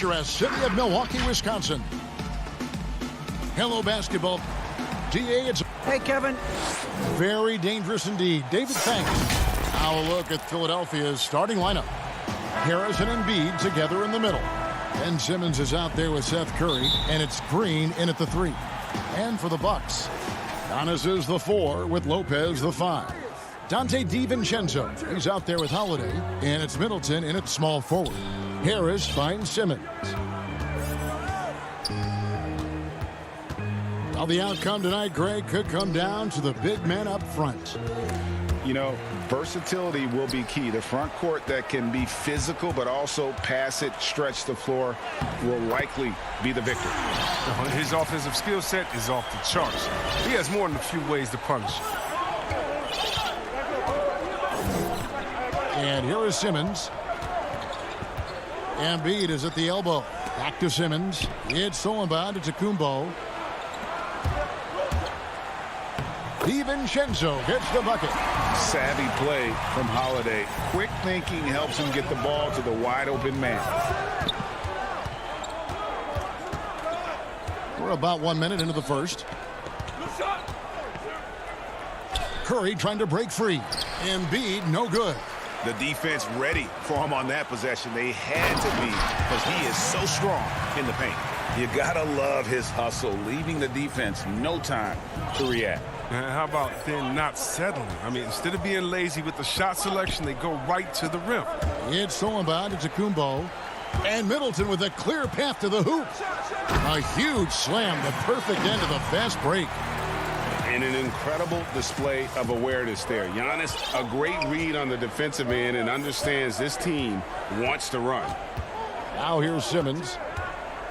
picturesque city of Milwaukee, Wisconsin. Hello, basketball. DA, it's Hey, Kevin. very dangerous indeed. David, thanks. Now a look at Philadelphia's starting lineup. Harris and Embiid together in the middle. Ben Simmons is out there with Seth Curry, and it's Green in at the 3. And for the Bucks, Giannis is the 4 with Lopez the 5. Dante DiVincenzo, he's out there with Holiday, and it's Middleton in at small forward. Harris finds Simmons. Well, the outcome tonight, Greg, could come down to the big men up front. You know, versatility will be key. The front court that can be physical but also pass it, stretch the floor will likely be the victor. His offensive skill set is off the charts. He has more than a few ways to punish. And here is Simmons. Embiid is at the elbow. Back to Simmons. It's stolen by Antetokounmpo. DiVincenzo gets the bucket. Savvy play from Holiday. Quick thinking helps him get the ball to the wide open man. We're about 1 minute into the first. Curry trying to break free. Embiid no good. The defense ready for him on that possession. They had to be because he is so strong in the paint. You gotta love his hustle, leaving the defense no time to react. How about then not settling? I mean, instead of being lazy with the shot selection, they go right to the rim. It's stolen by Antetokounmpo. And Middleton with a clear path to the hoop. A huge slam, the perfect end of the fast break. And an incredible display of awareness there. Giannis, a great read on the defensive end and understands this team wants to run. Now here's Simmons.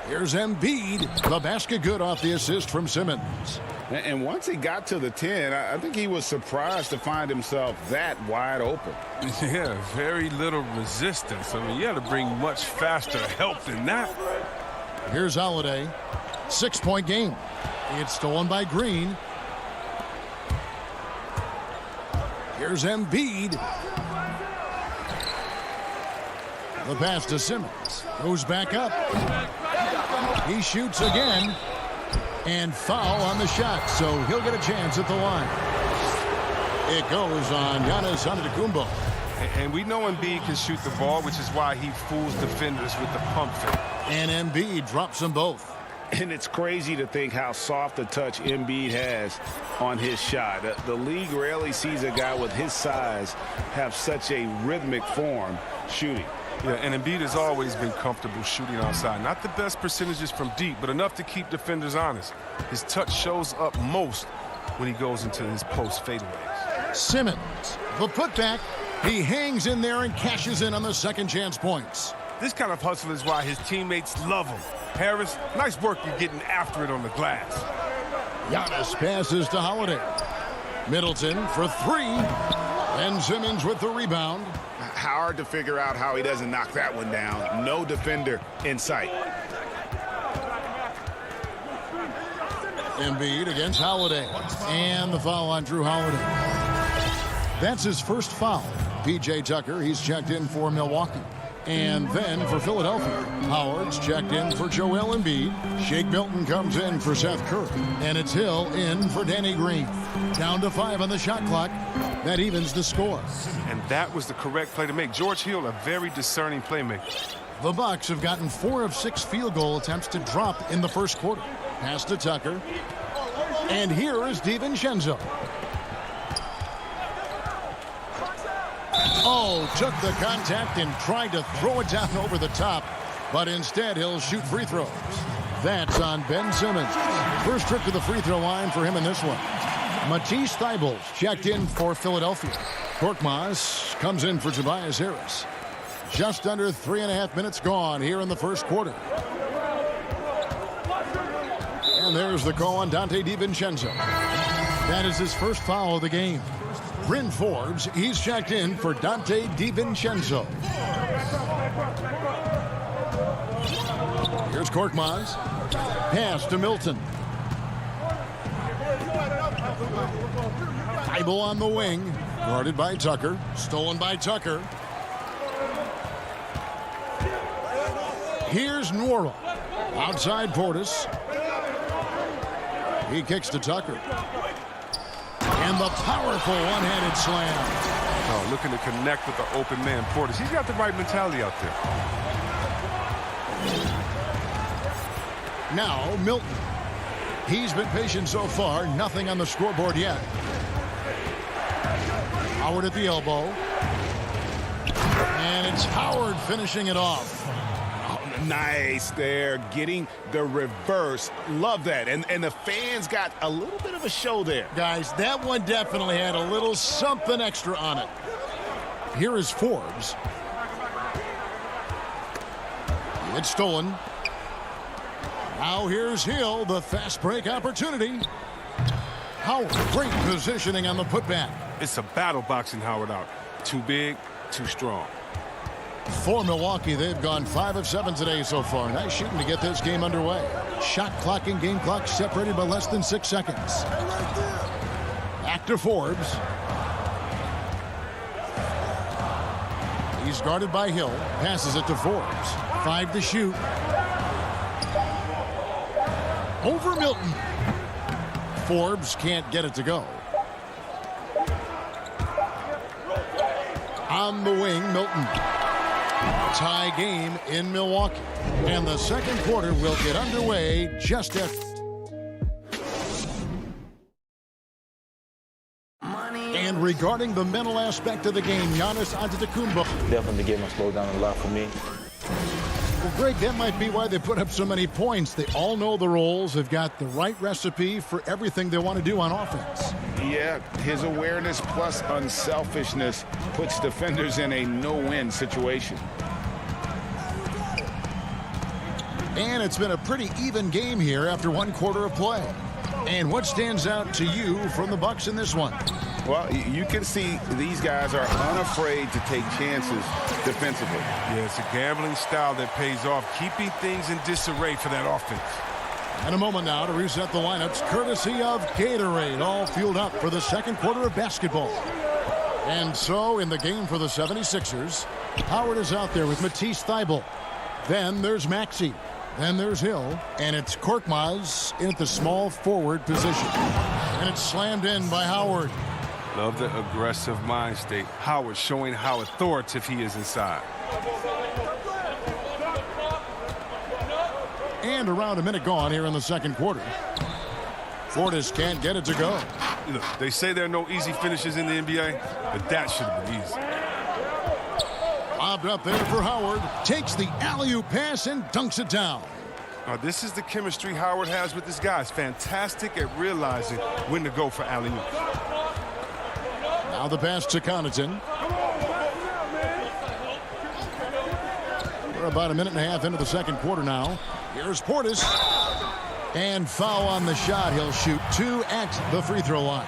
Here's Embiid. The basket good off the assist from Simmons. And once he got to the 10, I think he was surprised to find himself that wide open. Yeah, very little resistance. I mean, you had to bring much faster help than that. Here's Holiday. 6-point game. It's stolen by Green. Here's Embiid. The pass to Simmons. Goes back up. He shoots again. And foul on the shot, so he'll get a chance at the line. It goes on Giannis Antetokounmpo. And we know Embiid can shoot the ball, which is why he fools defenders with the pump fake. And Embiid drops them both. And it's crazy to think how soft a touch Embiid has on his shot. The league rarely sees a guy with his size have such a rhythmic form shooting. Yeah, and Embiid has always been comfortable shooting outside. Not the best percentages from deep, but enough to keep defenders honest. His touch shows up most when he goes into his post fadeaways. Simmons, the putback. He hangs in there and cashes in on the second chance points. This kind of hustle is why his teammates love him. Harris, nice work you're getting after it on the glass. Giannis passes to Holiday. Middleton for 3. And Simmons with the rebound. Hard to figure out how he doesn't knock that one down. No defender in sight. Embiid against Holiday. And the foul on Drew Holiday. That's his first foul. P.J. Tucker, he's checked in for Milwaukee. And then for Philadelphia, Howard's checked in for Joel Embiid. Shake Milton comes in for Seth Curry. And it's Hill in for Danny Green. Down to 5 on the shot clock. That evens the score. And that was the correct play to make. George Hill, a very discerning playmaker. The Bucks have gotten 4 of 6 field goal attempts to drop in the first quarter. Pass to Tucker. And here is DiVincenzo. Oh, took the contact and tried to throw it down over the top. But instead, he'll shoot free throws. That's on Ben Simmons. First trip to the free throw line for him in this one. Matisse Thybulle checked in for Philadelphia. Korkmaz comes in for Tobias Harris. Just under 3.5 minutes gone here in the first quarter. And there's the call on Dante DiVincenzo. That is his first foul of the game. Bryn Forbes, he's checked in for Dante DiVincenzo. Here's Korkmaz. Pass to Milton. Thybulle on the wing. Guarded by Tucker. Stolen by Tucker. Here's Nora. Outside Portis. He kicks to Tucker. And the powerful one-handed slam. Oh, looking to connect with the open man, Portis. He's got the right mentality out there. Now, Milton. He's been patient so far. Nothing on the scoreboard yet. Howard at the elbow. And it's Howard finishing it off. Nice there, getting the reverse. Love that. And the fans got a little bit of a show there. Guys, that one definitely had a little something extra on it. Here is Forbes. It's stolen. Now here's Hill, the fast break opportunity. Howard, great positioning on the putback. It's a battle boxing Howard out. Too big, too strong. For Milwaukee, they've gone 5 of 7 today so far. Nice shooting to get this game underway. Shot clock and game clock separated by less than 6 seconds. Back to Forbes. He's guarded by Hill. Passes it to Forbes. 5 to shoot. Over Milton. Forbes can't get it to go. On the wing, Milton. Tie game in Milwaukee. And the second quarter will get underway just after. And regarding the mental aspect of the game, Giannis Antetokounmpo. Definitely the game has slowed down a lot for me. Well, Greg, that might be why they put up so many points. They all know the roles. They've got the right recipe for everything they want to do on offense. Yeah, his awareness plus unselfishness puts defenders in a no-win situation. And it's been a pretty even game here after one quarter of play. And what stands out to you from the Bucks in this one? Well, you can see these guys are unafraid to take chances defensively. Yeah, it's a gambling style that pays off, keeping things in disarray for that offense. And a moment now to reset the lineups, courtesy of Gatorade, all fueled up for the second quarter of basketball. And so, in the game for the 76ers, Howard is out there with Matisse Thybulle. Then there's Maxey. Then there's Hill. And it's Korkmaz in at the small forward position. And it's slammed in by Howard. Love the aggressive mind state. Howard showing how authoritative he is inside. And around a minute gone here in the second quarter. Portis can't get it to go. Look, they say there are no easy finishes in the NBA, but that should have been easy. Lobbed up there for Howard. Takes the alley-oop pass and dunks it down. This is the chemistry Howard has with his guys. Fantastic at realizing when to go for alley-oops. Now the pass to Connaughton. We're about a minute and a half into the second quarter now. Here's Portis. And foul on the shot. He'll shoot 2 at the free throw line.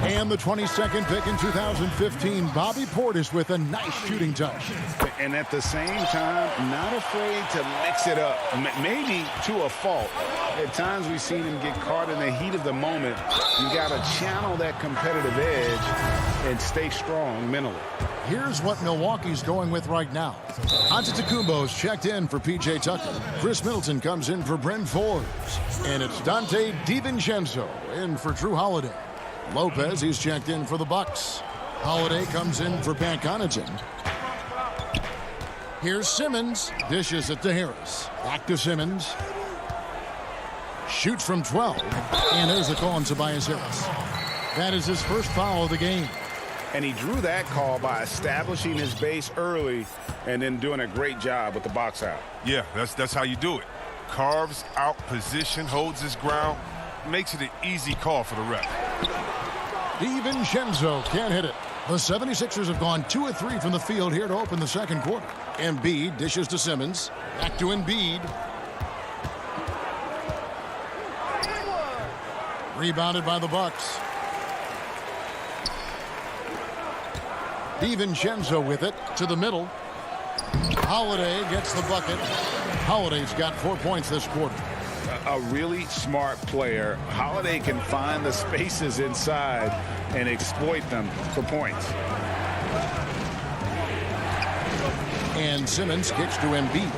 And the 22nd pick in 2015, Bobby Portis with a nice shooting touch. And at the same time, not afraid to mix it up, maybe to a fault. At times we've seen him get caught in the heat of the moment. You got to channel that competitive edge and stay strong mentally. Here's what Milwaukee's going with right now. Antetokounmpo's checked in for P.J. Tucker. Chris Middleton comes in for Bryn Forbes. And it's Dante DiVincenzo in for Drew Holiday. Lopez, he's checked in for the Bucks. Holiday comes in for Pat Connaughton. Here's Simmons. Dishes it to Harris. Back to Simmons. Shoots from 12. And there's a call on Tobias Harris. That is his first foul of the game. And he drew that call by establishing his base early and then doing a great job with the box out. Yeah, that's how you do it. Carves out position, holds his ground, makes it an easy call for the ref. DiVincenzo can't hit it. The 76ers have gone 2 of 3 from the field here to open the second quarter. Embiid dishes to Simmons. Back to Embiid. Rebounded by the Bucks. DiVincenzo with it to the middle. Holiday gets the bucket. Holiday's got 4 points this quarter. A really smart player. Holiday can find the spaces inside and exploit them for points. And Simmons kicks to Embiid.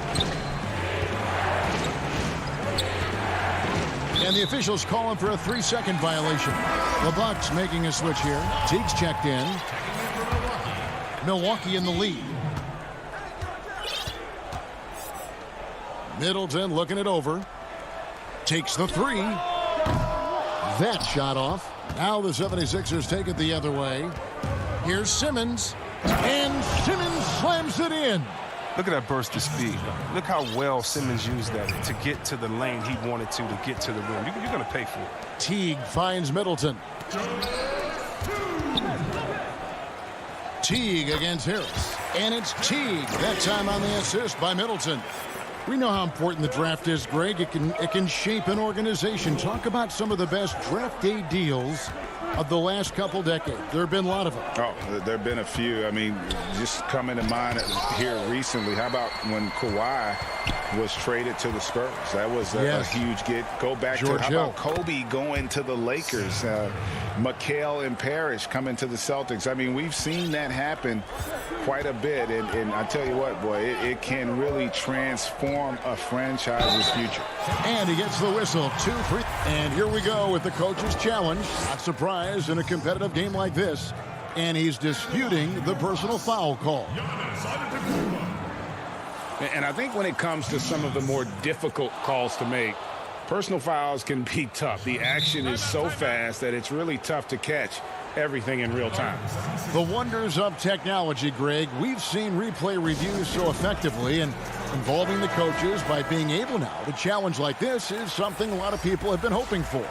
And the officials call him for a 3-second violation. The Bucks making a switch here. Teague's checked in. Milwaukee in the lead. Middleton looking it over. Takes the three. That shot off. Now the 76ers take it the other way. Here's Simmons. And Simmons slams it in. Look at that burst of speed. Look how well Simmons used that to get to the lane he wanted to get to the rim. You're going to pay for it. Teague finds Middleton. Teague against Harris. And it's Teague. That time on the assist by Middleton. We know how important the draft is, Greg. It can shape an organization. Talk about some of the best draft day deals of the last couple decades. There have been a lot of them. Oh, there have been a few. I mean, just coming to mind here recently. How about when Kawhi was traded to the Spurs? That was a huge get. Go back George to how Hill. about Kobe going to the Lakers? Mikal and Parrish coming to the Celtics. I mean, we've seen that happen quite a bit. And I tell you what, boy, it can really transform a franchise's future. And he gets the whistle. 2-3. And here we go with the coach's challenge. Not surprised in a competitive game like this. And he's disputing the personal foul call. And I think when it comes to some of the more difficult calls to make, personal fouls can be tough. The action is so fast that it's really tough to catch everything in real time. The wonders of technology, Greg. We've seen replay reviews so effectively, and involving the coaches by being able now to challenge like this is something a lot of people have been hoping for.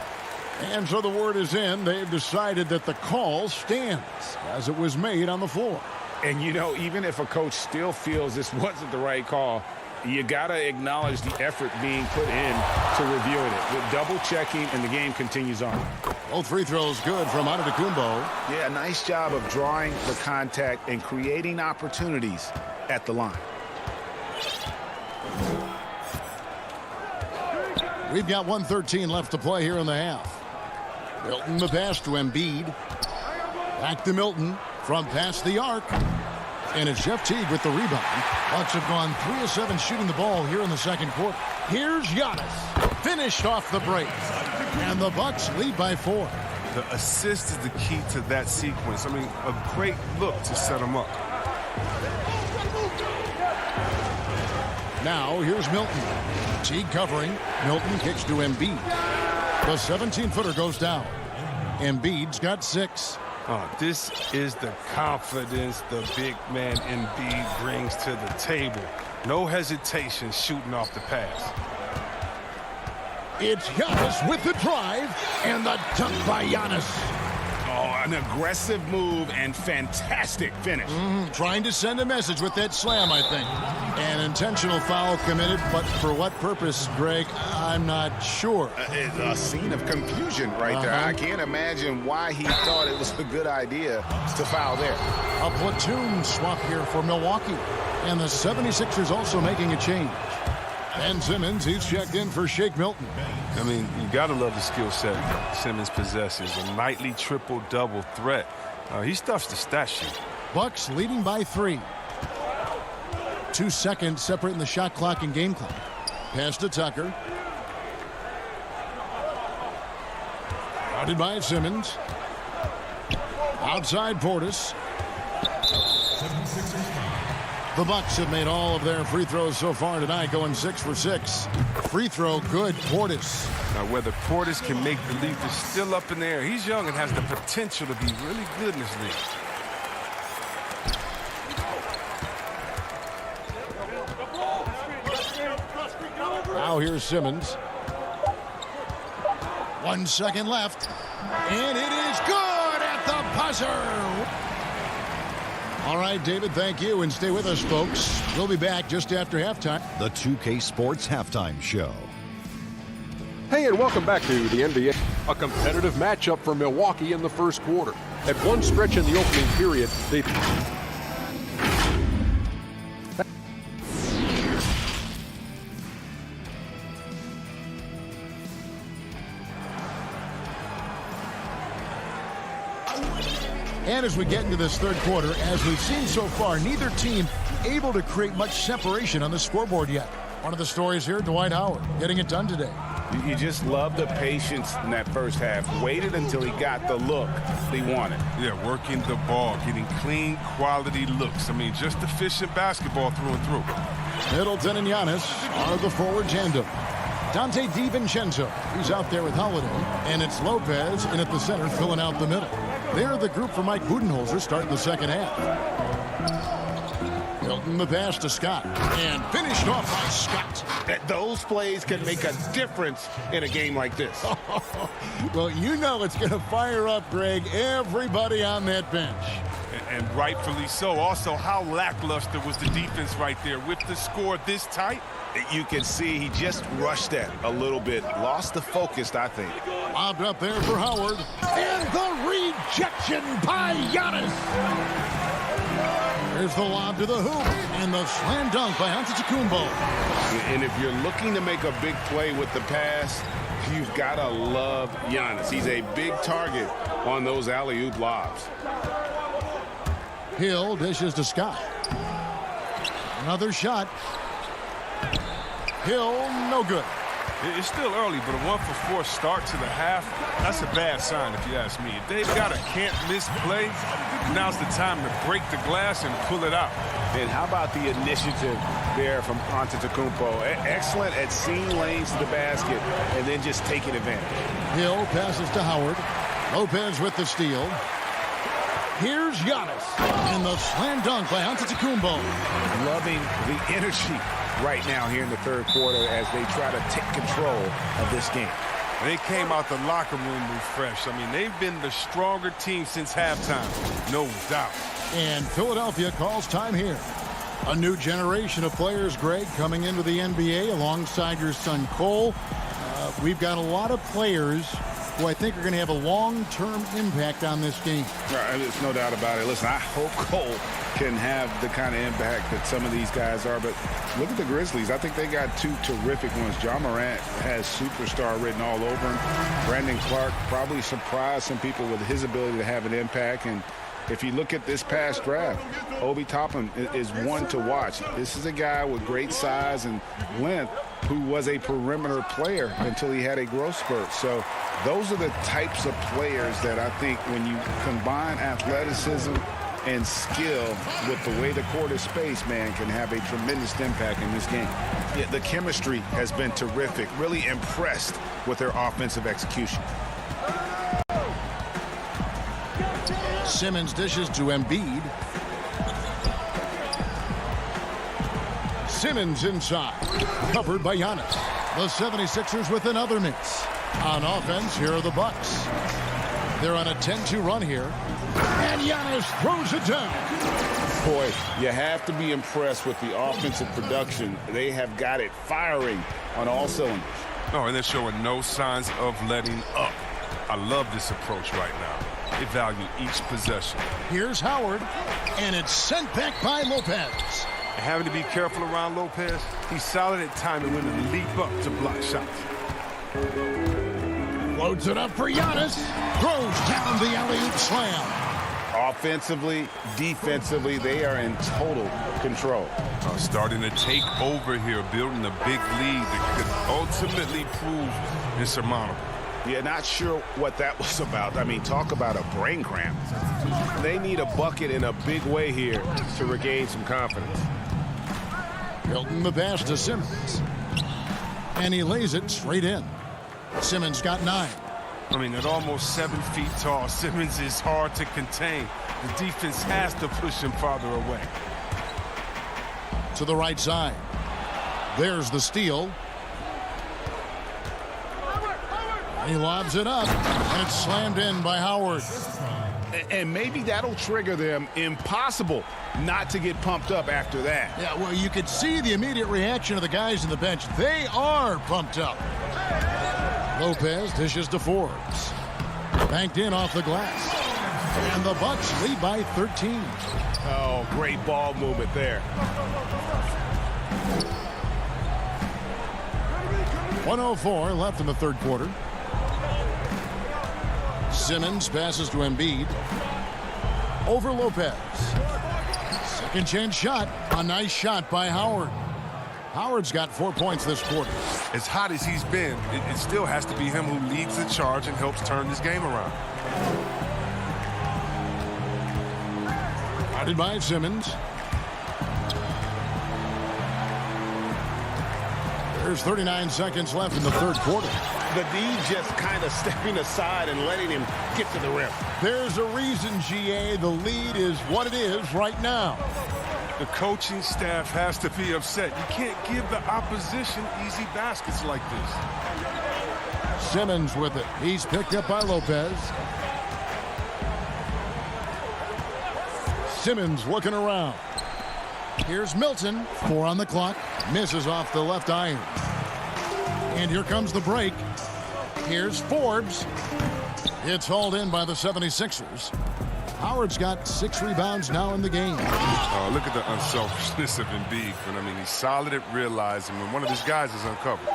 And so the word is in. They've decided that the call stands as it was made on the floor. And, you know, even if a coach still feels this wasn't the right call, you got to acknowledge the effort being put in to reviewing it. With double-checking, and the game continues on. Both free throws good from Antetokounmpo. Yeah, nice job of drawing the contact and creating opportunities at the line. We've got 1:13 left to play here in the half. Milton the pass to Embiid. Back to Milton from past the arc. And it's Jeff Teague with the rebound. Bucks have gone 3 of 7 shooting the ball here in the second quarter. Here's Giannis. Finished off the break. And the Bucks lead by 4. The assist is the key to that sequence. I mean, a great look to set him up. Now here's Milton. Teague covering. Milton kicks to Embiid. The 17-footer goes down. Embiid's got 6. Oh, this is the confidence the big man Embiid brings to the table. No hesitation shooting off the pass. It's Giannis with the drive and the dunk by Giannis. Oh, an aggressive move and fantastic finish. Trying to send a message with that slam, I think. An intentional foul committed, but for what purpose, Greg, I'm not sure. A scene of confusion right there. I can't imagine why he thought it was a good idea to foul there. A platoon swap here for Milwaukee. And the 76ers also making a change. Ben Simmons, he's checked in for Shake Milton. I mean, you got to love the skill set Simmons possesses. A nightly triple-double threat. He stuffs the stat sheet. Bucks leading by 3. 2 seconds separating the shot clock and game clock. Pass to Tucker. Guarded by Simmons. Outside Portis. The Bucks have made all of their free throws so far tonight, going 6 for 6. Free throw good, Portis. Now, whether Portis can make the leap is still up in the air. He's young and has the potential to be really good in this league. Now here's Simmons. 1 second left. And it is good at the buzzer. All right, David, thank you. And stay with us, folks. We'll be back just after halftime. The 2K Sports Halftime Show. Hey, and welcome back to the NBA. A competitive matchup for Milwaukee in the first quarter. At one stretch in the opening period, they... And as we get into this third quarter, as we've seen so far, neither team able to create much separation on the scoreboard yet. One of the stories here, Dwight Howard getting it done today. You just love the patience in that first half. Waited until he got the look he wanted. Yeah, working the ball, getting clean, quality looks. I mean, just efficient basketball through and through. Middleton and Giannis are the forward tandem. Dante DiVincenzo, he's out there with Holiday. And it's Lopez in at the center, filling out the middle. They're the group for Mike Budenholzer starting the second half. Hilton the pass to Scott. And finished off by Scott. Those plays can make a difference in a game like this. Well, you know it's going to fire up, Greg, everybody on that bench. And rightfully so. Also, how lackluster was the defense right there with the score this tight? You can see he just rushed that a little bit. Lost the focus, I think. Lobbed up there for Howard. And the rejection by Giannis. There's the lob to the hoop. And the slam dunk by Antetokounmpo. And if you're looking to make a big play with the pass, you've got to love Giannis. He's a big target on those alley-oop lobs. Hill dishes to Scott. Another shot. Hill, no good. It's still early, but a 1-for-4 start to the half, that's a bad sign if you ask me. If they've got a can't-miss play, now's the time to break the glass and pull it out. And how about the initiative there from Antetokounmpo? Excellent at seeing lanes to the basket and then just taking advantage. Hill passes to Howard. Lopez with the steal. Here's Giannis. And the slam dunk by Antetokounmpo. Loving the energy right now here in the third quarter as they try to take control of this game. They came out the locker room refreshed. I mean, they've been the stronger team since halftime, no doubt. And Philadelphia calls time here. A new generation of players, Greg, coming into the NBA alongside your son Cole. We've got a lot of players who I think are going to have a long-term impact on this game. There's no doubt about it. Listen, I hope Cole can have the kind of impact that some of these guys are, but look at the Grizzlies. I think they got two terrific ones. Ja Morant has superstar written all over him. Brandon Clark probably surprised some people with his ability to have an impact. And if you look at this past draft, Obi Toppin is one to watch. This is a guy with great size and length who was a perimeter player until he had a growth spurt. So those are the types of players that I think when you combine athleticism and skill with the way the court is spaced, man, can have a tremendous impact in this game. Yeah, the chemistry has been terrific. Really impressed with their offensive execution. Simmons dishes to Embiid. Simmons inside. Covered by Giannis. The 76ers with another miss. On offense, here are the Bucks. They're on a 10-2 run here. And Giannis throws it down. Boy, you have to be impressed with the offensive production. They have got it firing on all cylinders. No, and they're showing no signs of letting up. I love this approach right now. They value each possession. Here's Howard, and it's sent back by Lopez. And having to be careful around Lopez, he's solid at timing when to leap up to block shots. Loads it up for Giannis. Throws down the alley-oop slam. Offensively, defensively, they are in total control. Starting to take over here, building a big lead that could ultimately prove insurmountable. Yeah, not sure what that was about. I mean, talk about a brain cramp. They need a bucket in a big way here to regain some confidence. Hilton the pass to Simmons. And he lays it straight in. Simmons got 9. I mean, at almost 7 feet tall, Simmons is hard to contain. The defense has to push him farther away. To the right side. There's the steal. He lobs it up, and it's slammed in by Howard. And maybe that'll trigger them. Impossible not to get pumped up after that. Yeah, well, you could see the immediate reaction of the guys in the bench. They are pumped up. Lopez dishes to Forbes. Banked in off the glass. And the Bucks lead by 13. Oh, great ball movement there. 1:04 left in the third quarter. Simmons passes to Embiid. over Lopez. Second chance shot. A nice shot by Howard. Howard's got 4 points this quarter. As hot as he's been, it still has to be him who leads the charge and helps turn this game around. Guarded by Simmons. There's 39 seconds left in the third quarter. The D just kind of stepping aside and letting him get to the rim. There's a reason, GA, the lead is what it is right now. The coaching staff has to be upset. You can't give the opposition easy baskets like this. Simmons with it. He's picked up by Lopez. Simmons looking around. Here's Milton. 4 on the clock. Misses off the left iron. And here comes the break. Here's Forbes. It's hauled in by the 76ers. Howard's got 6 rebounds now in the game. Oh, look at the unselfishness of Embiid. And I mean, he's solid at realizing when one of his guys is uncovered.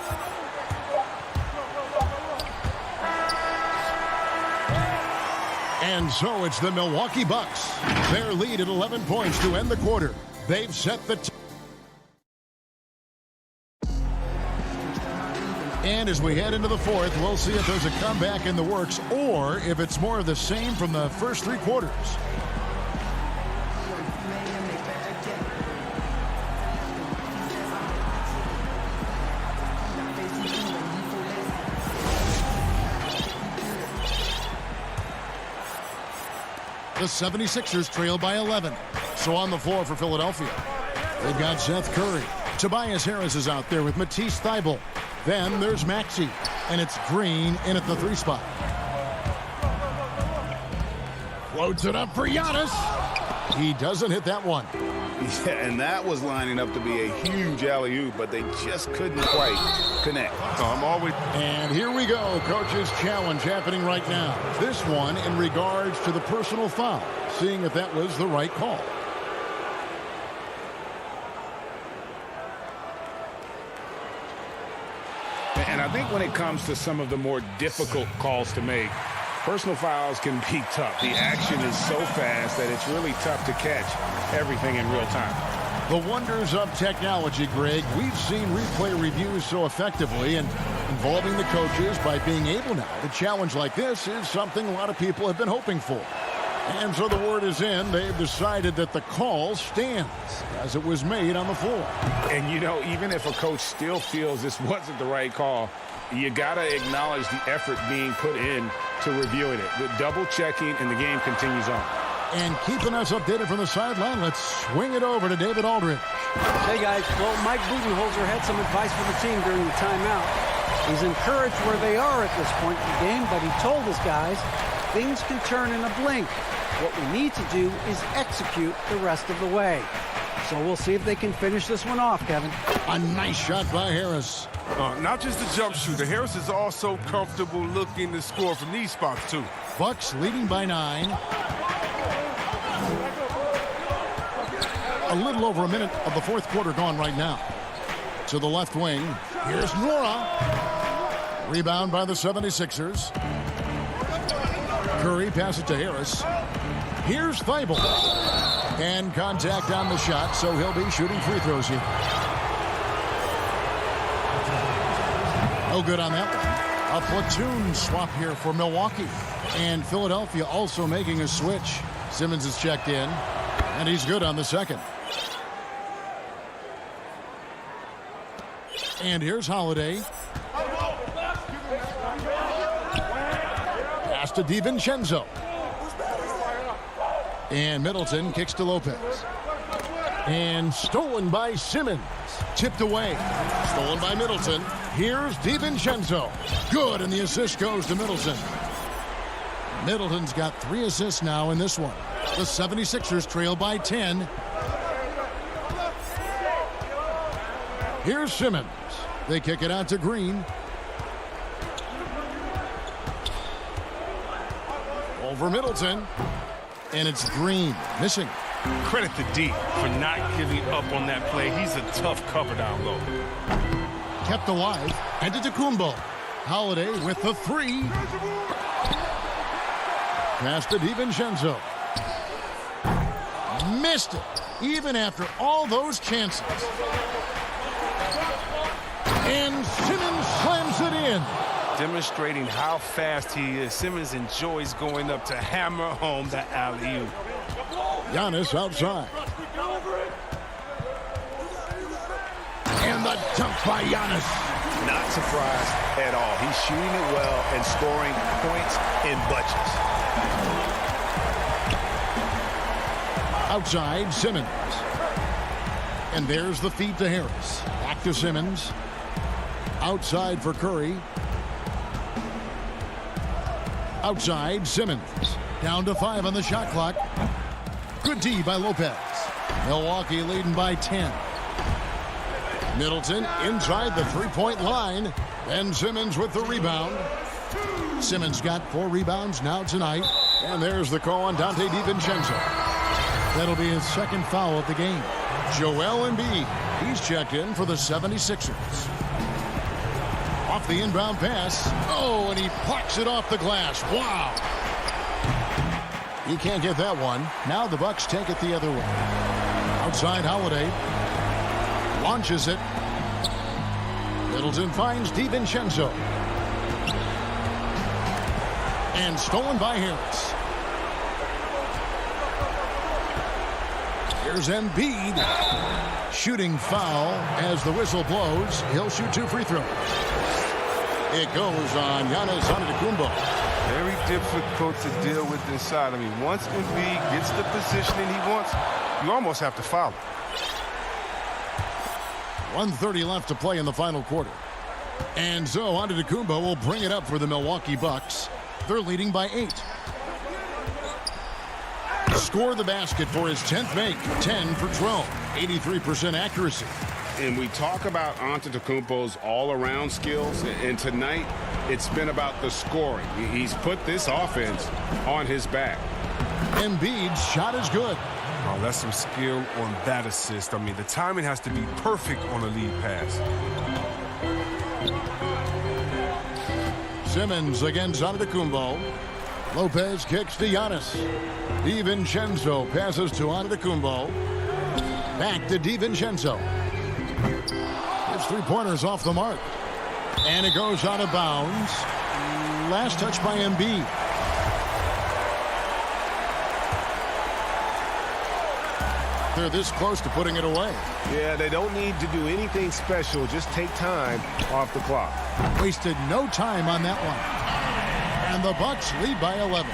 And so it's the Milwaukee Bucks. Their lead at 11 points to end the quarter. They've set the and as we head into the fourth, we'll see if there's a comeback in the works or if it's more of the same from the first 3 quarters. The 76ers trail by 11. So on the floor for Philadelphia, they've got Seth Curry. Tobias Harris is out there with Matisse Thybulle. Then there's Maxey, and it's Green in at the 3 spot. Floats it up for Giannis. He doesn't hit that one. Yeah, and that was lining up to be a huge alley-oop, but they just couldn't quite connect. And here we go. Coach's challenge happening right now. This one in regards to the personal foul, seeing if that was the right call. And I think when it comes to some of the more difficult calls to make, personal fouls can be tough. The action is so fast that it's really tough to catch everything in real time. The wonders of technology, Greg. We've seen replay reviews so effectively, and involving the coaches by being able now to challenge like this is something a lot of people have been hoping for. And so the word is in. They've decided that the call stands as it was made on the floor. And, you know, even if a coach still feels this wasn't the right call, you got to acknowledge the effort being put in to reviewing it. The double checking, and the game continues on. And keeping us updated from the sideline, let's swing it over to David Aldridge. Hey, guys. Well, Mike Budenholzer had some advice for the team during the timeout. He's encouraged where they are at this point in the game, but he told his guys things can turn in a blink. What we need to do is execute the rest of the way. So we'll see if they can finish this one off, Kevin. A nice shot by Harris. Not just the jump shooter. Harris is also comfortable looking to score from these spots, too. Bucks leading by 9. A little over a minute of the fourth quarter gone right now. To the left wing. Here's Nora. Rebound by the 76ers. Curry passes it to Harris. Here's Thybulle. And contact on the shot, so he'll be shooting free throws here. No good on that one. A platoon swap here for Milwaukee. And Philadelphia also making a switch. Simmons is checked in, and he's good on the second. And here's Holiday. Pass to DiVincenzo. And Middleton kicks to Lopez. And stolen by Simmons. Tipped away. Stolen by Middleton. Here's DiVincenzo. Good, and the assist goes to Middleton. Middleton's got 3 assists now in this one. The 76ers trail by 10. Here's Simmons. They kick it out to Green. Over Middleton. And it's Green missing. Credit to D for not giving up on that play. He's a tough cover down low. Kept alive. Antetokounmpo. Holiday with the 3. Pass to DiVincenzo. Missed it, even after all those chances. And Simmons slams it in. Demonstrating how fast he is. Simmons enjoys going up to hammer home the alley-oop. Giannis outside. And the dunk by Giannis. Not surprised at all. He's shooting it well and scoring points in bunches. Outside, Simmons. And there's the feed to Harris. Back to Simmons. Outside for Curry. Outside, Simmons. Down to 5 on the shot clock. Good D by Lopez. Milwaukee leading by 10. Middleton inside the three-point line. Ben Simmons with the rebound. Simmons got 4 rebounds now tonight. And there's the call on Dante DiVincenzo. That'll be his second foul of the game. Joel Embiid. He's checked in for the 76ers. Off the inbound pass. Oh, and he plucks it off the glass. Wow. He can't get that one. Now the Bucks take it the other way. Outside Holiday. Launches it. Middleton finds DiVincenzo. And stolen by Harris. Here's Embiid. Shooting foul as the whistle blows. He'll shoot 2 free throws. It goes on Giannis Antetokounmpo. Very difficult to deal with inside. I mean, once Embiid gets the positioning he wants, you almost have to foul him. 1:30 left to play in the final quarter. And so Antetokounmpo will bring it up for the Milwaukee Bucks. They're leading by 8. Score the basket for his 10th make. 10 for 12. 83% accuracy. And we talk about Antetokounmpo's all-around skills, and tonight it's been about the scoring. He's put this offense on his back. Embiid's shot is good. Oh, that's some skill on that assist. I mean, the timing has to be perfect on a lead pass. Simmons against Antetokounmpo. Lopez kicks to Giannis. DiVincenzo passes to Antetokounmpo. Back to DiVincenzo. His three-pointers off the mark. And it goes out of bounds. Last touch by Embiid. They're this close to putting it away. Yeah, they don't need to do anything special. Just take time off the clock. Wasted no time on that one. And the Bucks lead by 11.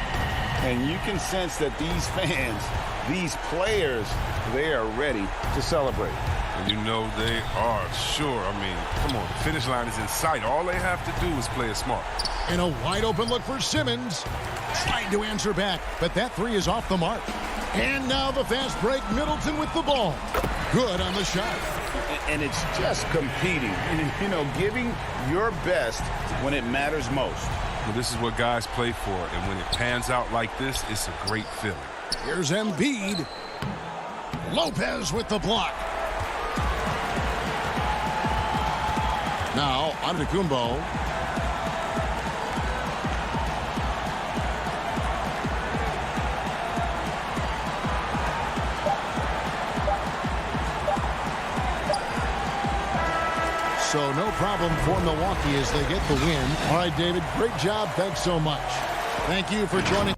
And you can sense that these fans, these players, they are ready to celebrate. And you know they are, sure. I mean, come on, the finish line is in sight. All they have to do is play it smart. And a wide open look for Simmons. Trying to answer back, but that three is off the mark. And now the fast break, Middleton with the ball. Good on the shot. And it's just competing, you know, giving your best when it matters most. Well, this is what guys play for, and when it pans out like this, it's a great feeling. Here's Embiid. Lopez with the block. Now, Antetokounmpo. So no problem for Milwaukee as they get the win. All right, David, great job. Thanks so much. Thank you for joining.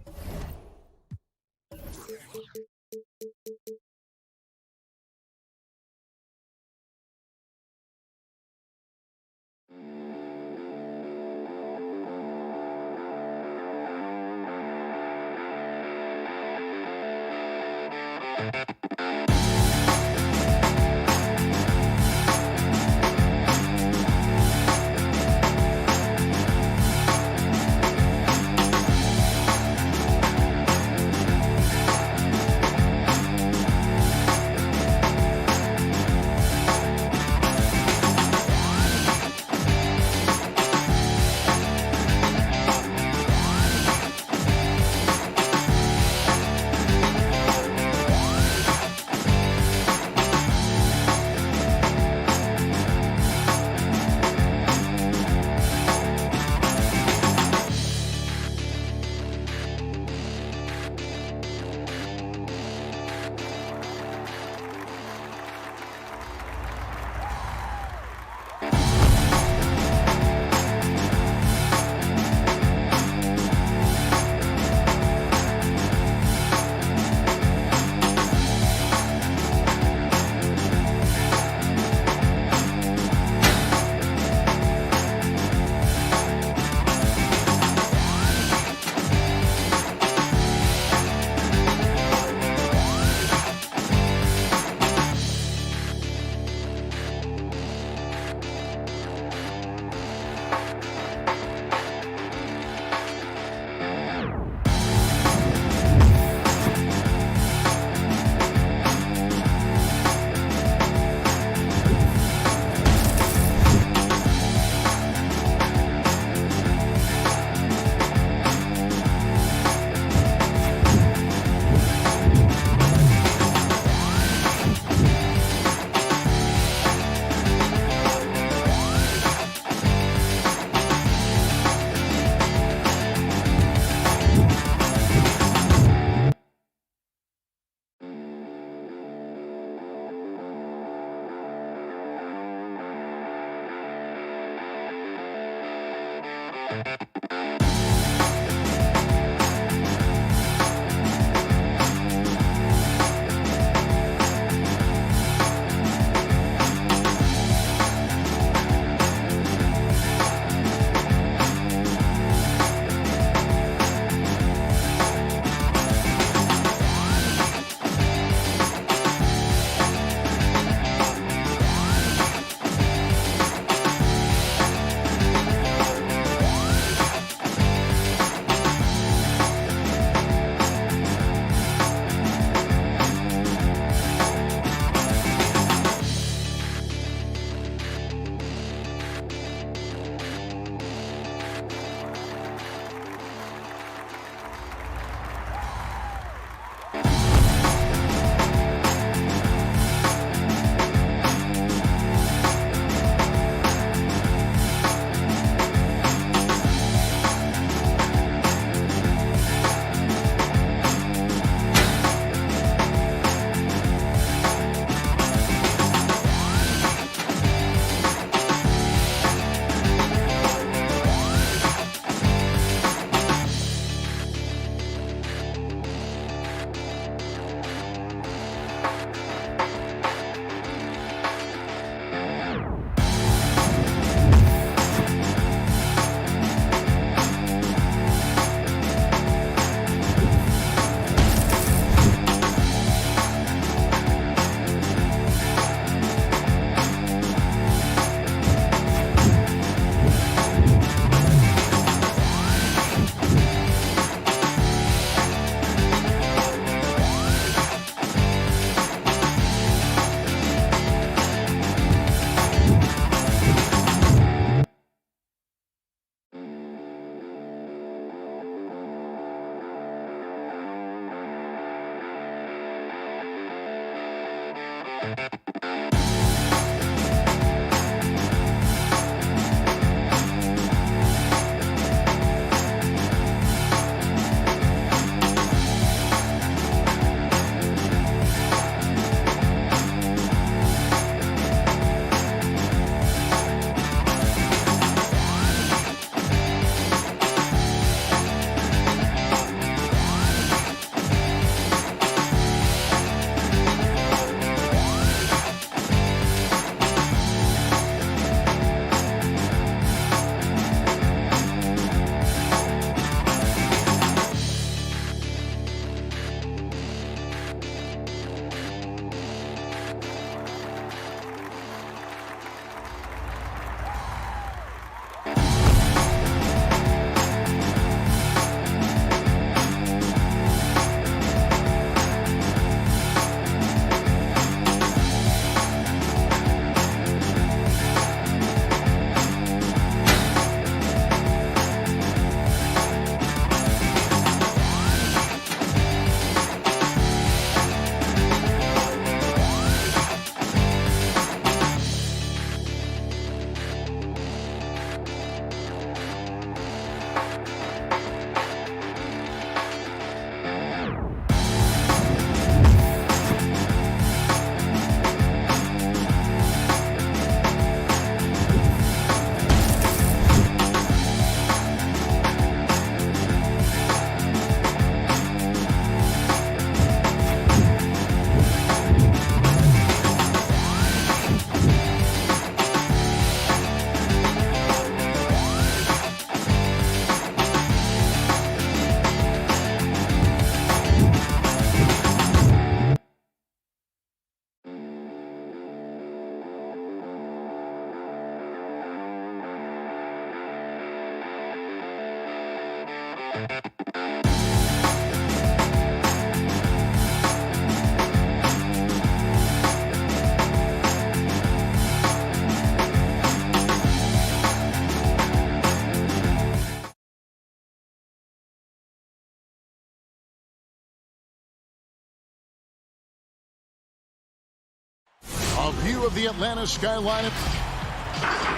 A view of the Atlanta skyline.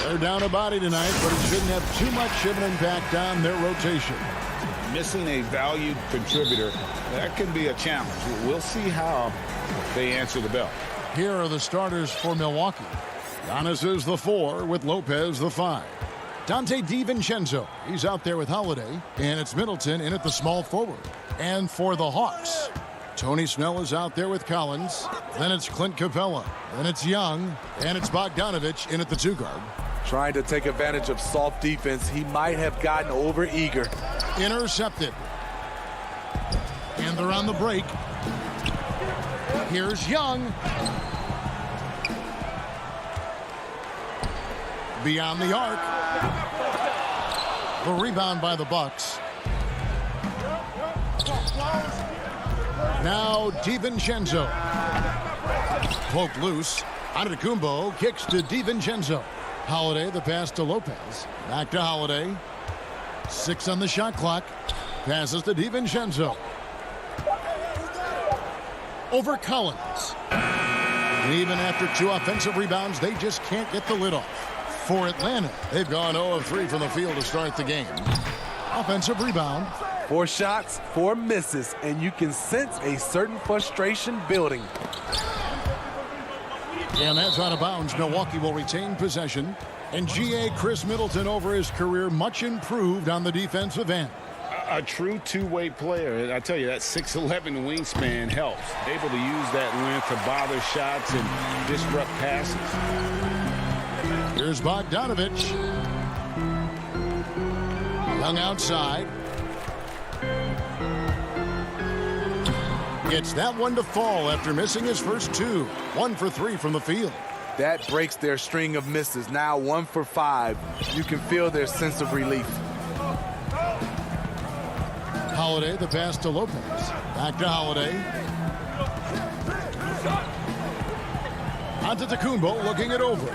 They're down a body tonight, but it shouldn't have too much of an impact on their rotation. Missing a valued contributor, that can be a challenge. We'll see how they answer the bell. Here are the starters for Milwaukee. Giannis is the 4 with Lopez the 5. Dante DiVincenzo, he's out there with Holiday, and it's Middleton in at the small forward. And for the Hawks, Tony Snell is out there with Collins. Then it's Clint Capella. Then it's Young, and it's Bogdanovich in at the 2 guard. Trying to take advantage of soft defense. He might have gotten over-eager. Intercepted. And they're on the break. Here's Young. Beyond the arc. The rebound by the Bucks. Now DiVincenzo. Poked loose. Antetokounmpo kicks to DiVincenzo. Holiday, the pass to Lopez. Back to Holiday. 6 on the shot clock. Passes to DiVincenzo. Over Collins. And even after 2 offensive rebounds, they just can't get the lid off. For Atlanta, they've gone 0 of 3 from the field to start the game. Offensive rebound. 4 shots, 4 misses, and you can sense a certain frustration building. And that's out of bounds. Milwaukee will retain possession. And G.A. Chris Middleton, over his career, much improved on the defensive end. A true two-way player. I tell you, that 6'11" wingspan helps. Able to use that length to bother shots and disrupt passes. Here's Bogdanovich. Young outside. Gets that one to fall after missing his first 2. 1 for 3 from the field. That breaks their string of misses. Now 1 for 5. You can feel their sense of relief. Holiday, the pass to Lopez. Back to Holiday. Antetokounmpo looking it over.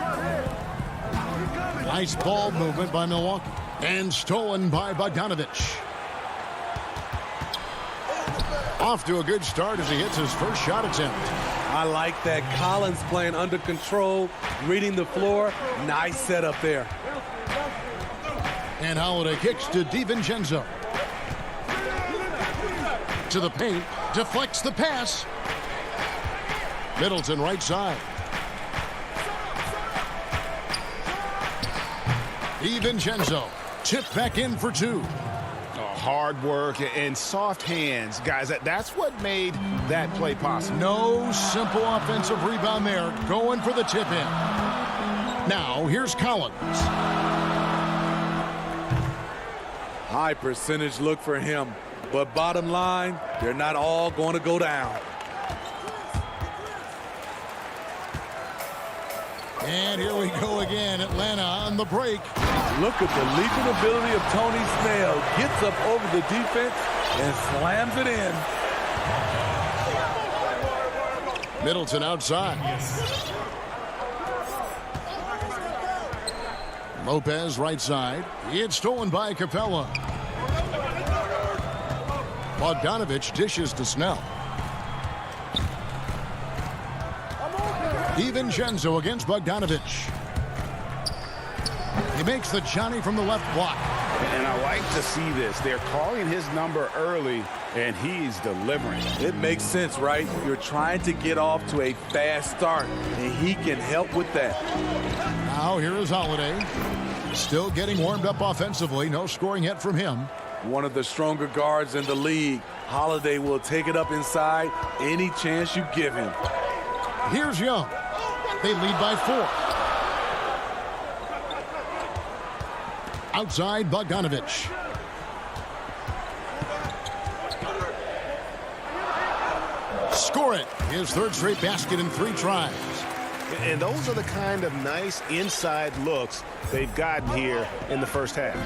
Nice ball movement by Milwaukee. And stolen by Bogdanovich. Off to a good start as he hits his first shot attempt. I like that. Collins playing under control, reading the floor. Nice setup there. And Holiday kicks to DiVincenzo. To the paint, deflects the pass. Middleton right side. DiVincenzo tipped back in for 2. Hard work and soft hands. Guys, that's what made that play possible. No simple offensive rebound there. Going for the tip in. Now, here's Collins. High percentage look for him. But bottom line, they're not all going to go down. And here we go again. Atlanta on the break. Look at the leaping ability of Tony Snell. Gets up over the defense and slams it in. Middleton outside. Lopez right side. It's stolen by Capella. Bogdanovich dishes to Snell. DiVincenzo against Bogdanovich. He makes the Johnny from the left block. And I like to see this. They're calling his number early, and he's delivering. It makes sense, right? You're trying to get off to a fast start, and he can help with that. Now here is Holiday. Still getting warmed up offensively. No scoring yet from him. One of the stronger guards in the league. Holiday will take it up inside any chance you give him. Here's Young. They lead by 4. Outside, Bogdanovich. Score it. His 3rd straight basket in 3 tries. And those are the kind of nice inside looks they've gotten here in the first half.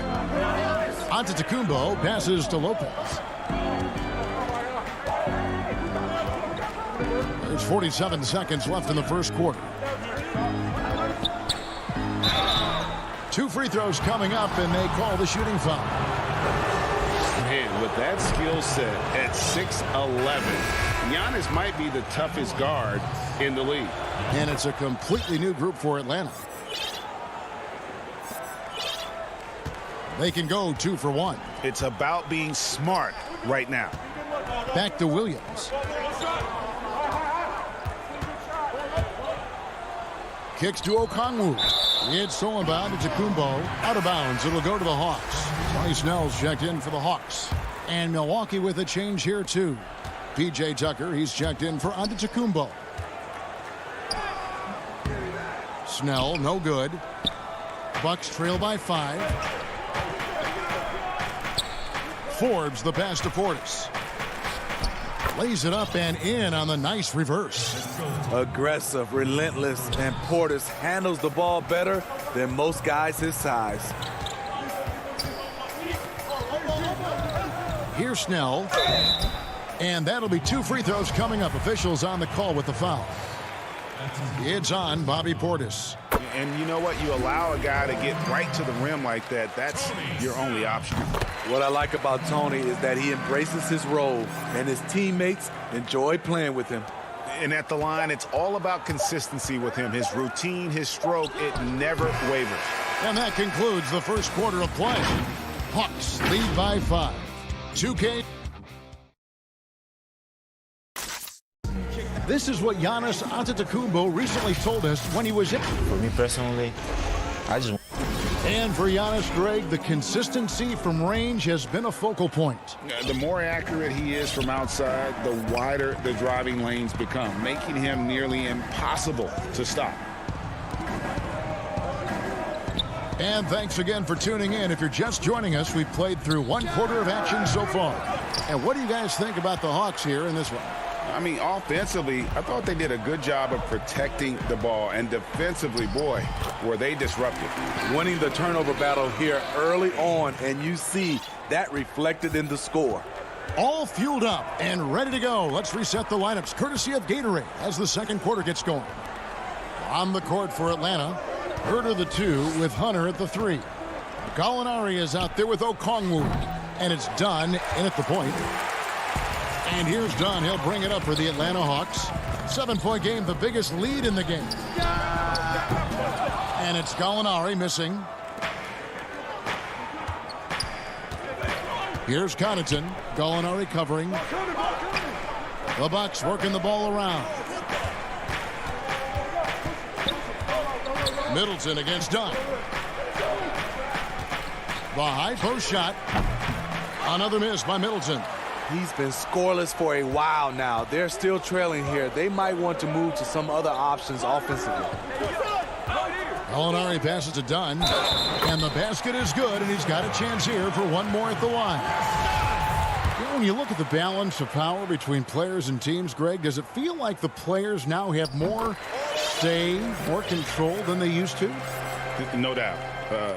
Antetokounmpo passes to Lopez. There's 47 seconds left in the first quarter. 2 free throws coming up, and they call the shooting foul. Man, with that skill set at 6'11", Giannis might be the toughest guard in the league. And it's a completely new group for Atlanta. They can go 2 for 1. It's about being smart right now. Back to Williams. Kicks to Okongwu. It's stolen by Antetokounmpo. Out of bounds. It'll go to the Hawks. Tony Snell's checked in for the Hawks. And Milwaukee with a change here, too. P.J. Tucker, he's checked in for Antetokounmpo. Snell, no good. Bucks trail by 5. Forbes, the pass to Portis. Lays it up and in on the nice reverse. Aggressive, relentless, and Portis handles the ball better than most guys his size. Here's Snell. And that'll be 2 free throws coming up. Officials on the call with the foul. It's on Bobby Portis. And you know what? You allow a guy to get right to the rim like that. That's your only option. What I like about Tony is that he embraces his role, and his teammates enjoy playing with him. And at the line, it's all about consistency with him. His routine, his stroke, it never wavers. And that concludes the first quarter of play. Hawks lead by 5. 2K. This is what Giannis Antetokounmpo recently told us when he was in. For me personally, I just... And for Giannis, Greg, the consistency from range has been a focal point. The more accurate he is from outside, the wider the driving lanes become, making him nearly impossible to stop. And thanks again for tuning in. If you're just joining us, we've played through 1 quarter of action so far. And what do you guys think about the Hawks here in this one? I mean, offensively, I thought they did a good job of protecting the ball. And defensively, boy, were they disruptive. Winning the turnover battle here early on, and you see that reflected in the score. All fueled up and ready to go. Let's reset the lineups, courtesy of Gatorade, as the second quarter gets going. On the court for Atlanta, Herter the 2 with Hunter at the 3. Gallinari is out there with Okongwu. And it's Dunn in at the point. And here's Dunn. He'll bring it up for the Atlanta Hawks. 7-point game, the biggest lead in the game. And it's Gallinari missing. Here's Connaughton. Gallinari covering. The Bucks working the ball around. Middleton against Dunn. The high post shot. Another miss by Middleton. He's been scoreless for a while now. They're still trailing here. They might want to move to some other options offensively. Gallinari passes to Dunn. And the basket is good, and he's got a chance here for one more at the line. You know, when you look at the balance of power between players and teams, Greg, does it feel like the players now have more say, more control than they used to? No doubt.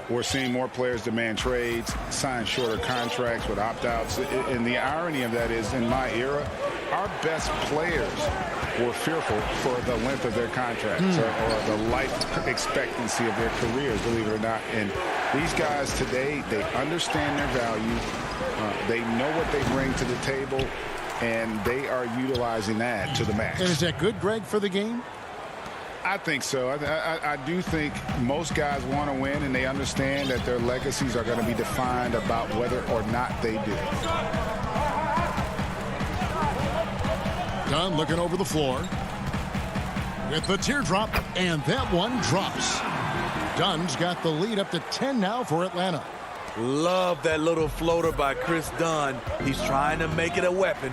We're seeing more players demand trades, sign shorter contracts with opt-outs. And the irony of that is, in my era, our best players were fearful for the length of their contracts or the life expectancy of their careers, believe it or not. And these guys today, they understand their value. They know what they bring to the table, and they are utilizing that to the max. And is that good, Greg, for the game? I think so. I do think most guys want to win, and they understand that their legacies are going to be defined about whether or not they do. Dunn looking over the floor with the teardrop, and that one drops. Dunn's got the lead up to 10 now for Atlanta. Love that little floater by Chris Dunn. He's trying to make it a weapon.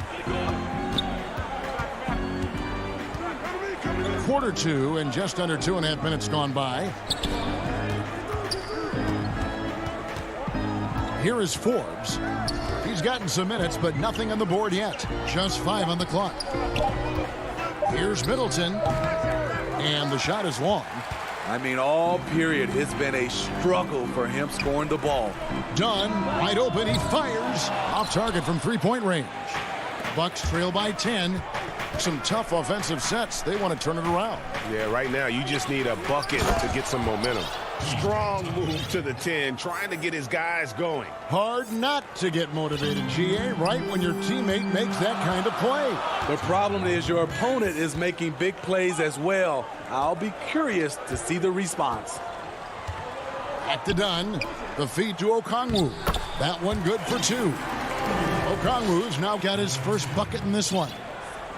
Quarter 2 and just under 2.5 minutes gone by. Here is Forbes. He's gotten some minutes, but nothing on the board yet. Just 5 on the clock. Here's Middleton. And the shot is long. I mean, all period, it's been a struggle for him scoring the ball. Dunn, wide open, he fires. Off target from 3-point range. Bucks trail by 10. Some tough offensive sets. They want to turn it around. Yeah, right now you just need a bucket to get some momentum. Strong move to the 10, trying to get his guys going. Hard not to get motivated, GA, right when your teammate makes that kind of play. The problem is your opponent is making big plays as well. I'll be curious to see the response. Back to Dunn. The feed to Okongwu. That one good for 2. Okongwu's now got his first bucket in this one.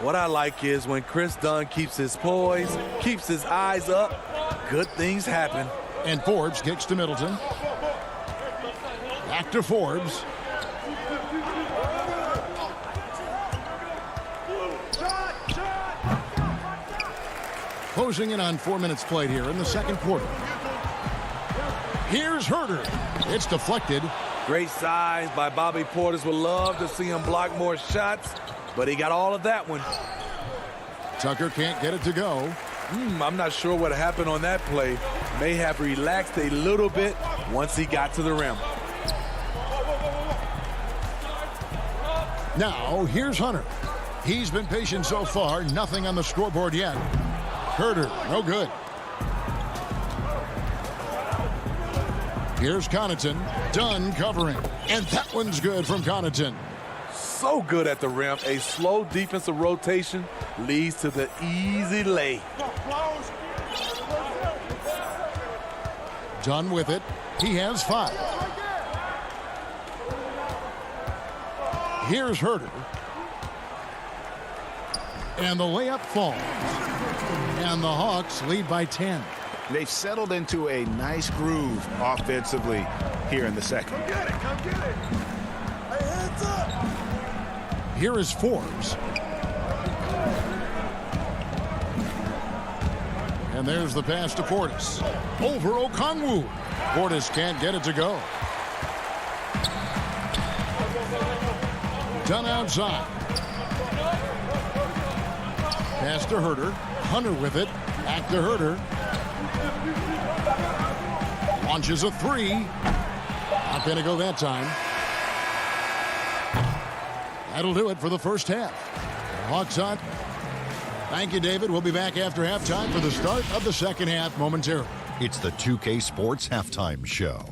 What I like is when Chris Dunn keeps his poise, keeps his eyes up, good things happen. And Forbes kicks to Middleton. Back to Forbes. Closing in on 4 minutes played here in the second quarter. Here's Herter. It's deflected. Great size by Bobby Portis. Would love to see him block more shots, but he got all of that one. Tucker can't get it to go. I'm not sure what happened on that play. May have relaxed a little bit once he got to the rim. Now, here's Hunter. He's been patient so far. Nothing on the scoreboard yet. Herter, no good. Here's Connaughton. Dunn covering. And that one's good from Connaughton. So good at the rim. A slow defensive rotation leads to the easy lay. Dunn with it. He has 5. Here's Herter. And the layup falls. And the Hawks lead by 10. They've settled into a nice groove offensively here in the second. Come get it. Hey, hands up. Here is Forbes. And there's the pass to Portis. Over Okongwu. Portis can't get it to go. Done outside. Pass to Herter. Hunter with it. Back to Herter. Launches a 3. Not going to go that time. That'll do it for the first half. Hawks on. Thank you, David. We'll be back after halftime for the start of the second half momentarily. It's the 2K Sports Halftime Show.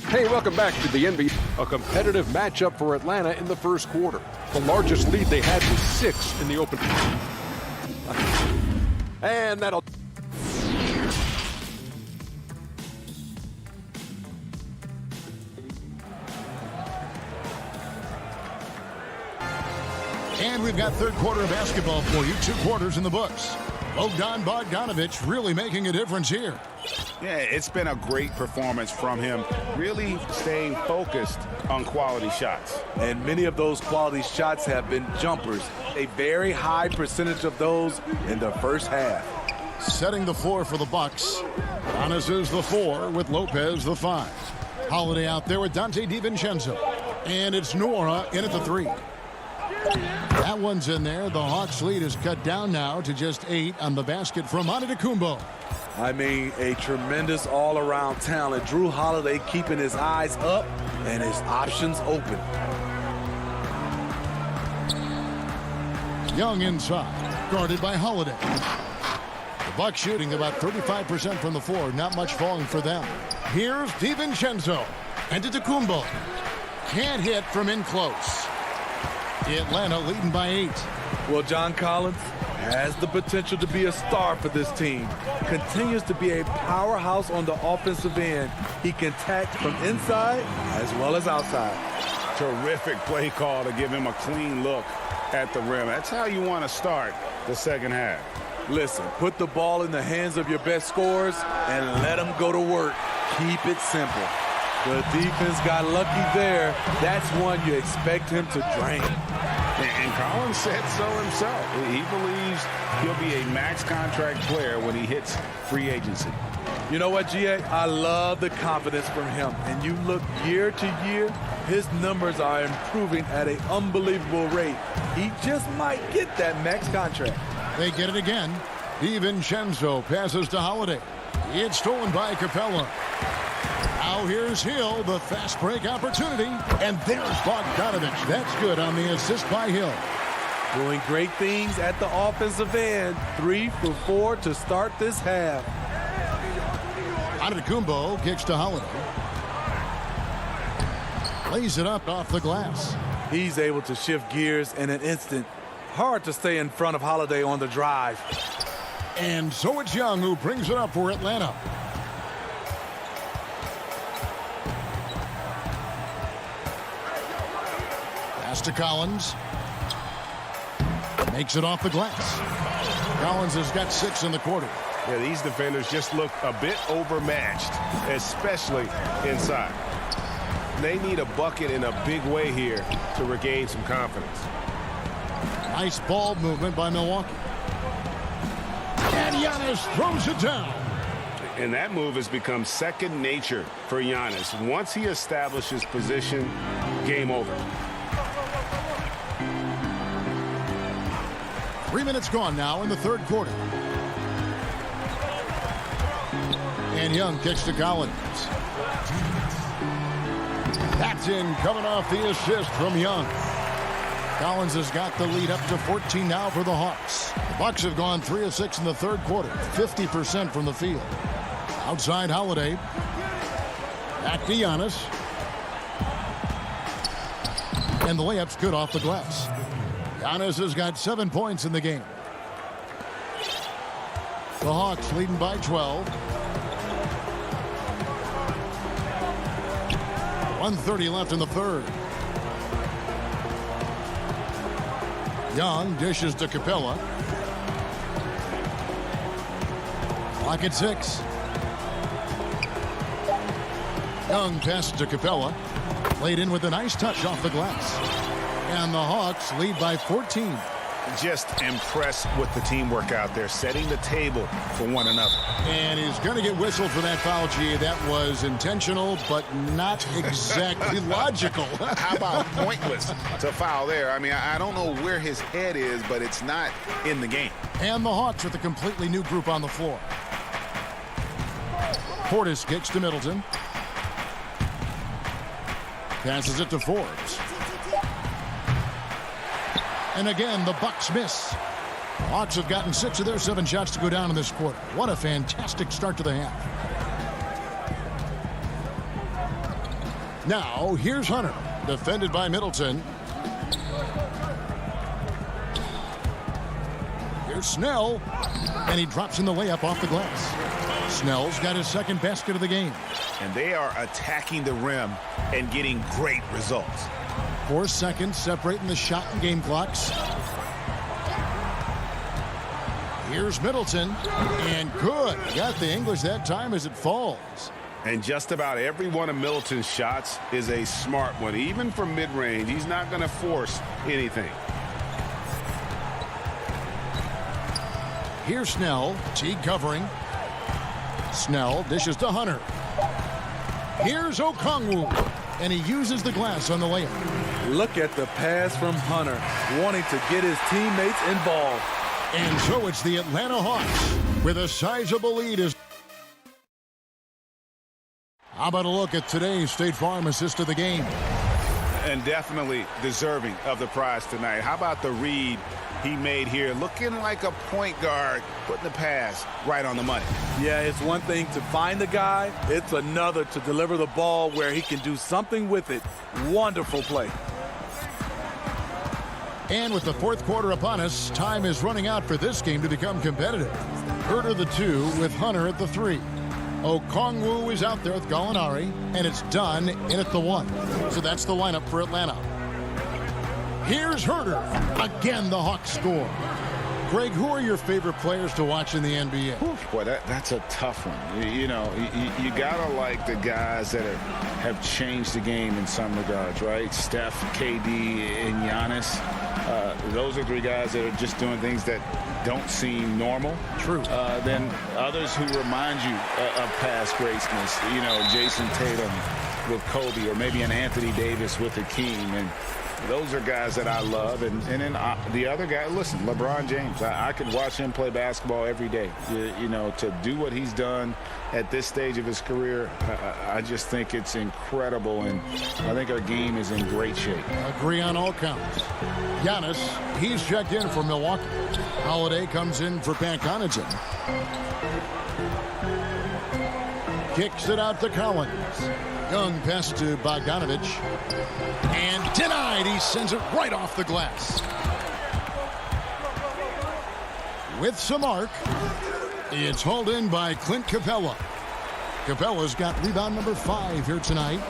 Hey, welcome back to the NBA. A competitive matchup for Atlanta in the first quarter. The largest lead they had was 6 in the open. And that'll... And we've got third quarter of basketball for you. 2 quarters in the books. Bogdan Bogdanovic really making a difference here. Yeah, it's been a great performance from him. Really staying focused on quality shots. And many of those quality shots have been jumpers. A very high percentage of those in the first half. Setting the floor for the Bucks. Giannis is the 4 with Lopez the 5. Holiday out there with Dante DiVincenzo. And it's Nora in at the 3. That one's in there. The Hawks lead is cut down now to just 8 on the basket from Antetokounmpo. I mean, a tremendous all-around talent. Drew Holiday keeping his eyes up and his options open. Young inside, guarded by Holiday. The Bucks shooting about 35% from the floor. Not much falling for them. Here's DiVincenzo. Antetokounmpo can't hit from in close. Atlanta leading by 8. Well, John Collins has the potential to be a star for this team. Continues to be a powerhouse on the offensive end. He can attack from inside as well as outside. Terrific play call to give him a clean look at the rim. That's how you want to start the second half. Listen, put the ball in the hands of your best scorers and let them go to work. Keep it simple. The defense got lucky there. That's one you expect him to drain. And Collins said so himself. He believes he'll be a max contract player when he hits free agency. You know what, G.A.? I love the confidence from him. And you look year to year, his numbers are improving at an unbelievable rate. He just might get that max contract. They get it again. DiVincenzo passes to Holiday. It's stolen by Capella. Now here's Hill, the fast break opportunity. And there's Bogdanovic. That's good on the assist by Hill. Doing great things at the offensive end. 3 for 4 to start this half. Antetokounmpo kicks to Holiday. Lays it up off the glass. He's able to shift gears in an instant. Hard to stay in front of Holiday on the drive. And so it's Young who brings it up for Atlanta. Pass to Collins. Makes it off the glass. Collins has got 6 in the quarter. Yeah, these defenders just look a bit overmatched, especially inside. They need a bucket in a big way here to regain some confidence. Nice ball movement by Milwaukee. And Giannis throws it down. And that move has become second nature for Giannis. Once he establishes position, game over. 3 minutes gone now in the third quarter. And Young kicks to Collins. That's in, coming off the assist from Young. Collins has got the lead up to 14 now for the Hawks. The Bucks have gone 3 of 6 in the third quarter, 50% from the field. Outside Holiday. Back to Giannis. And the layup's good off the glass. Giannis has got 7 points in the game. The Hawks leading by 12. 1:30 left in the third. Young dishes to Capella. Clock at 6. Young passes to Capella. Laid in with a nice touch off the glass. And the Hawks lead by 14. Just impressed with the teamwork out there, setting the table for one another. And he's going to get whistled for that foul, G. That was intentional, but not exactly logical. How about pointless to foul there? I mean, I don't know where his head is, but it's not in the game. And the Hawks with a completely new group on the floor. Portis kicks to Middleton. Passes it to Forbes. And again, the Bucks miss. The Hawks have gotten 6 of their 7 shots to go down in this quarter. What a fantastic start to the half. Now, here's Hunter, defended by Middleton. Here's Snell, and he drops in the layup off the glass. Snell's got his second basket of the game. And they are attacking the rim and getting great results. 4 seconds separating the shot and game clocks. Here's Middleton, and good. Got the English that time as it falls. And just about every one of Middleton's shots is a smart one. Even from mid-range, he's not going to force anything. Here's Snell, Teague covering. Snell dishes to Hunter. Here's Okongwu, and he uses the glass on the layup. Look at the pass from Hunter, wanting to get his teammates involved. And so it's the Atlanta Hawks with a sizable lead. How about a look at today's State Farm assist of the game? And definitely deserving of the prize tonight. How about the read he made here? Looking like a point guard, putting the pass right on the money. Yeah, it's one thing to find the guy. It's another to deliver the ball where he can do something with it. Wonderful play. And with the fourth quarter upon us, time is running out for this game to become competitive. Herter the 2 with Hunter at the 3. Okongwu is out there with Gallinari, and it's done in at the 1. So that's the lineup for Atlanta. Here's Herter. Again, the Hawks score. Greg, who are your favorite players to watch in the NBA? Boy, that's a tough one. You got to like the guys that have changed the game in some regards, right? Steph, KD, and Giannis. Those are 3 guys that are just doing things that don't seem normal. True. Then others who remind you of past greatness. Jason Tatum with Kobe, or maybe an Anthony Davis with Hakeem. And those are guys that I love. And then the other guy, listen, LeBron James. I could watch him play basketball every day. To do what he's done at this stage of his career, I just think it's incredible. And I think our game is in great shape. Agree on all counts. Giannis, he's checked in for Milwaukee. Holiday comes in for Pat Connaughton. Kicks it out to Collins. Young pass to Bogdanovich. And denied. He sends it right off the glass. With some arc, it's hauled in by Clint Capella. Capella's got rebound number 5 here tonight.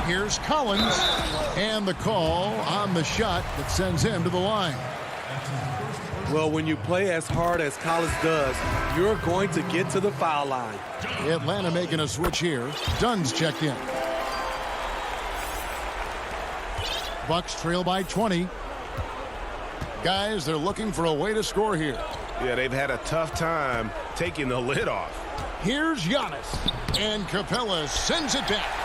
Here's Collins, and the call on the shot that sends him to the line. Well, when you play as hard as college does, you're going to get to the foul line. Atlanta making a switch here. Dunn's checked in. Bucks trail by 20. Guys, they're looking for a way to score here. Yeah, they've had a tough time taking the lid off. Here's Giannis, and Capella sends it back.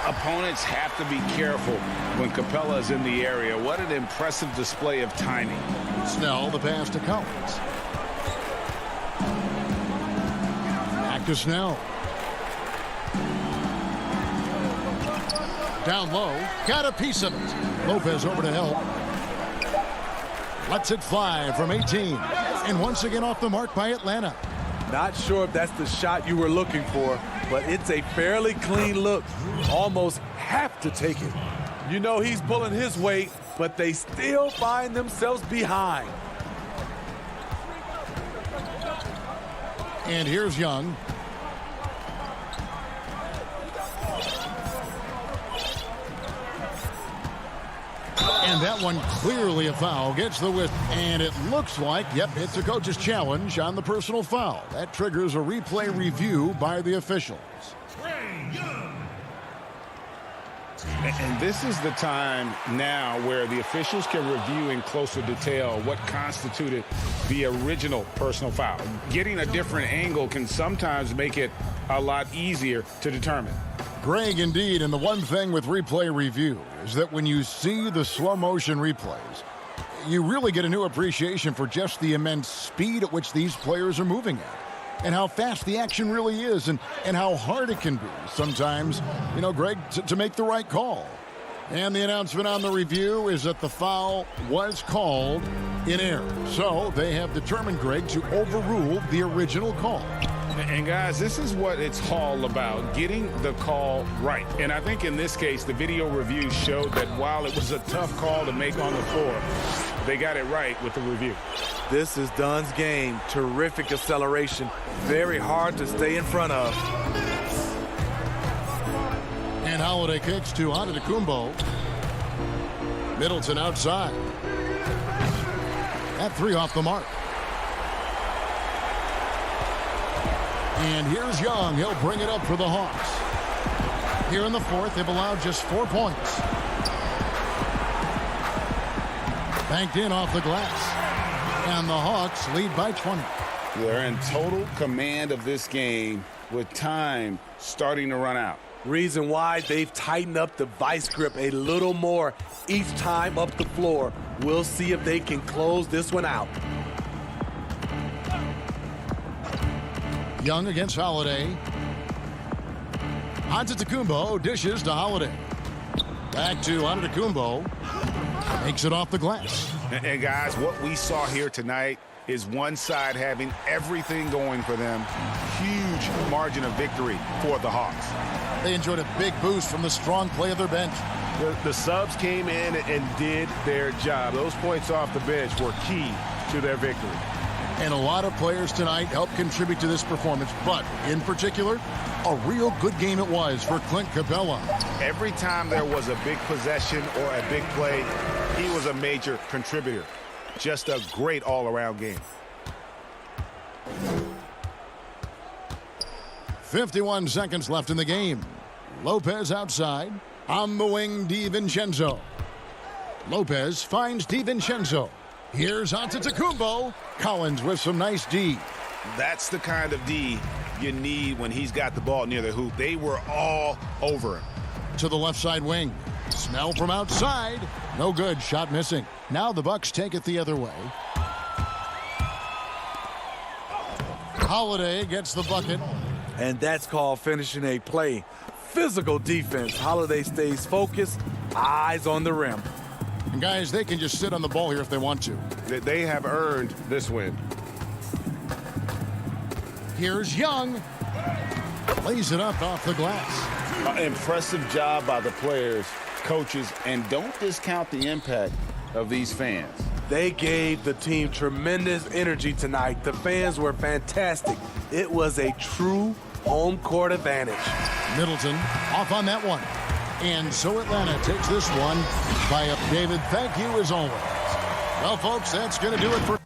Opponents have to be careful when Capella is in the area. What an impressive display of timing. Snell, the pass to Collins. Back to Snell. Down low, got a piece of it. Lopez over to help. Lets it fly from 18. And once again off the mark by Atlanta. Not sure if that's the shot you were looking for, but it's a fairly clean look. Almost have to take it. You know he's pulling his weight, but they still find themselves behind. And here's Young. And that one clearly a foul. Gets the whip. And it looks like, yep, it's a coach's challenge on the personal foul. That triggers a replay review by the officials. And this is the time now where the officials can review in closer detail what constituted the original personal foul. Getting a different angle can sometimes make it a lot easier to determine. Greg, indeed, and the one thing with replay review is that when you see the slow motion replays, you really get a new appreciation for just the immense speed at which these players are moving at. And how fast the action really is, and how hard it can be sometimes, you know, Greg, to make the right call. And the announcement on the review is that the foul was called in error. So they have determined, Greg, to overrule the original call. And guys, this is what it's all about, getting the call right. And I think in this case, the video review showed that while it was a tough call to make on the floor, they got it right with the review. This is Dunn's game. Terrific acceleration. Very hard to stay in front of. And Holiday kicks to Antetokounmpo. Middleton outside. That three off the mark. And here's Young. He'll bring it up for the Hawks. Here in the fourth, they've allowed just 4 points. Banked in off the glass. And the Hawks lead by 20. They're in total command of this game with time starting to run out. Reason why they've tightened up the vice grip a little more each time up the floor. We'll see if they can close this one out. Young against Holiday. Antetokounmpo dishes to Holiday. Back to Antetokounmpo. Makes it off the glass. And guys, what we saw here tonight is one side having everything going for them. Huge margin of victory for the Hawks. They enjoyed a big boost from the strong play of their bench. The subs came in and did their job. Those points off the bench were key to their victory. And a lot of players tonight helped contribute to this performance, but in particular, a real good game it was for Clint Capella. Every time there was a big possession or a big play, he was a major contributor. Just a great all-around game. 51 seconds left in the game. Lopez outside. On the wing, DiVincenzo. Lopez finds DiVincenzo. Here's Antetokounmpo. Collins with some nice D. That's the kind of D you need when he's got the ball near the hoop. They were all over him. To the left side wing. Snell from outside. No good. Shot missing. Now the Bucks take it the other way. Holiday gets the bucket. And that's called finishing a play. Physical defense. Holiday stays focused. Eyes on the rim. And guys, they can just sit on the ball here if they want to. They have earned this win. Here's Young. Lays it up off the glass. Impressive job by the players, coaches, and don't discount the impact of these fans. They gave the team tremendous energy tonight. The fans were fantastic. It was a true home court advantage. Middleton off on that one. And so Atlanta takes this one by up. David, thank you as always. Well, folks, that's going to do it for...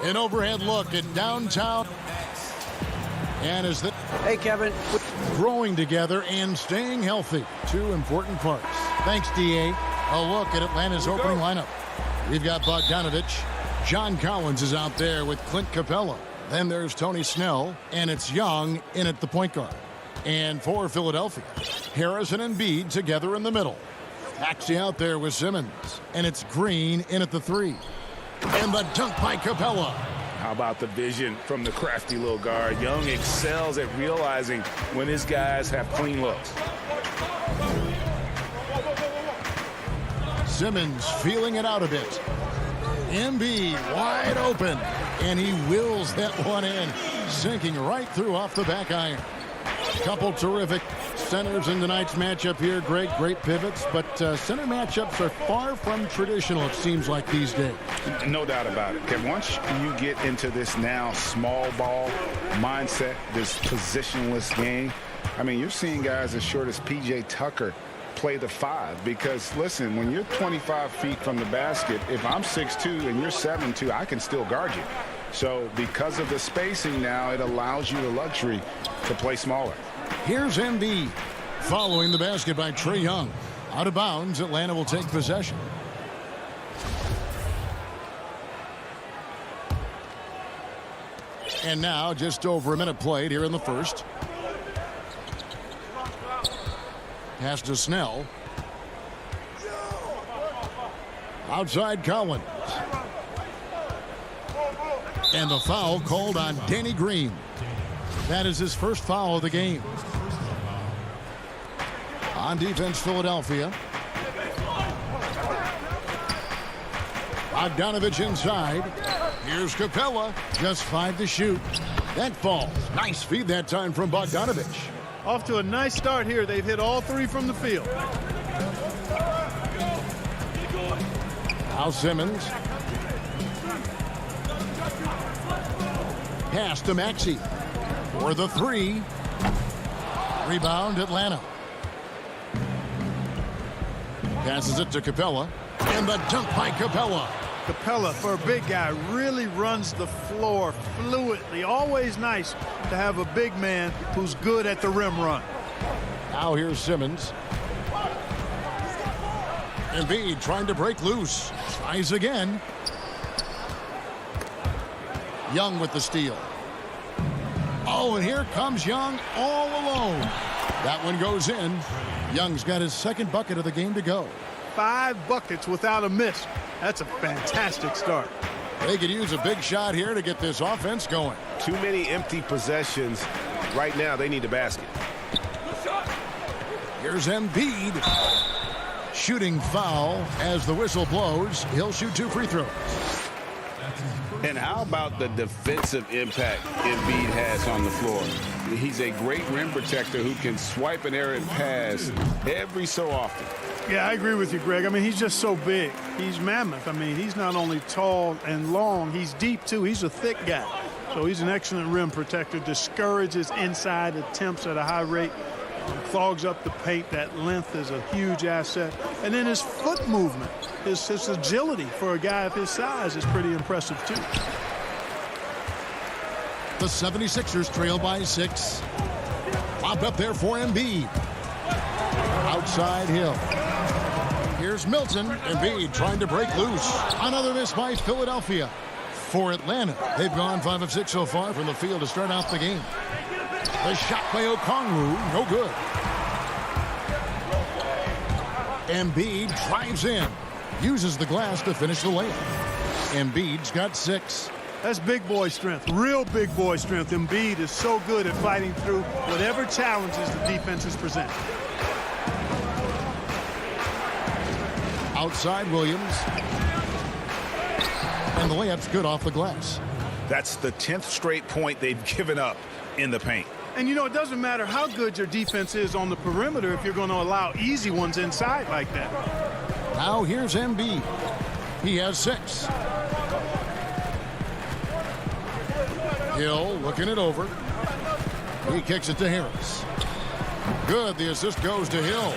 An overhead look at downtown. And as the Hey, Kevin. growing together and staying healthy, two important parts. Thanks, DA. A look at Atlanta's opening lineup. We've got Bogdanovich. John Collins is out there with Clint Capella. Then there's Tony Snell, and it's Young in at the point guard. And for Philadelphia, Harrison and Embiid together in the middle. Maxey out there with Simmons, and it's Green in at the 3. And the dunk by Capella. How about the vision from the crafty little guard? Young excels at realizing when his guys have clean looks. Simmons feeling it out a bit. Embiid wide open, and he wills that one in, sinking right through off the back iron. Couple terrific centers in tonight's matchup here, Greg. Great pivots, but center matchups are far from traditional, it seems like, these days. No doubt about it, Kevin. Once you get into this now small ball mindset, this positionless game, I mean, you're seeing guys as short as P.J. Tucker play the 5, because listen, when you're 25 feet from the basket, if I'm 6'2" and you're 7'2", I can still guard you. So because of the spacing now, it allows you the luxury to play smaller. Here's Embiid following the basket by Trae Young. Out of bounds, Atlanta will take possession. And now just over a minute played here in the first. Pass to Snell. Outside Collins. And the foul called on Danny Green. That is his first foul of the game. On defense, Philadelphia. Bogdanovich inside. Here's Capella. Just 5 to shoot. That falls. Nice feed that time from Bogdanovich. Off to a nice start here. They've hit all 3 from the field. Al Simmons. Pass to Maxey. For the 3. Rebound, Atlanta. Passes it to Capella. And the dunk by Capella. Capella, for a big guy, really runs the floor fluidly. Always nice to have a big man who's good at the rim run. Now here's Simmons. Embiid trying to break loose. Tries again. Young with the steal. Oh, and here comes Young all alone. That one goes in. Young's got his second bucket of the game to go. 5 buckets without a miss. That's a fantastic start. They could use a big shot here to get this offense going. Too many empty possessions. Right now, they need a basket. Here's Embiid. Shooting foul as the whistle blows. He'll shoot 2 free throws. And how about the defensive impact Embiid has on the floor? He's a great rim protector who can swipe an errant pass every so often. Yeah, I agree with you, Greg. I mean, he's just so big. He's mammoth. I mean, he's not only tall and long, he's deep, too. He's a thick guy. So he's an excellent rim protector, discourages inside attempts at a high rate, clogs up the paint. That length is a huge asset. And then his foot movement, his agility for a guy of his size is pretty impressive, too. The 76ers trail by 6. Popped up there for Embiid. Outside Hill. Here's Milton. Embiid trying to break loose. Another miss by Philadelphia. For Atlanta, they've gone 5 of 6 so far from the field to start out the game. The shot by Okongwu, no good. Embiid drives in. Uses the glass to finish the layup. Embiid's got 6. That's big boy strength, real big boy strength. Embiid is so good at fighting through whatever challenges the defenses present. Outside Williams. And the layup's good off the glass. That's the 10th straight point they've given up in the paint. And, you know, it doesn't matter how good your defense is on the perimeter if you're going to allow easy ones inside like that. Now here's Embiid. He has 6. Hill looking it over. He kicks it to Harris. Good. The assist goes to Hill.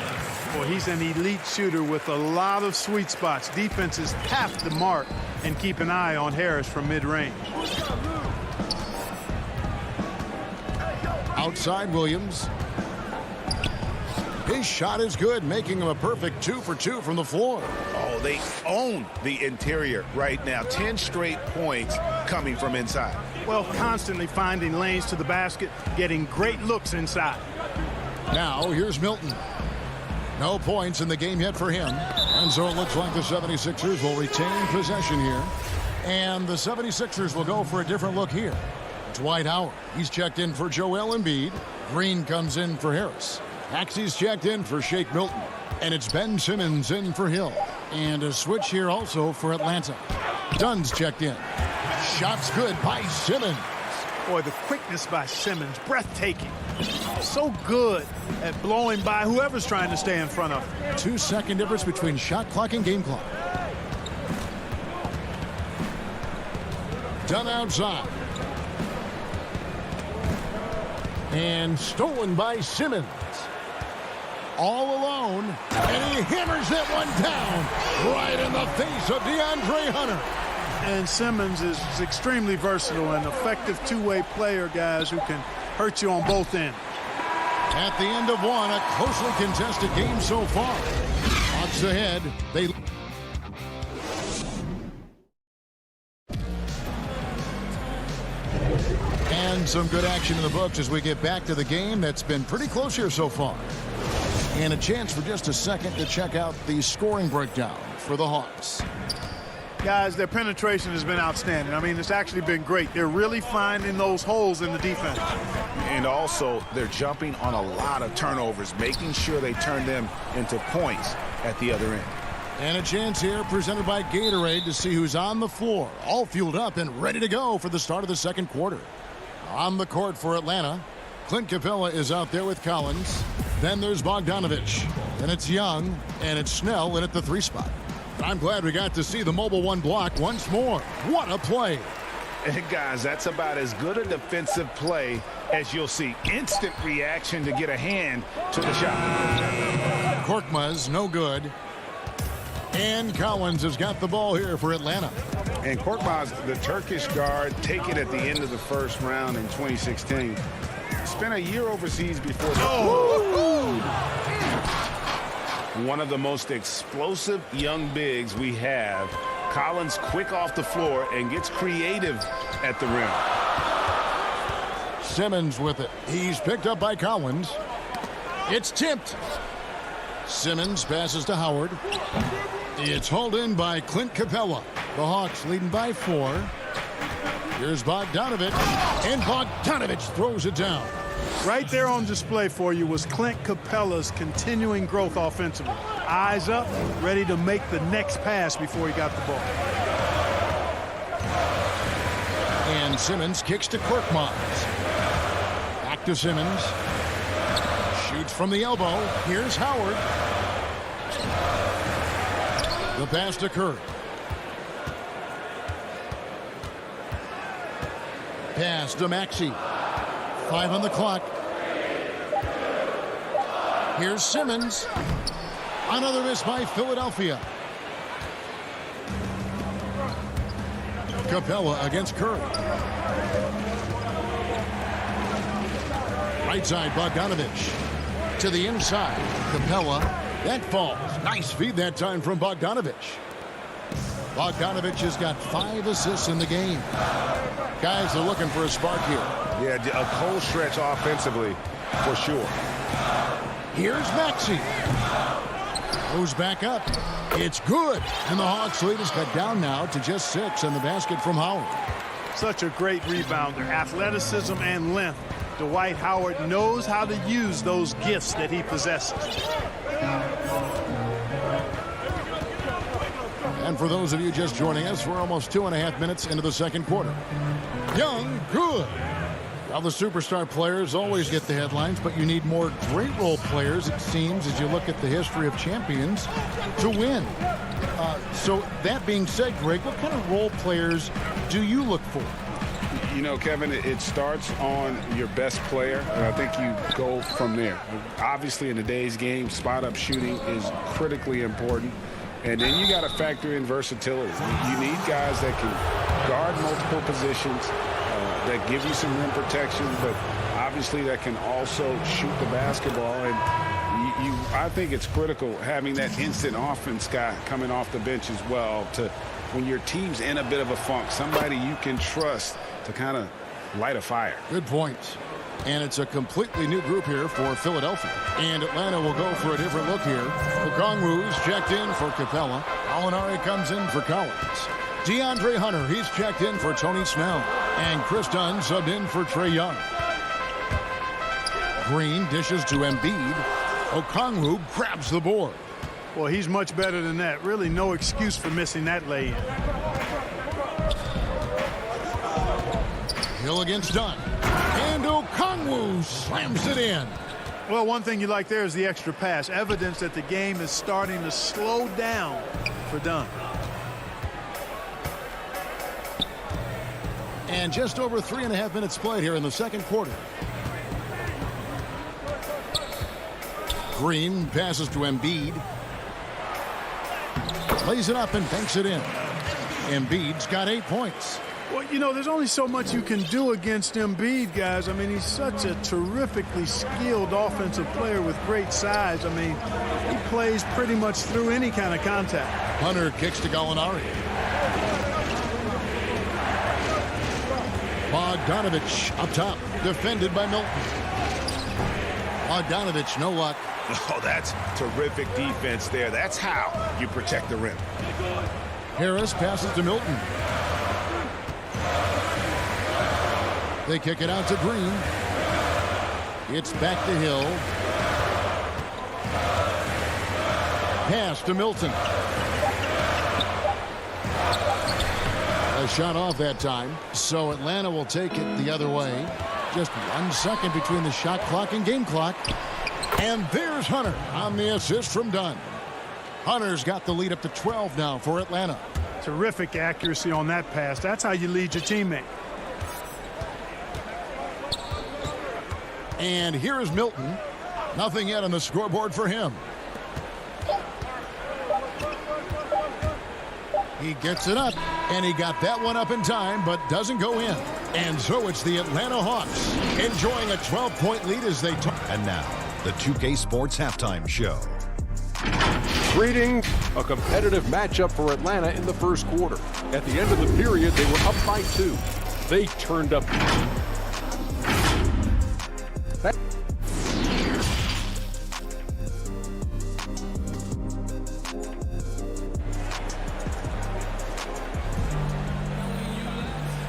Well, he's an elite shooter with a lot of sweet spots. Defenses have to mark and keep an eye on Harris from mid-range. Outside Williams. His shot is good, making him a perfect 2 for 2 from the floor. Oh, they own the interior right now. 10 straight points coming from inside. Well, constantly finding lanes to the basket, getting great looks inside. Now here's Milton. No points in the game yet for him. And so it looks like the 76ers will retain possession here. And the 76ers will go for a different look here. Dwight Howard, he's checked in for Joel Embiid. Green comes in for Harris. Maxey's checked in for Shake Milton. And it's Ben Simmons in for Hill. And a switch here also for Atlanta. Dunn's checked in. Shots good by Simmons. Boy, the quickness by Simmons, breathtaking. So good at blowing by whoever's trying to stay in front of him. 2-second difference between shot clock and game clock. Dunn outside. And stolen by Simmons. All alone. And he hammers that one down right in the face of DeAndre Hunter. And Simmons is extremely versatile and effective two-way player, guys, who can hurt you on both ends. At the end of one, a closely contested game so far. Hawks ahead. And some good action in the books as we get back to the game that's been pretty close here so far. And a chance for just a second to check out the scoring breakdown for the Hawks. Guys, their penetration has been outstanding. I mean, it's actually been great. They're really finding those holes in the defense. And also, they're jumping on a lot of turnovers, making sure they turn them into points at the other end. And a chance here presented by Gatorade to see who's on the floor, all fueled up and ready to go for the start of the second quarter. On the court for Atlanta, Clint Capella is out there with Collins. Then there's Bogdanovich. Then it's Young, and it's Snell in at the 3 spot. I'm glad we got to see the mobile 1 block once more. What a play. And guys, that's about as good a defensive play as you'll see. Instant reaction to get a hand to the shot. Korkmaz, no good. And Collins has got the ball here for Atlanta. And Korkmaz, the Turkish guard, taken at the end of the first round in 2016. Spent a year overseas before. One of the most explosive young bigs we have. Collins quick off the floor and gets creative at the rim. Simmons with it. He's picked up by Collins. It's tipped. Simmons passes to Howard. It's hauled in by Clint Capella. The Hawks leading by 4. Here's Bogdanovich, and Bogdanovich throws it down. Right there on display for you was Clint Capella's continuing growth offensively. Eyes up, ready to make the next pass before he got the ball. And Simmons kicks to Korkmaz. Back to Simmons. Shoots from the elbow. Here's Howard. The pass to Curry. Pass to Maxey. 5 on the clock. Here's Simmons. Another miss by Philadelphia. Capella against Curry. Right side, Bogdanovich. To the inside, Capella. That falls. Nice feed that time from Bogdanovich. Bogdanovich has got 5 assists in the game. Guys are looking for a spark here. Yeah, a cold stretch offensively, for sure. Here's Maxey. Goes back up. It's good. And the Hawks lead is cut down now to just 6 in the basket from Howard. Such a great rebounder. Athleticism and length. Dwight Howard knows how to use those gifts that he possesses. And for those of you just joining us, we're almost 2.5 minutes into the second quarter. Young, good. Well, the superstar players always get the headlines, but you need more great role players, it seems, as you look at the history of champions, to win. So that being said, Greg, what kind of role players do you look for? You know, Kevin, it starts on your best player, and I think you go from there. Obviously, in today's game, spot-up shooting is critically important. And then you got to factor in versatility. You need guys that can guard multiple positions, that give you some rim protection, but obviously that can also shoot the basketball. And I think it's critical having that instant offense guy coming off the bench as well, to when your team's in a bit of a funk, somebody you can trust to kind of light a fire. Good point. And it's a completely new group here for Philadelphia. And Atlanta will go for a different look here. Okongwu's checked in for Capella. Alinari comes in for Collins. DeAndre Hunter, he's checked in for Tony Snell. And Chris Dunn subbed in for Trae Young. Green dishes to Embiid. Okongwu grabs the board. Well, he's much better than that. Really no excuse for missing that lay-in. Hill against Dunn. And Okongwu slams it in. Well, one thing you like there is the extra pass. Evidence that the game is starting to slow down for Dunn. And just over 3.5 minutes played here in the second quarter. Green passes to Embiid. Lays it up and banks it in. Embiid's got 8 points. Well, you know, there's only so much you can do against Embiid, guys. I mean, he's such a terrifically skilled offensive player with great size. I mean, he plays pretty much through any kind of contact. Hunter kicks to Gallinari. Bogdanovich up top, defended by Milton. Bogdanovich, no luck. Oh, that's terrific defense there. That's how you protect the rim. Harris passes to Milton. They kick it out to Green. It's back to Hill. Pass to Milton. A shot off that time, so Atlanta will take it the other way. Just 1 second between the shot clock and game clock. And there's Hunter on the assist from Dunn. Hunter's got the lead up to 12 now for Atlanta. Terrific accuracy on that pass. That's how you lead your teammate. And here is Milton. Nothing yet on the scoreboard for him. He gets it up, and he got that one up in time, but doesn't go in. And so it's the Atlanta Hawks enjoying a 12-point lead as they And now, the 2K Sports Halftime Show. Greetings. A competitive matchup for Atlanta in the first quarter. At the end of the period, they were up by 2. They turned up.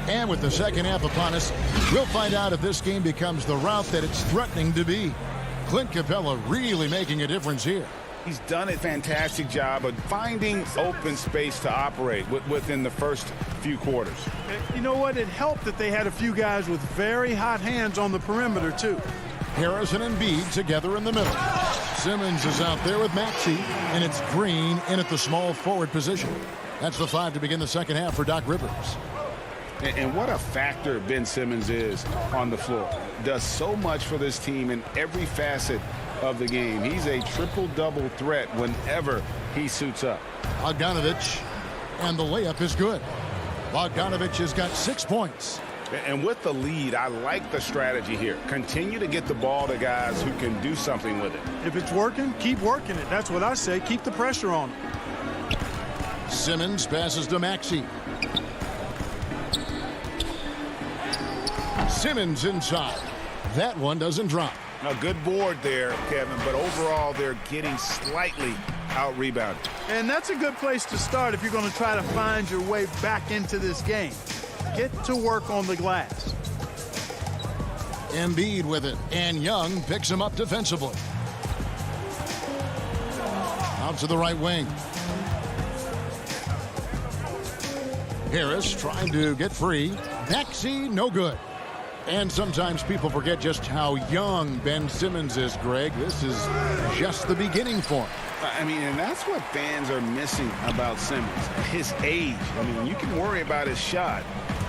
And with the second half upon us, we'll find out if this game becomes the route that it's threatening to be. Clint Capella really making a difference here. He's done a fantastic job of finding open space to operate within the first few quarters. You know what? It helped that they had a few guys with very hot hands on the perimeter, too. Harris and Embiid together in the middle. Simmons is out there with Maxey, and it's Green in at the small forward position. That's the 5 to begin the second half for Doc Rivers. And what a factor Ben Simmons is on the floor. Does so much for this team in every facet of the game. He's a triple-double threat whenever he suits up. Bogdanovich, and the layup is good. Bogdanovich has got 6 points. And with the lead, I like the strategy here. Continue to get the ball to guys who can do something with it. If it's working, keep working it. That's what I say. Keep the pressure on him. Simmons passes to Maxey. Simmons inside. That one doesn't drop. A good board there, Kevin, but overall they're getting slightly out-rebounded. And that's a good place to start if you're going to try to find your way back into this game. Get to work on the glass. Embiid with it, and Young picks him up defensively. Out to the right wing. Harris trying to get free. Maxey, no good. And sometimes people forget just how young Ben Simmons is, Greg. This is just the beginning for him. I mean, and that's what fans are missing about Simmons, his age. I mean, you can worry about his shot,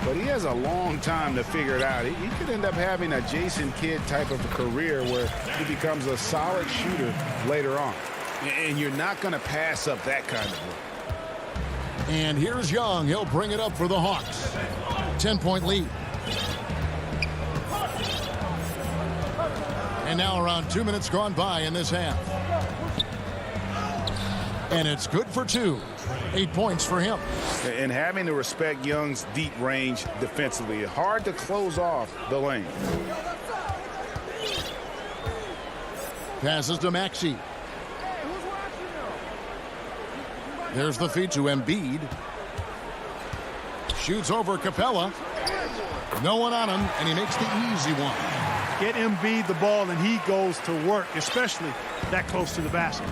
but he has a long time to figure it out. He could end up having a Jason Kidd type of a career where he becomes a solid shooter later on. And you're not going to pass up that kind of look. And here's Young. He'll bring it up for the Hawks. 10-point lead. And now around 2 minutes gone by in this half. And it's good for 2. 8 points for him. And having to respect Young's deep range defensively, hard to close off the lane. Passes to Maxey. There's the feed to Embiid. Shoots over Capella. No one on him, and he makes the easy one. Get Embiid the ball, and he goes to work, especially that close to the basket.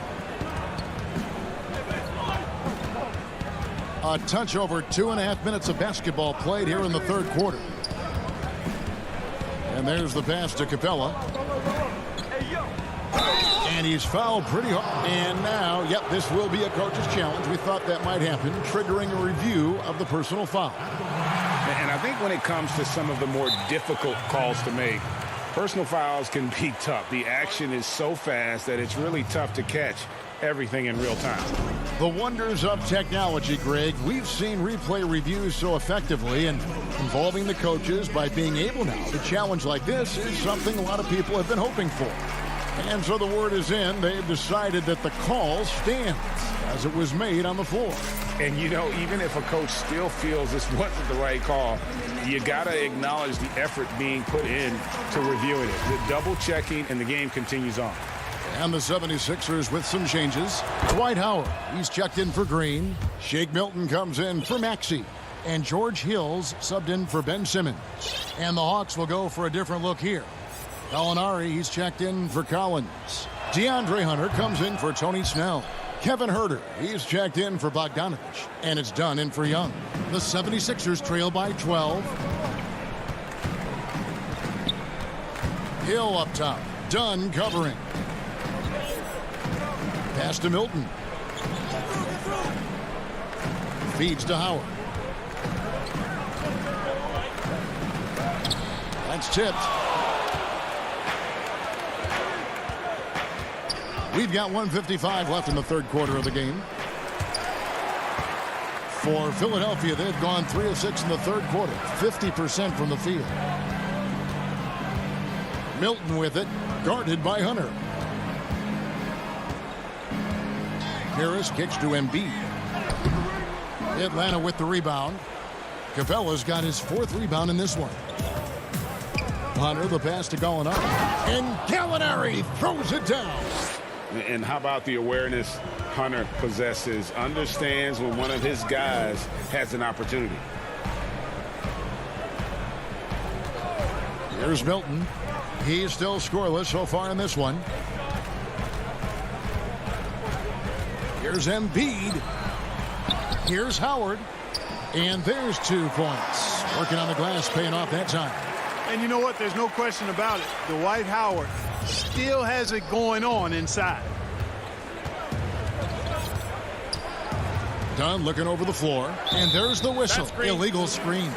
A touch over 2.5 minutes of basketball played here in the third quarter. And there's the pass to Capella. And he's fouled pretty hard. And now, yep, this will be a coach's challenge. We thought that might happen, triggering a review of the personal foul. And I think when it comes to some of the more difficult calls to make, personal fouls can be tough. The action is so fast that it's really tough to catch everything in real time. The wonders of technology, Greg. We've seen replay reviews so effectively, and involving the coaches by being able now to challenge like this is something a lot of people have been hoping for. And so the word is in. They've decided that the call stands as it was made on the floor. And, you know, even if a coach still feels this wasn't the right call, you got to acknowledge the effort being put in to reviewing it. The double checking, and the game continues on. And the 76ers with some changes. Dwight Howard, he's checked in for Green. Shake Milton comes in for Maxey. And George Hills subbed in for Ben Simmons. And the Hawks will go for a different look here. Gallinari, he's checked in for Collins. DeAndre Hunter comes in for Tony Snell. Kevin Huerter, he's checked in for Bogdanovich. And it's done in for Young. The 76ers trail by 12. Hill up top. Dunn covering. Pass to Milton. Feeds to Howard. That's tipped. We've got 1:55 left in the third quarter of the game. For Philadelphia, they've gone 3 of 6 in the third quarter, 50% from the field. Milton with it, guarded by Hunter. Harris kicks to Embiid. Atlanta with the rebound. Capella's got his 4th rebound in this one. Hunter, the pass to Gallinari. And Gallinari throws it down. And how about the awareness Hunter possesses? Understands when one of his guys has an opportunity. Here's Milton. He's still scoreless so far in this one. Here's Embiid. Here's Howard. And there's 2 points. Working on the glass, paying off that time. And you know what? There's no question about it. Dwight Howard still has it going on inside. Dunn looking over the floor. And there's the whistle. Illegal screen.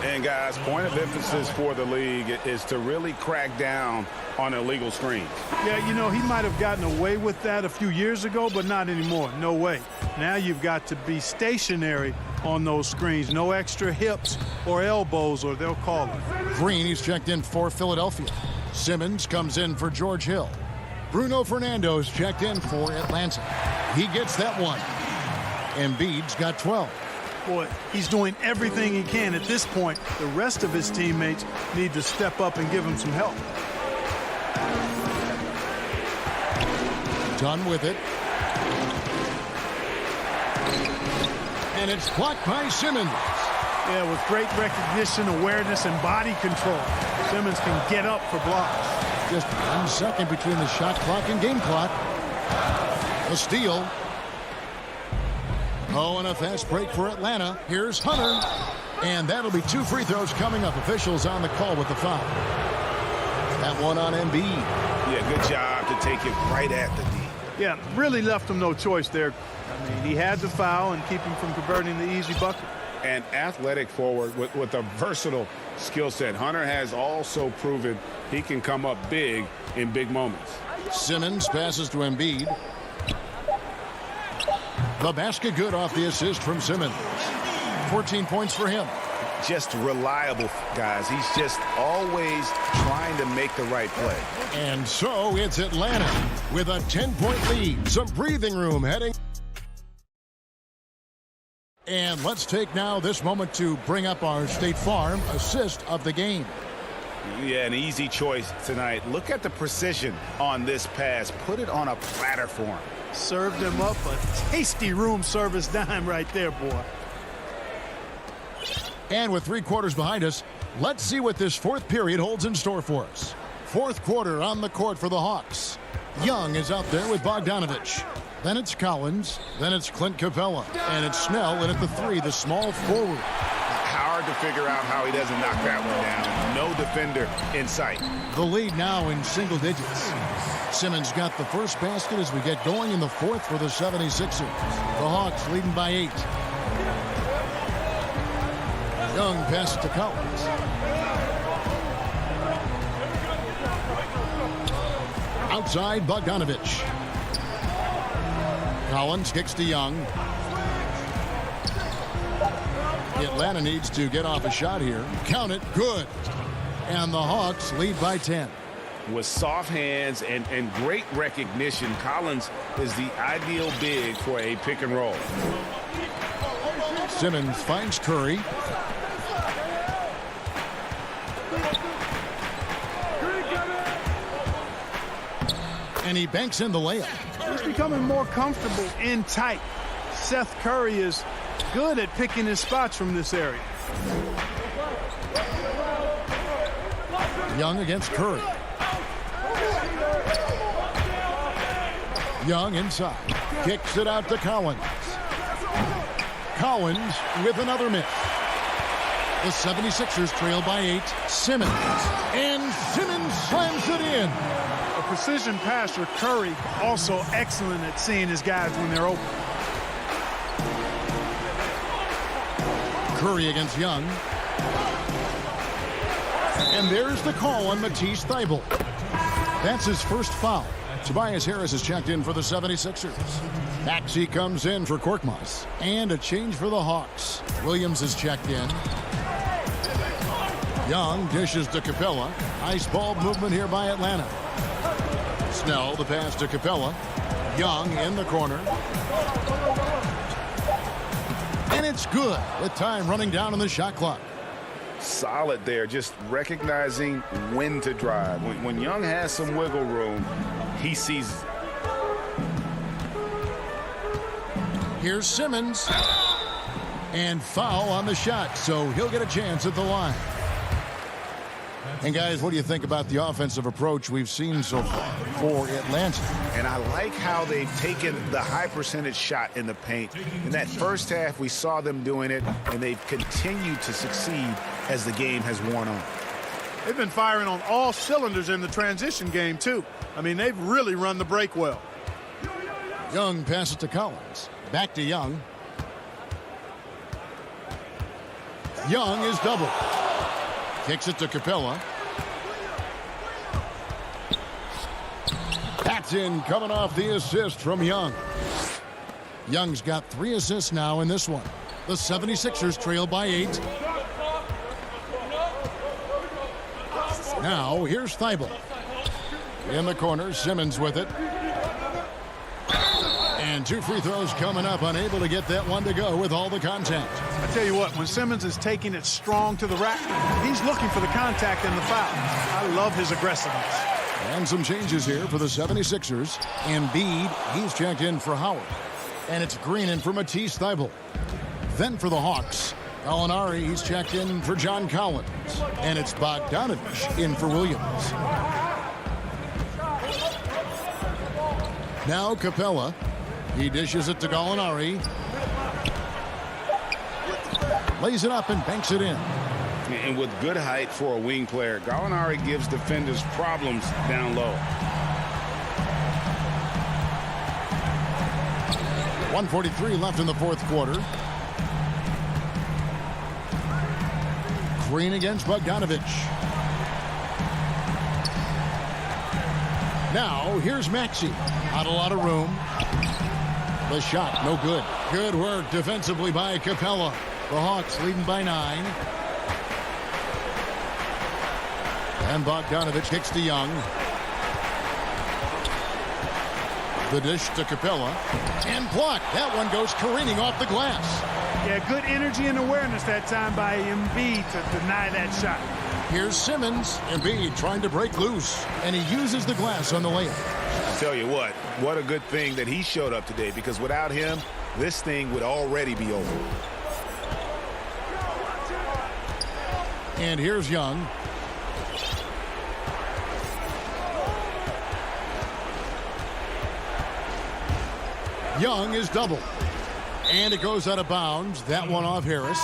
And guys, point of emphasis for the league is to really crack down on illegal screens. Yeah, you know, he might have gotten away with that a few years ago, but not anymore. No way. Now you've got to be stationary on those screens. No extra hips or elbows, or they'll call it. Green, he's checked in for Philadelphia. Simmons comes in for George Hill. Bruno Fernando's checked in for Atlanta. He gets that one. Embiid's got 12. Boy, he's doing everything he can at this point. The rest of his teammates need to step up and give him some help. Done with it. And it's blocked by Simmons. Yeah, with great recognition, awareness, and body control, Simmons can get up for blocks. Just 1 second between the shot clock and game clock. A steal. Oh, and a fast break for Atlanta. Here's Hunter. And that'll be 2 free throws coming up. Officials on the call with the foul. That one on Embiid. Yeah, good job to take it right at the D. Yeah, really left him no choice there. I mean, he had the foul and keep him from converting the easy bucket. An athletic forward with a versatile skill set. Hunter has also proven he can come up big in big moments. Simmons passes to Embiid. The basket good off the assist from Simmons. 14 points for him. Just reliable, guys. He's just always trying to make the right play. And so it's Atlanta with a 10-point lead. Some breathing room heading. And let's take now this moment to bring up our State Farm assist of the game. Yeah, an easy choice tonight. Look at the precision on this pass. Put it on a platter for him. Served him up a tasty room service dime right there, boy. And with 3 quarters behind us, let's see what this 4th period holds in store for us. 4th quarter on the court for the Hawks. Young is out there with Bogdanovich. Then it's Collins. Then it's Clint Capella. And it's Snell in at the 3, the small forward. Hard to figure out how he doesn't knock that one down. No defender in sight. The lead now in single digits. Simmons got the first basket as we get going in the 4th for the 76ers. The Hawks leading by 8. Young passes to Collins. Outside, Bogdanovich. Collins kicks to Young. Atlanta needs to get off a shot here. Count it, good. And the Hawks lead by 10. With soft hands and great recognition, Collins is the ideal big for a pick and roll. Simmons finds Curry. And he banks in the layup. He's becoming more comfortable in tight. Seth Curry is good at picking his spots from this area. Young against Curry. Young inside. Kicks it out to Collins. Collins with another miss. The 76ers trail by 8. Simmons. And Simmons slams it in. A precision passer, Curry, also excellent at seeing his guys when they're open. Curry against Young. And there's the call on Matisse Thybulle. That's his first foul. Tobias Harris is checked in for the 76ers. Maxey comes in for Korkmaz. And a change for the Hawks. Williams is checked in. Young dishes to Capella. Ice ball movement here by Atlanta. Snell, the pass to Capella. Young in the corner. And it's good with time running down on the shot clock. solid there, just recognizing when to drive. When Young has some wiggle room, he sees it. Here's Simmons. And foul on the shot, so he'll get a chance at the line. And guys, what do you think about the offensive approach we've seen so far for Atlanta? And I like how they've taken the high percentage shot in the paint. In that first half, we saw them doing it, and they've continued to succeed as the game has worn on. They've been firing on all cylinders in the transition game, too. I mean, they've really run the break well. Young passes to Collins. Back to Young. Young is doubled. Kicks it to Capella. That's in, coming off the assist from Young. Young's got 3 assists now in this one. The 76ers trail by 8. Now, here's Thibault. In the corner, Simmons with it. And 2 free throws coming up, unable to get that one to go with all the contact. I tell you what, when Simmons is taking it strong to the rack, he's looking for the contact and the foul. I love his aggressiveness. And some changes here for the 76ers. Embiid, he's checked in for Howard. And it's Green in for Matisse Thybulle. Then for the Hawks, Gallinari, he's checked in for John Collins. And it's Bogdanovich in for Williams. Now Capella. He dishes it to Gallinari. Lays it up and banks it in. And with good height for a wing player, Gallinari gives defenders problems down low. 1:43 left in the fourth quarter. Green against Bogdanovich. Now here's Maxey. Not a lot of room. The shot, no good. Good work defensively by Capella. The Hawks leading by 9. And Bogdanovich kicks to Young. The dish to Capella. And blocked. That one goes careening off the glass. Yeah, good energy and awareness that time by Embiid to deny that shot. Here's Simmons. Embiid trying to break loose. And he uses the glass on the layup. I tell you what a good thing that he showed up today, because without him, this thing would already be over. And here's Young. Young is doubled. And it goes out of bounds. That one off Harris.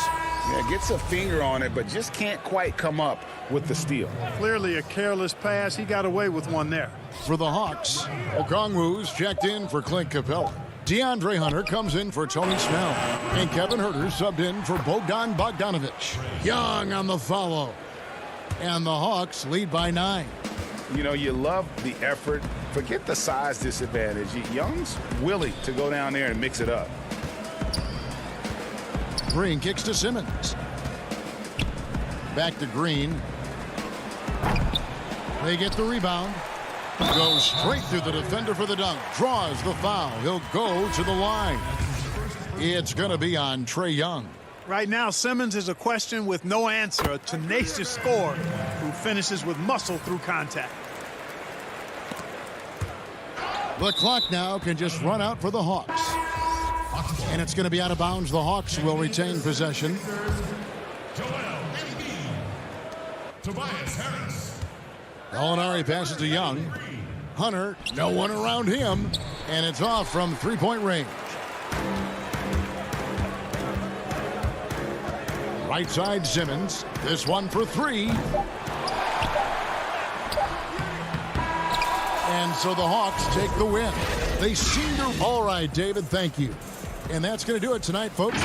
Yeah, gets a finger on it, but just can't quite come up with the steal. Clearly a careless pass. He got away with one there. For the Hawks, Okongwu's checked in for Clint Capella. DeAndre Hunter comes in for Tony Snell. And Kevin Huerter subbed in for Bogdan Bogdanovich. Young on the follow. And the Hawks lead by 9. You know, you love the effort. Forget the size disadvantage. Young's willing to go down there and mix it up. Green kicks to Simmons. Back to Green. They get the rebound. Goes straight through the defender for the dunk. Draws the foul. He'll go to the line. It's going to be on Trae Young. Right now, Simmons is a question with no answer. A tenacious scorer who finishes with muscle through contact. The clock now can just run out for the Hawks. And it's going to be out of bounds. The Hawks will retain possession. Gallinari passes to Young. Hunter, no one around him. And it's off from three-point range. Right side, Simmons. This one for 3. And so the Hawks take the win. They seem to... All right, David, thank you. And that's going to do it tonight, folks.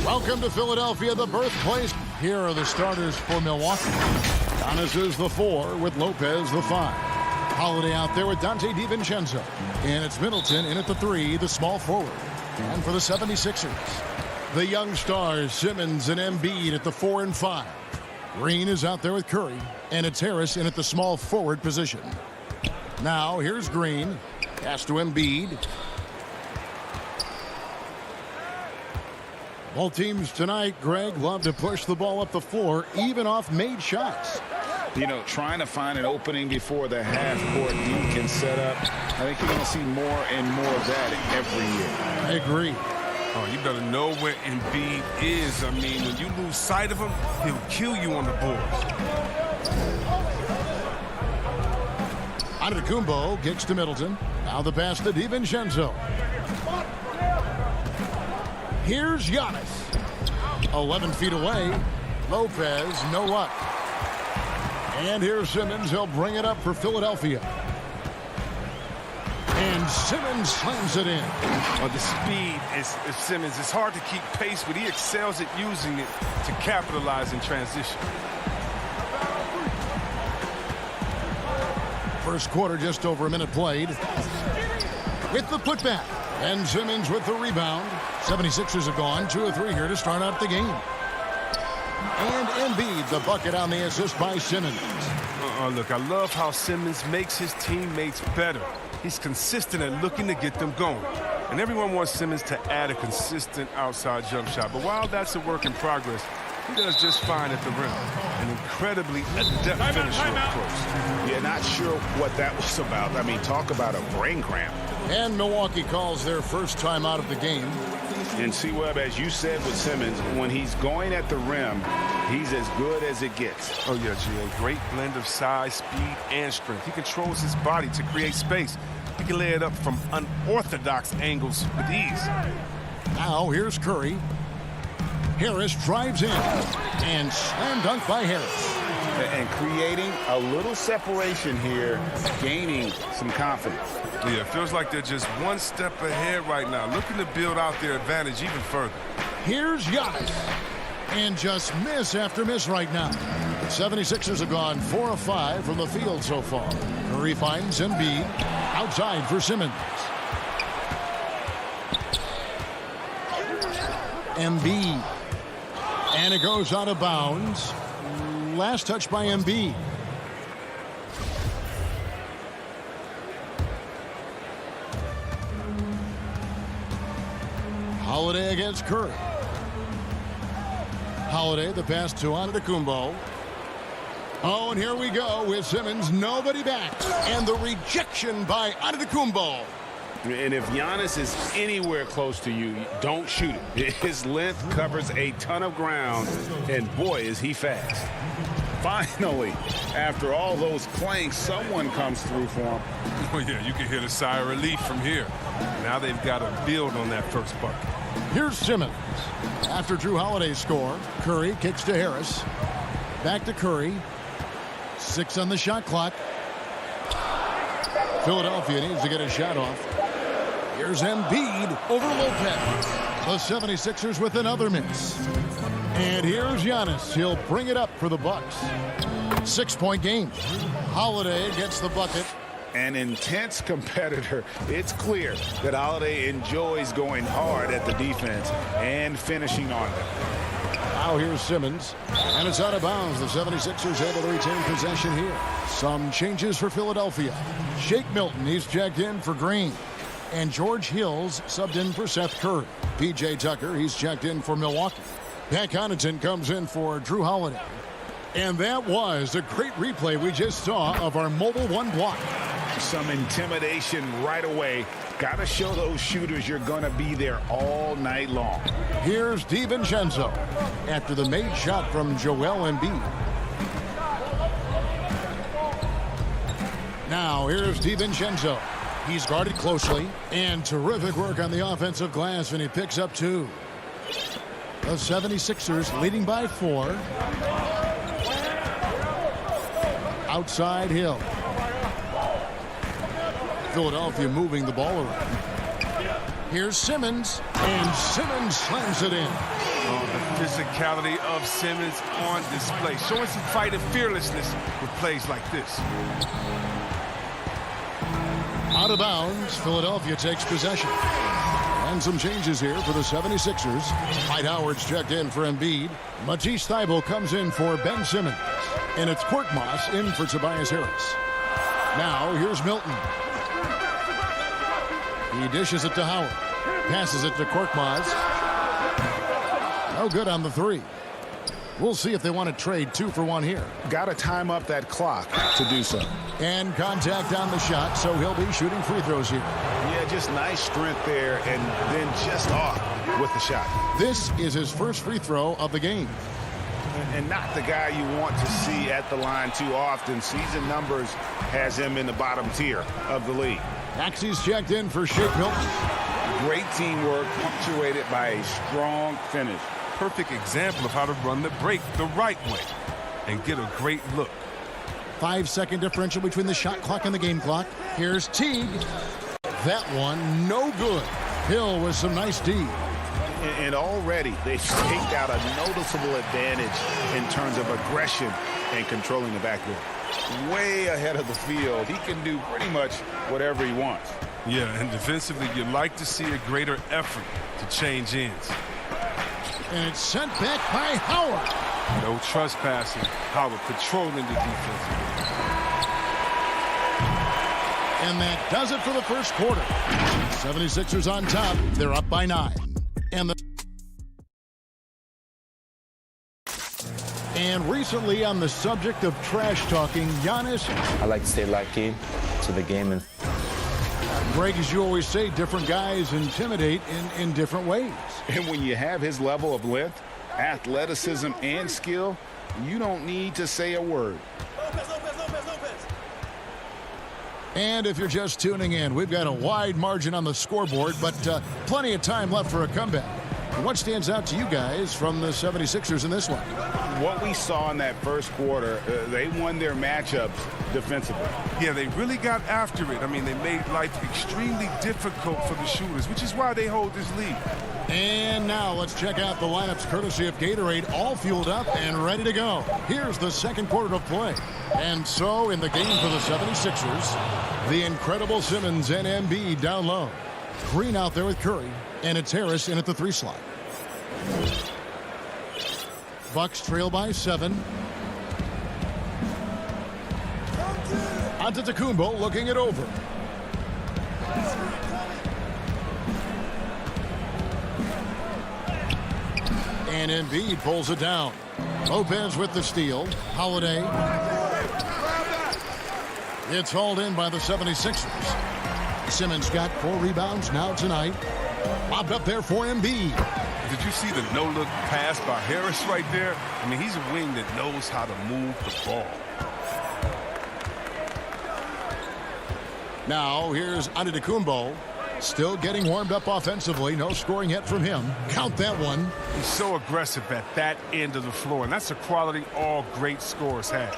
Welcome to Philadelphia, the birthplace. Here are the starters for Milwaukee. Giannis is the 4 with Lopez the 5. Holiday out there with Dante DiVincenzo. And it's Middleton in at the 3, the small forward. And for the 76ers, the young stars Simmons and Embiid at the 4 and 5. Green is out there with Curry. And it's Harris in at the small forward position. Now here's Green. Pass to Embiid. Both teams tonight, Greg, love to push the ball up the floor, even off made shots. You know, trying to find an opening before the half-court D can set up. I think you're going to see more and more of that every year. I agree. Oh, you better know where Embiid is. I mean, when you lose sight of him, he'll kill you on the boards. Antetokounmpo gets to Middleton. Now the pass to DiVincenzo. Here's Giannis. 11 feet away. Lopez, no luck. And here's Simmons. He'll bring it up for Philadelphia. And Simmons slams it in. Oh, the speed is Simmons. It's hard to keep pace, but he excels at using it to capitalize in transition. First quarter, just over a minute played. With the putback. And Simmons with the rebound. 76ers have gone 2 of 3 here to start out the game. And Embiid, the bucket on the assist by Simmons. Look, I love how Simmons makes his teammates better. He's consistent at looking to get them going. And everyone wants Simmons to add a consistent outside jump shot. But while that's a work in progress, he does just fine at the rim. An incredibly adept finisher up close. Yeah, not sure what that was about. I mean, talk about a brain cramp. And Milwaukee calls their first time out of the game. And C-Webb, as you said with Simmons, when he's going at the rim, he's as good as it gets. Oh, yeah, G.A. Great blend of size, speed, and strength. He controls his body to create space. He can lay it up from unorthodox angles with ease. Now here's Curry. Harris drives in. And slam dunk by Harris. And creating a little separation here, gaining some confidence. Yeah, it feels like they're just one step ahead right now, looking to build out their advantage even further. Here's Giannis. And just miss after miss right now. The 76ers have gone 4 of 5 from the field so far. Curry finds Embiid. Outside for Simmons. Embiid. And it goes out of bounds. Last touch by Embiid. Holiday against Curry. Holiday, the pass to Antetokounmpo. Oh, and here we go with Simmons. Nobody back. And the rejection by Antetokounmpo. And if Giannis is anywhere close to you, don't shoot it. His length covers a ton of ground, and boy, is he fast. Finally, after all those clanks, someone comes through for him. Oh, yeah, you can hear the sigh of relief from here. Now they've got to build on that first bucket. Here's Simmons. After Drew Holiday's score, Curry kicks to Harris. Back to Curry. 6 on the shot clock. Philadelphia needs to get a shot off. Here's Embiid over Lopez. The 76ers with another miss. And here's Giannis. He'll bring it up for the Bucks. 6-point game. Holiday gets the bucket. An intense competitor. It's clear that Holiday enjoys going hard at the defense and finishing on them. Now here's Simmons. And it's out of bounds. The 76ers able to retain possession here. Some changes for Philadelphia. Shake Milton, he's checked in for Green. And George Hills subbed in for Seth Curry. P.J. Tucker, he's checked in for Milwaukee. Pat Connaughton comes in for Drew Holiday. And that was a great replay we just saw of our Mobile One block. Some intimidation right away. Got to show those shooters you're going to be there all night long. Here's DiVincenzo after the made shot from Joel Embiid. Now here's DiVincenzo. He's guarded closely, and terrific work on the offensive glass, and he picks up 2. The 76ers leading by 4. Outside Hill. Philadelphia moving the ball around. Here's Simmons, and Simmons slams it in. Oh, the physicality of Simmons on display, showing some fight and fearlessness with plays like this. Out of bounds, Philadelphia takes possession. And some changes here for the 76ers. Dwight Howard's checked in for Embiid. Matisse Thybulle comes in for Ben Simmons. And it's Korkmaz in for Tobias Harris. Now, here's Milton. He dishes it to Howard. Passes it to Korkmaz. No good on the three. We'll see if they want to trade 2 for 1 here. Got to time up that clock to do so. And contact on the shot, so he'll be shooting free throws here. Yeah, just nice strength there, and then just off with the shot. This is his first free throw of the game. And not the guy you want to see at the line too often. Season numbers has him in the bottom tier of the league. Maxey's checked in for Shake Milton. Great teamwork punctuated by a strong finish. Perfect example of how to run the break the right way and get a great look. 5-second differential between the shot clock and the game clock. Here's Teague. That one, no good. Hill with some nice D. And already they've staked out a noticeable advantage in terms of aggression and controlling the backcourt. Way ahead of the field. He can do pretty much whatever he wants. Yeah, and defensively, you'd like to see a greater effort to change ends. And it's sent back by Howard. No trespassing. Howard controlling the defense. And that does it for the first quarter. 76ers on top. They're up by 9. And recently, on the subject of trash talking, Giannis. I like to stay locked in to the game. And Greg, as you always say, different guys intimidate in different ways. And when you have his level of length, athleticism, and skill, you don't need to say a word. And if you're just tuning in, we've got a wide margin on the scoreboard, but plenty of time left for a comeback. What stands out to you guys from the 76ers in this one? What we saw in that first quarter, they won their matchups defensively. Yeah, they really got after it. I mean, they made life extremely difficult for the shooters, which is why they hold this lead. And now let's check out the lineups courtesy of Gatorade, all fueled up and ready to go. Here's the second quarter of play. And so in the game for the 76ers, the incredible Simmons and Embiid down low. Green out there with Curry, and it's Harris in at the 3 slot. Bucks trail by 7. Antetokounmpo looking it over. And Embiid pulls it down. Lopez with the steal. Holiday. It's hauled in by the 76ers. Simmons got 4 rebounds now tonight. Lobbed up there for Embiid. Did you see the no-look pass by Harris right there? I mean, he's a wing that knows how to move the ball. Now, here's Antetokounmpo. Still getting warmed up offensively. No scoring yet from him. Count that one. He's so aggressive at that end of the floor, and that's a quality all great scorers have.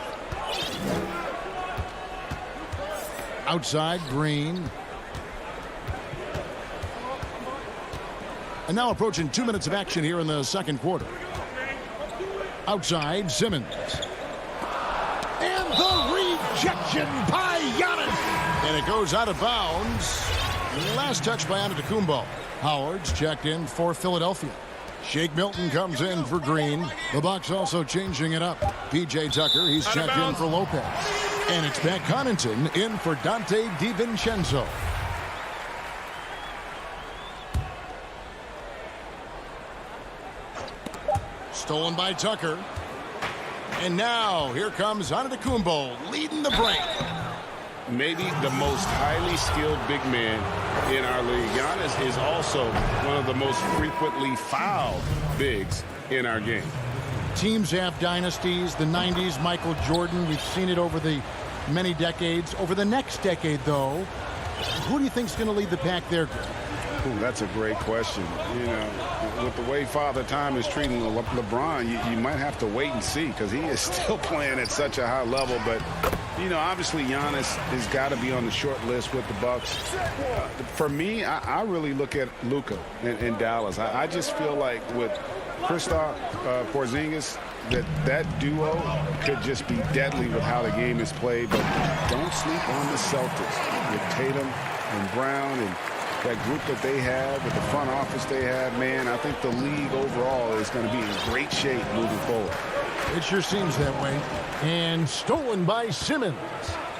Outside, Green. And now approaching 2 minutes of action here in the second quarter. Outside, Simmons. And the rejection by Giannis. And it goes out of bounds. Last touch by Antetokounmpo. Howard's checked in for Philadelphia. Shake Milton comes in for Green. The Bucks also changing it up. P.J. Tucker, he's checked in for Lopez. And it's Matt Connaughton in for Dante DiVincenzo. Stolen by Tucker. And now here comes Antetokounmpo leading the break. Maybe the most highly skilled big man in our league. Giannis is also one of the most frequently fouled bigs in our game. Teams have dynasties. The 90s, Michael Jordan. We've seen it over the many decades. Over the next decade, though, who do you think is going to lead the pack there, Greg? Ooh, that's a great question. You know, with the way Father Time is treating LeBron, you might have to wait and see because he is still playing at such a high level. But, You know, obviously Giannis has got to be on the short list with the Bucks. For me, I really look at Luka in Dallas. I just feel like with Kristaps Porzingis, that duo could just be deadly with how the game is played. But don't sleep on the Celtics with Tatum and Brown and that group that they have, with the front office they have. Man, I think the league overall is going to be in great shape moving forward. It sure seems that way. And stolen by Simmons.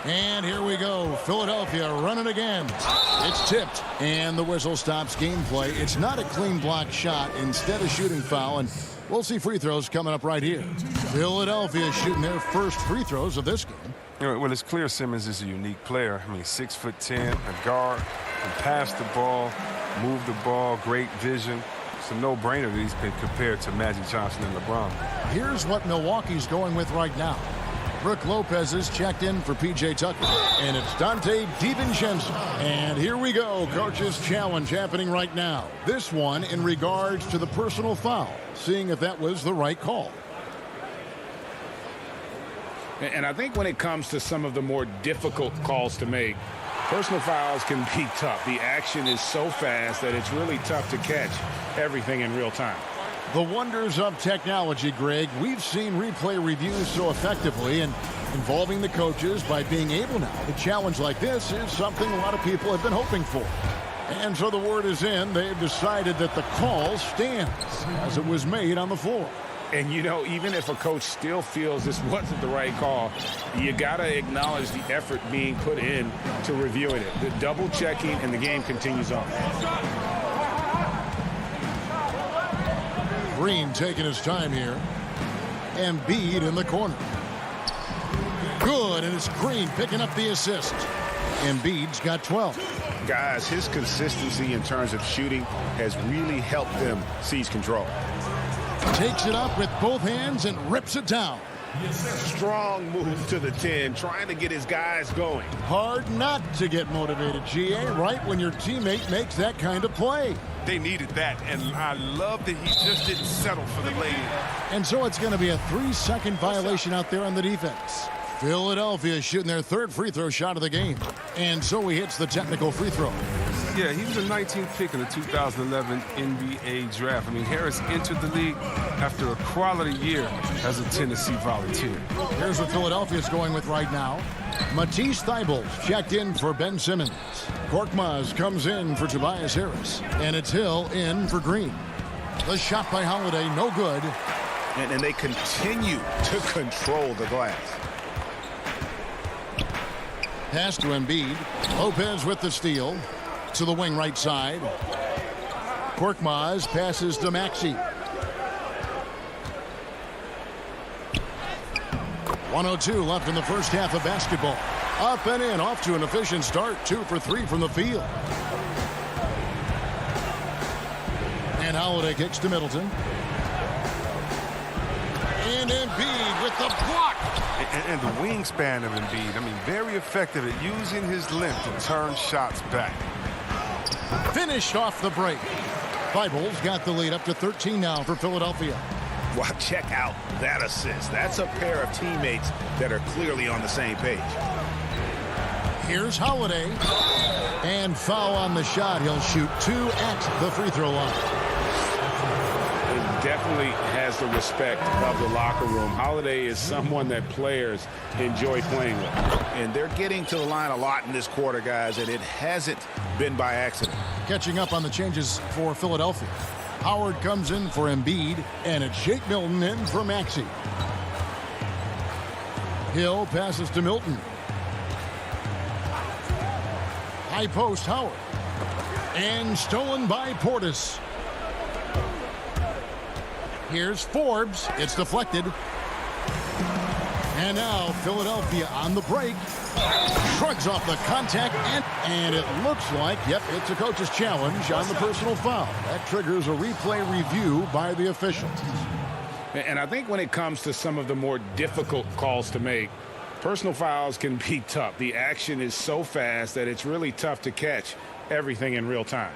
And here we go. Philadelphia running again. It's tipped. And the whistle stops gameplay. It's not a clean block shot. Instead, a shooting foul. And we'll see free throws coming up right here. Philadelphia shooting their first free throws of this game. Well, it's clear Simmons is a unique player. I mean, 6'10", a guard, can pass the ball, move the ball, great vision. It's a no-brainer that he's been compared to Magic Johnson and LeBron. Here's what Milwaukee's going with right now. Brooke Lopez is checked in for P.J. Tucker. And it's Dante DiVincenzo. And here we go. Coach's challenge happening right now. This one in regards to the personal foul. Seeing if that was the right call. And I think when it comes to some of the more difficult calls to make, personal fouls can be tough. The action is so fast that it's really tough to catch everything in real time. The wonders of technology, Greg. We've seen replay reviews so effectively, and involving the coaches by being able now to challenge like this is something a lot of people have been hoping for. And so the word is in. They've decided that the call stands as it was made on the floor. And, you know, even if a coach still feels this wasn't the right call, you got to acknowledge the effort being put in to reviewing it. The double checking, and the game continues on. Green taking his time here. Embiid in the corner. Good, and it's Green picking up the assist. Embiid's got 12. Guys, his consistency in terms of shooting has really helped them seize control. Takes it up with both hands and rips it down. Strong move to the 10, trying to get his guys going. Hard not to get motivated, GA, right when your teammate makes that kind of play. They needed that, and I love that he just didn't settle for the lay-in. And so it's going to be a 3-second violation out there on the defense. Philadelphia shooting their third free throw shot of the game. And so he hits the technical free throw. Yeah, he was a 19th pick in the 2011 NBA draft. I mean, Harris entered the league after a quality year as a Tennessee Volunteer. Here's what Philadelphia's going with right now. Matisse Thybulle checked in for Ben Simmons. Korkmaz comes in for Tobias Harris. And it's Hill in for Green. The shot by Holiday, no good. And they continue to control the glass. Pass to Embiid. Lopez with the steal. To the wing right side. Korkmaz passes to Maxey. 1:02 left in the first half of basketball. Up and in, off to an efficient start. 2 for 3 from the field. And Holiday kicks to Middleton. And Embiid with the block. And the wingspan of Embiid, I mean, very effective at using his length to turn shots back. Finished off the break. Thybulle's got the lead up to 13 now for Philadelphia. Wow, check out that assist. That's a pair of teammates that are clearly on the same page. Here's Holiday. And foul on the shot. He'll shoot 2 at the free throw line. It definitely has the respect of the locker room. Holiday is someone that players enjoy playing with. And they're getting to the line a lot in this quarter, guys, and it hasn't been by accident. Catching up on the changes for Philadelphia. Howard comes in for Embiid, and it's Shake Milton in for Maxey. Hill passes to Milton. High post, Howard. And stolen by Portis. Here's Forbes. It's deflected. And now Philadelphia on the break. Shrugs off the contact, and it looks like, yep, it's a coach's challenge on the personal foul. That triggers a replay review by the officials. And I think when it comes to some of the more difficult calls to make, personal fouls can be tough. The action is so fast that it's really tough to catch everything in real time.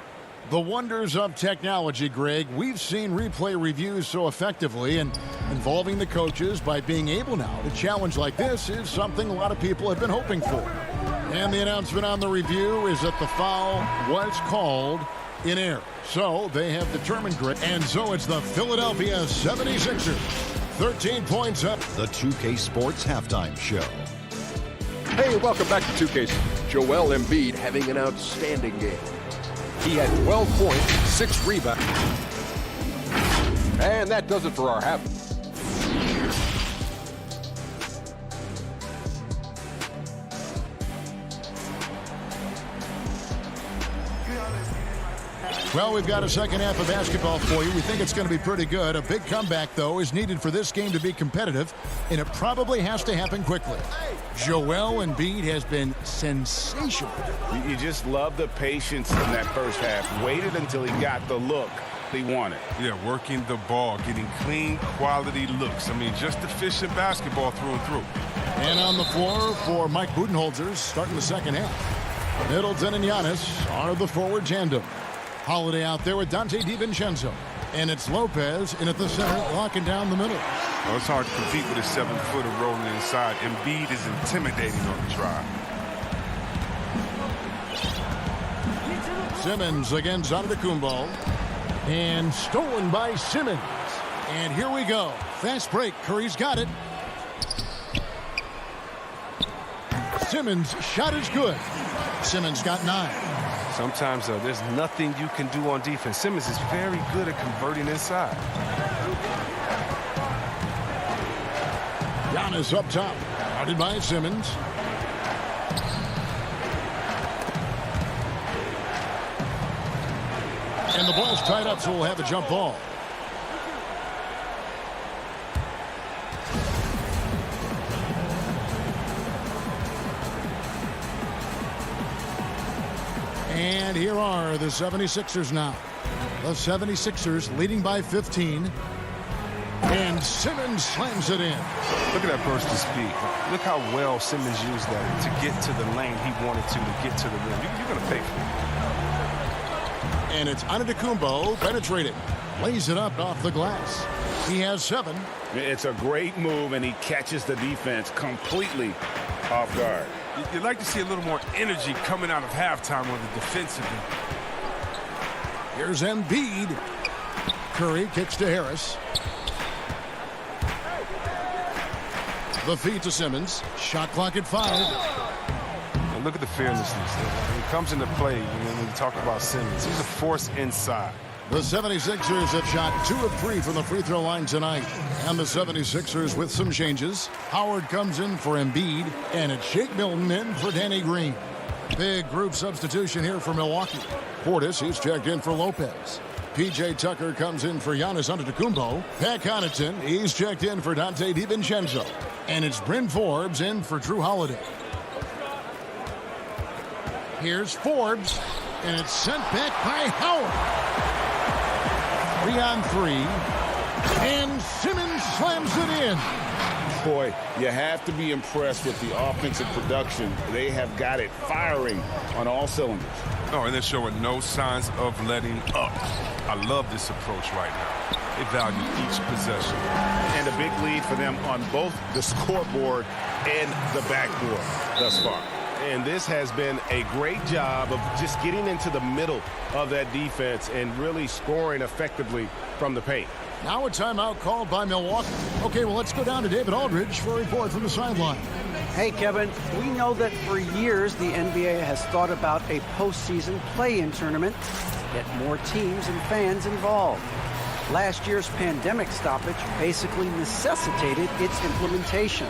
The wonders of technology, Greg. We've seen replay reviews so effectively, and Involving the coaches by being able now to challenge like this is something a lot of people have been hoping for. And the announcement on the review is that the foul was called in air. So they have determined grit. And so it's the Philadelphia 76ers. 13 points up. The 2K Sports Halftime Show. Hey, welcome back to 2K. Joel Embiid having an outstanding game. He had 12 points, 6 rebounds. And that does it for our half. Well, we've got a second half of basketball for you. We think it's going to be pretty good. A big comeback, though, is needed for this game to be competitive, and it probably has to happen quickly. Joel Embiid has been sensational. You just love the patience in that first half. Waited until he got the look he wanted. Yeah, working the ball, getting clean, quality looks. I mean, just efficient basketball through and through. And on the floor for Mike Budenholzer, starting the second half. Middleton and Giannis are the forward tandem. Holiday out there with Dante DiVincenzo. And it's Lopez in at the center, locking down the middle. Well, it's hard to compete with a 7-footer rolling inside. Embiid is intimidating on the drive. Simmons against Antetokounmpo. And stolen by Simmons. And here we go. Fast break. Curry's got it. Simmons' shot is good. Simmons got 9. Sometimes, though, there's nothing you can do on defense. Simmons is very good at converting inside. Giannis up top. Guarded by Simmons. And the ball's tied up, so we'll have a jump ball. And here are the 76ers now. The 76ers leading by 15. And Simmons slams it in. Look at that burst of speed. Look how well Simmons used that to get to the lane he wanted to get to the rim. You're going to pay for it. And it's Antetokounmpo penetrated. Lays it up off the glass. He has 7. It's a great move, and he catches the defense completely off guard. You'd like to see a little more energy coming out of halftime on the defensive end. Here's Embiid. Curry kicks to Harris. The feed to Simmons. Shot clock at 5. And look at the fearlessness. When it comes into play, when we talk about Simmons, he's a force inside. The 76ers have shot 2 of 3 from the free throw line tonight. And the 76ers with some changes. Howard comes in for Embiid, and it's Shake Milton in for Danny Green. Big group substitution here for Milwaukee. Portis, he's checked in for Lopez. P.J. Tucker comes in for Giannis Antetokounmpo. Pat Connaughton, he's checked in for Dante DiVincenzo. And it's Bryn Forbes in for Drew Holiday. Here's Forbes, and it's sent back by Howard. 3 on 3, and Simmons slams it in. Boy, you have to be impressed with the offensive production. They have got it firing on all cylinders. Oh, and they're showing no signs of letting up. I love this approach right now. They value each possession. And a big lead for them on both the scoreboard and the backboard thus far. And this has been a great job of just getting into the middle of that defense and really scoring effectively from the paint. Now a timeout called by Milwaukee. Okay, well, let's go down to David Aldridge for a report from the sideline. Hey, Kevin, we know that for years the NBA has thought about a postseason play-in tournament to get more teams and fans involved. Last year's pandemic stoppage basically necessitated its implementation.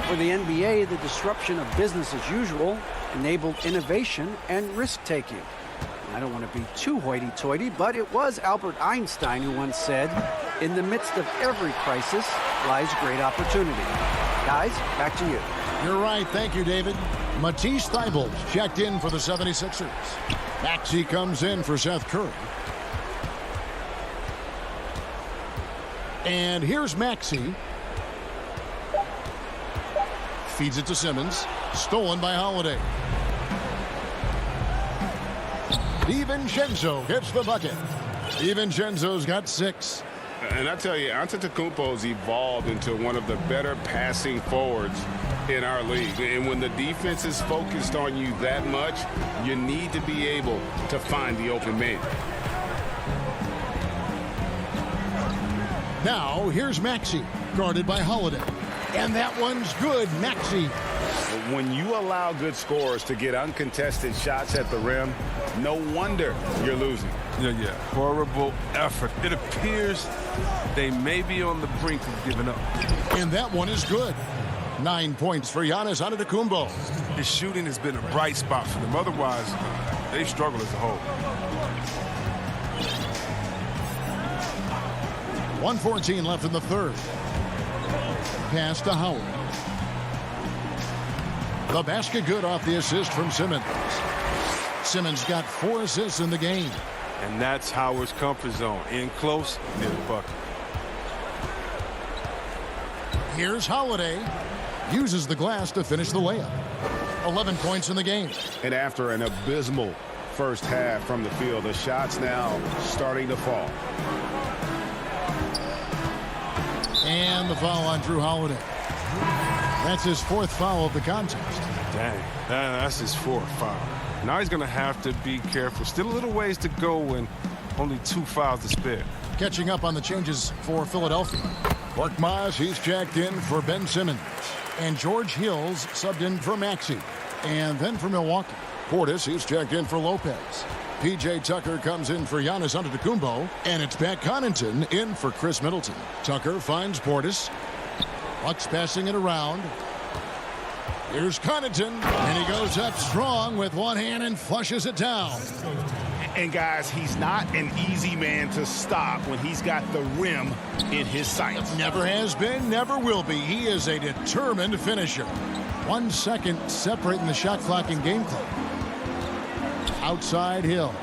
For the NBA, the disruption of business as usual enabled innovation and risk-taking. I don't want to be too hoity-toity, but it was Albert Einstein who once said, "In the midst of every crisis lies great opportunity." Guys, back to you. You're right. Thank you, David. Matisse Thybulle checked in for the 76ers. Maxey comes in for Seth Curry. And here's Maxey. Feeds it to Simmons. Stolen by Holiday. DiVincenzo gets the bucket. DiVincenzo's got 6. And I tell you, Antetokounmpo's evolved into one of the better passing forwards in our league. And when the defense is focused on you that much, you need to be able to find the open man. Now, here's Maxey, guarded by Holiday. And that one's good, Maxey. When you allow good scorers to get uncontested shots at the rim, no wonder you're losing. Yeah. Horrible effort. It appears they may be on the brink of giving up. And that one is good. 9 points for Giannis Antetokounmpo. His shooting has been a bright spot for them. Otherwise, they struggle as a whole. 1:14 left in the third. Pass to Howard. The basket good off the assist from Simmons. Simmons got 4 assists in the game. And that's Howard's comfort zone. In close, near the bucket. Here's Holiday. Uses the glass to finish the layup. 11 points in the game. And after an abysmal first half from the field, the shots now starting to fall. And the foul on Drew Holiday. That's his 4th foul of the contest. Dang, that's his 4th foul. Now he's going to have to be careful. Still a little ways to go and only 2 fouls to spare. Catching up on the changes for Philadelphia. Korkmaz, he's checked in for Ben Simmons. And George Hill's subbed in for Maxey. And then for Milwaukee, Portis, he's checked in for Lopez. P.J. Tucker comes in for Giannis Antetokounmpo. And it's Pat Connaughton in for Chris Middleton. Tucker finds Portis. Bucks passing it around. Here's Connaughton, and he goes up strong with one hand and flushes it down. And guys, he's not an easy man to stop when he's got the rim in his sights. Never has been, never will be. He is a determined finisher. 1 second separating the shot clock and game clock. Outside Hill.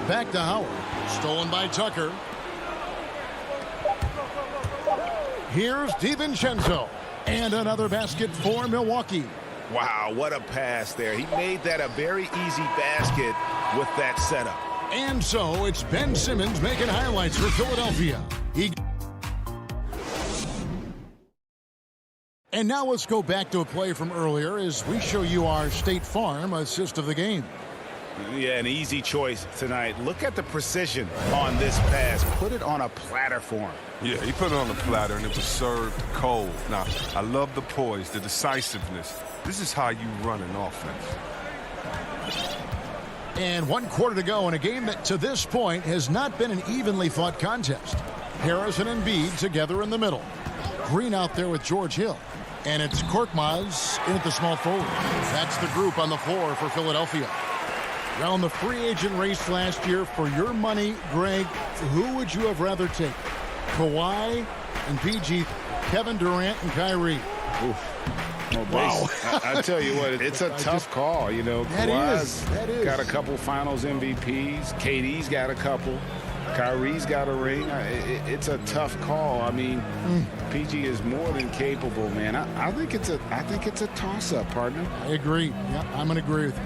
Back to Howard. Stolen by Tucker. Here's DiVincenzo. And another basket for Milwaukee. Wow, what a pass there. He made that a very easy basket with that setup. And so it's Ben Simmons making highlights for Philadelphia. And now let's go back to a play from earlier as we show you our State Farm assist of the game. Yeah, an easy choice tonight. Look at the precision on this pass. Put it on a platter for him. Yeah, he put it on the platter, and it was served cold. Now, I love the poise, the decisiveness. This is how you run an offense. And 1 quarter to go in a game that, to this point, has not been an evenly fought contest. Harris and Embiid together in the middle. Green out there with George Hill. And it's Korkmaz in at the small forward. That's the group on the floor for Philadelphia. Around the free agent race last year, for your money, Greg, who would you have rather take? Kawhi and PG, Kevin Durant and Kyrie. Oof. Oh, wow. I tell you what, it's a tough call. You know, Kawhi's got a couple finals MVPs. KD's got a couple. Kyrie's got a ring. It's a tough call. I mean, PG is more than capable, man. I think it's a toss-up, partner. I agree. Yeah, I'm going to agree with you.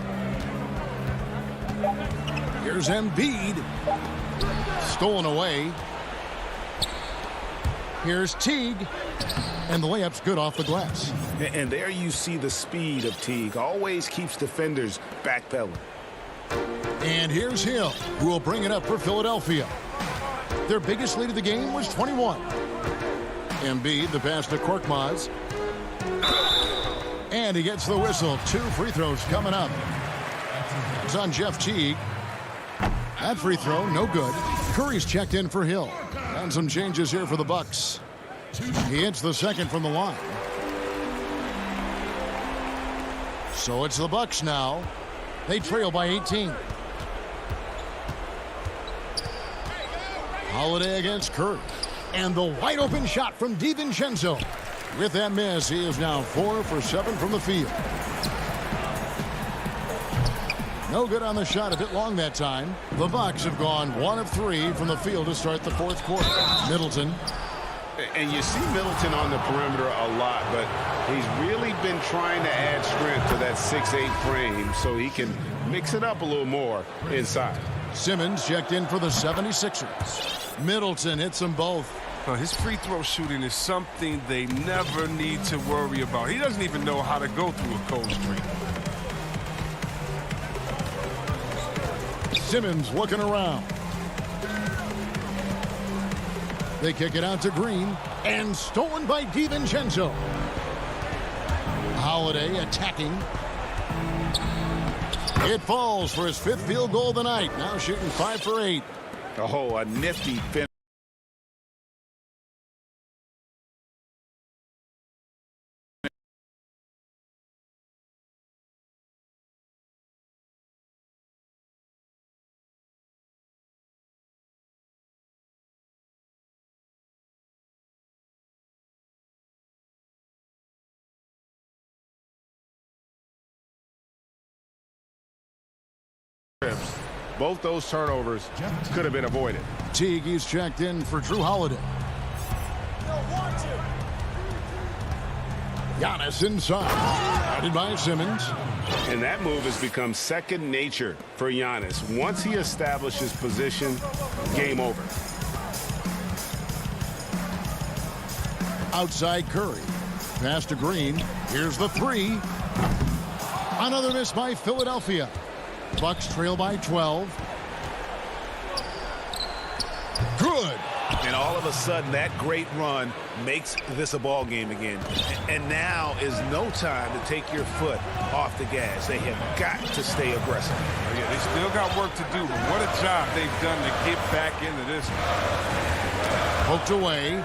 Here's Embiid. Stolen away. Here's Teague. And the layup's good off the glass. And there you see the speed of Teague. Always keeps defenders backpedaling. And here's Hill, who will bring it up for Philadelphia. Their biggest lead of the game was 21. Embiid, the pass to Korkmaz. And he gets the whistle. 2 free throws coming up. It's on Jeff Teague. That free throw, no good. Curry's checked in for Hill. And some changes here for the Bucks. He hits the second from the line. So it's the Bucks now. They trail by 18. Holiday against Curry. And the wide open shot from DiVincenzo. With that miss, he is now 4 for 7 from the field. No good on the shot, a bit long that time. The Bucks have gone 1 of 3 from the field to start the 4th quarter. Middleton. And you see Middleton on the perimeter a lot, but he's really been trying to add strength to that 6'8" frame so he can mix it up a little more inside. Simmons checked in for the 76ers. Middleton hits them both. His free throw shooting is something they never need to worry about. He doesn't even know how to go through a cold streak. Simmons looking around. They kick it out to Green, and stolen by DiVincenzo. Holiday attacking. It falls for his 5th field goal of the night. Now shooting 5 for 8. Oh, a nifty finish. Both those turnovers could have been avoided. Teague is checked in for Drew Holiday. Giannis inside. Guided by Simmons. And that move has become second nature for Giannis. Once he establishes position, game over. Outside Curry. Pass to Green. Here's the 3. Another miss by Philadelphia. Bucks trail by 12. Good. And all of a sudden, that great run makes this a ball game again. And now is no time to take your foot off the gas. They have got to stay aggressive. Oh, yeah, they still got work to do, but what a job they've done to get back into this one. Poked away.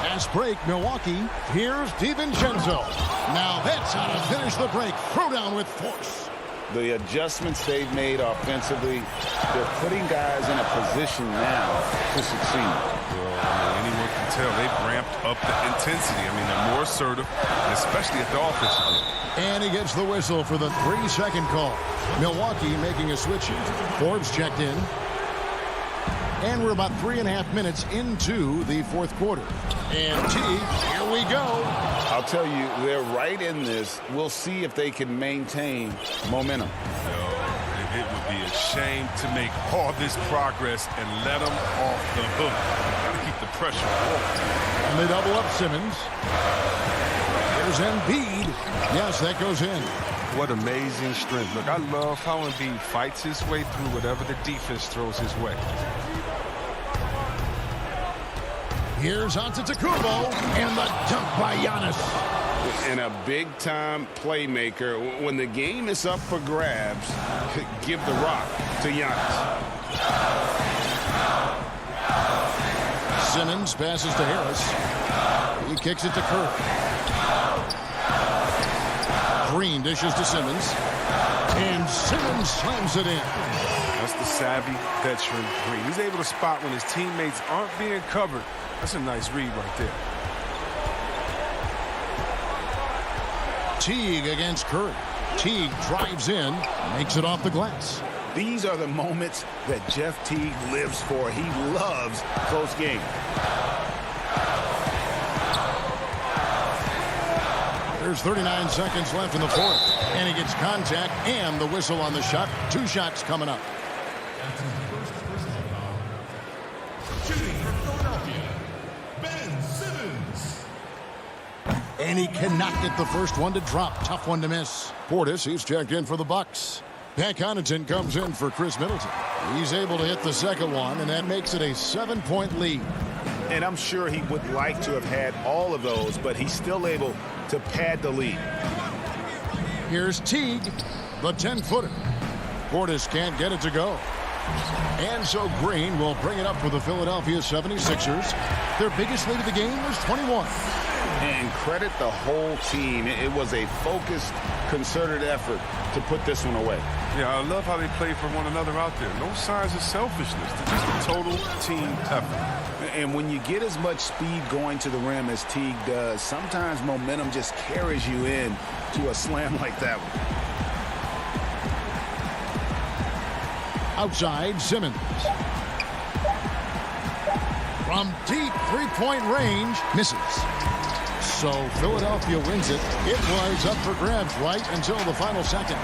Fast break, Milwaukee. Here's DiVincenzo. Now that's how to finish the break. Throw down with force. The adjustments they've made offensively, they're putting guys in a position now to succeed. Well, I mean, anyone can tell they've ramped up the intensity. I mean, they're more assertive, especially at the offensive end. And he gets the whistle for the 3-second call. Milwaukee making a switch. Forbes checked in. And we're about 3.5 minutes into the 4th quarter. And Teague, here we go. I'll tell you, they're right in this. We'll see if they can maintain momentum. It would be a shame to make all this progress and let them off the hook. Got to keep the pressure on. And they double up Simmons. Here's Embiid. Yes, that goes in. What amazing strength. Look, I love how Embiid fights his way through whatever the defense throws his way. Here's Antetokounmpo, and the dunk by Giannis. And a big-time playmaker. When the game is up for grabs, give the rock to Giannis. Simmons passes to Harris. He kicks it to Curry. Green dishes to Simmons. And Simmons slams it in. That's the savvy veteran Green. He's able to spot when his teammates aren't being covered. That's a nice read right there. Teague against Curry. Teague drives in, makes it off the glass. These are the moments that Jeff Teague lives for. He loves close game. There's 39 seconds left in the 4th. And he gets contact and the whistle on the shot. 2 shots coming up. And he cannot get the first one to drop. Tough one to miss. Portis, he's checked in for the Bucks. Pat Connaughton comes in for Chris Middleton. He's able to hit the second one, and that makes it a 7-point lead. And I'm sure he would like to have had all of those, but he's still able to pad the lead. Here's Teague, the 10-footer. Portis can't get it to go. And so Green will bring it up for the Philadelphia 76ers. Their biggest lead of the game was 21. And credit the whole team. It was a focused, concerted effort to put this one away. Yeah, I love how they play for one another out there. No signs of selfishness. It's just a total team effort. And when you get as much speed going to the rim as Teague does, sometimes momentum just carries you in to a slam like that one. Outside, Simmons. From deep three-point range, misses. So Philadelphia wins it. It was up for grabs right until the final seconds.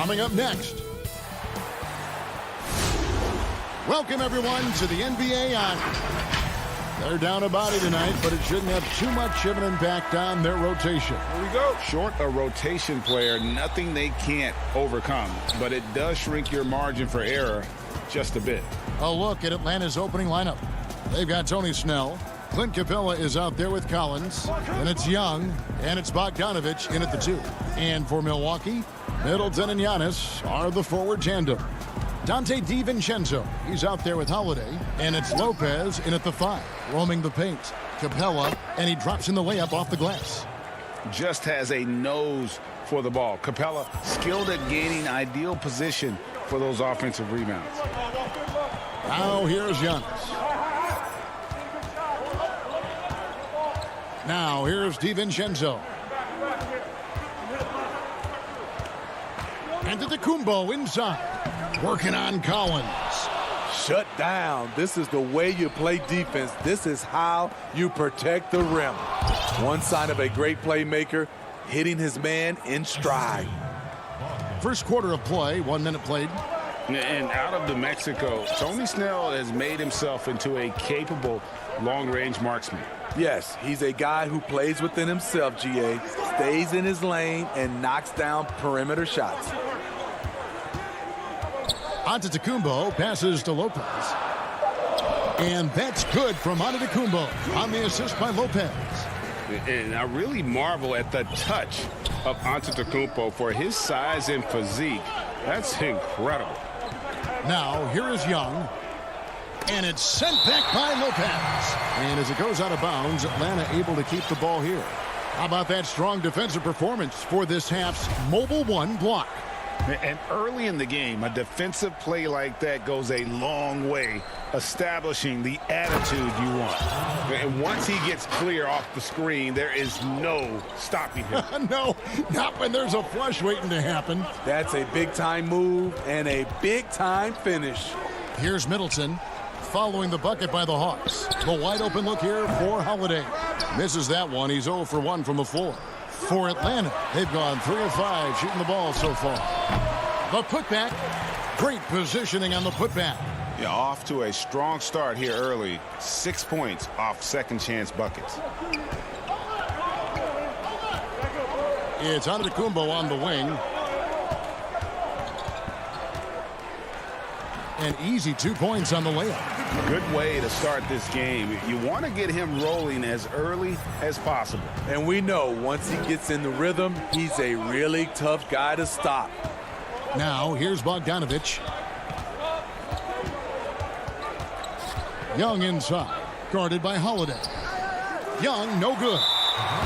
coming up next. Welcome, everyone, to the NBA on. They're down a body tonight, but it shouldn't have too much of an impact on their rotation. Here we go. Short a rotation player, nothing they can't overcome, but it does shrink your margin for error just a bit. A look at Atlanta's opening lineup. They've got Tony Snell. Clint Capella is out there with Collins. And it's Young, and it's Bogdanovich in at the 2. And for Milwaukee, Middleton and Giannis are the forward tandem. Dante DiVincenzo, he's out there with Holiday, and it's Lopez in at the 5, roaming the paint. Capella, and he drops in the layup off the glass. Just has a nose for the ball. Capella skilled at gaining ideal position for those offensive rebounds. Now here's Giannis. Now here's DiVincenzo. And to the Kumbo inside. Working on Collins. Shut down. This is the way you play defense. This is how you protect the rim. One sign of a great playmaker, hitting his man in stride. First quarter of play, 1 minute played. And out of New Mexico, Tony Snell has made himself into a capable long-range marksman. Yes, he's a guy who plays within himself, GA, stays in his lane, and knocks down perimeter shots. Antetokounmpo passes to Lopez. And that's good from Antetokounmpo on the assist by Lopez. And I really marvel at the touch of Antetokounmpo for his size and physique. That's incredible. Now, here is Young. And it's sent back by Lopez. And as it goes out of bounds, Atlanta able to keep the ball here. How about that strong defensive performance for this half's Mobile One block? And early in the game, a defensive play like that goes a long way establishing the attitude you want. And once he gets clear off the screen, there is no stopping him. No, not when there's a flush waiting to happen. That's a big-time move and a big-time finish. Here's Middleton following the bucket by the Hawks. The wide open look here for Holiday. Misses that one. He's 0 for 1 from the floor. For Atlanta, they've gone 3 of 5 shooting the ball so far. The putback, great positioning on the putback. Yeah, off to a strong start here early. 6 points off second chance buckets. It's Antetokounmpo on the wing. An easy 2 points on the layup. Good way to start this game. You want to get him rolling as early as possible. And we know once he gets in the rhythm, he's a really tough guy to stop. Now, here's Bogdanovich. Young inside, guarded by Holiday. Young, no good.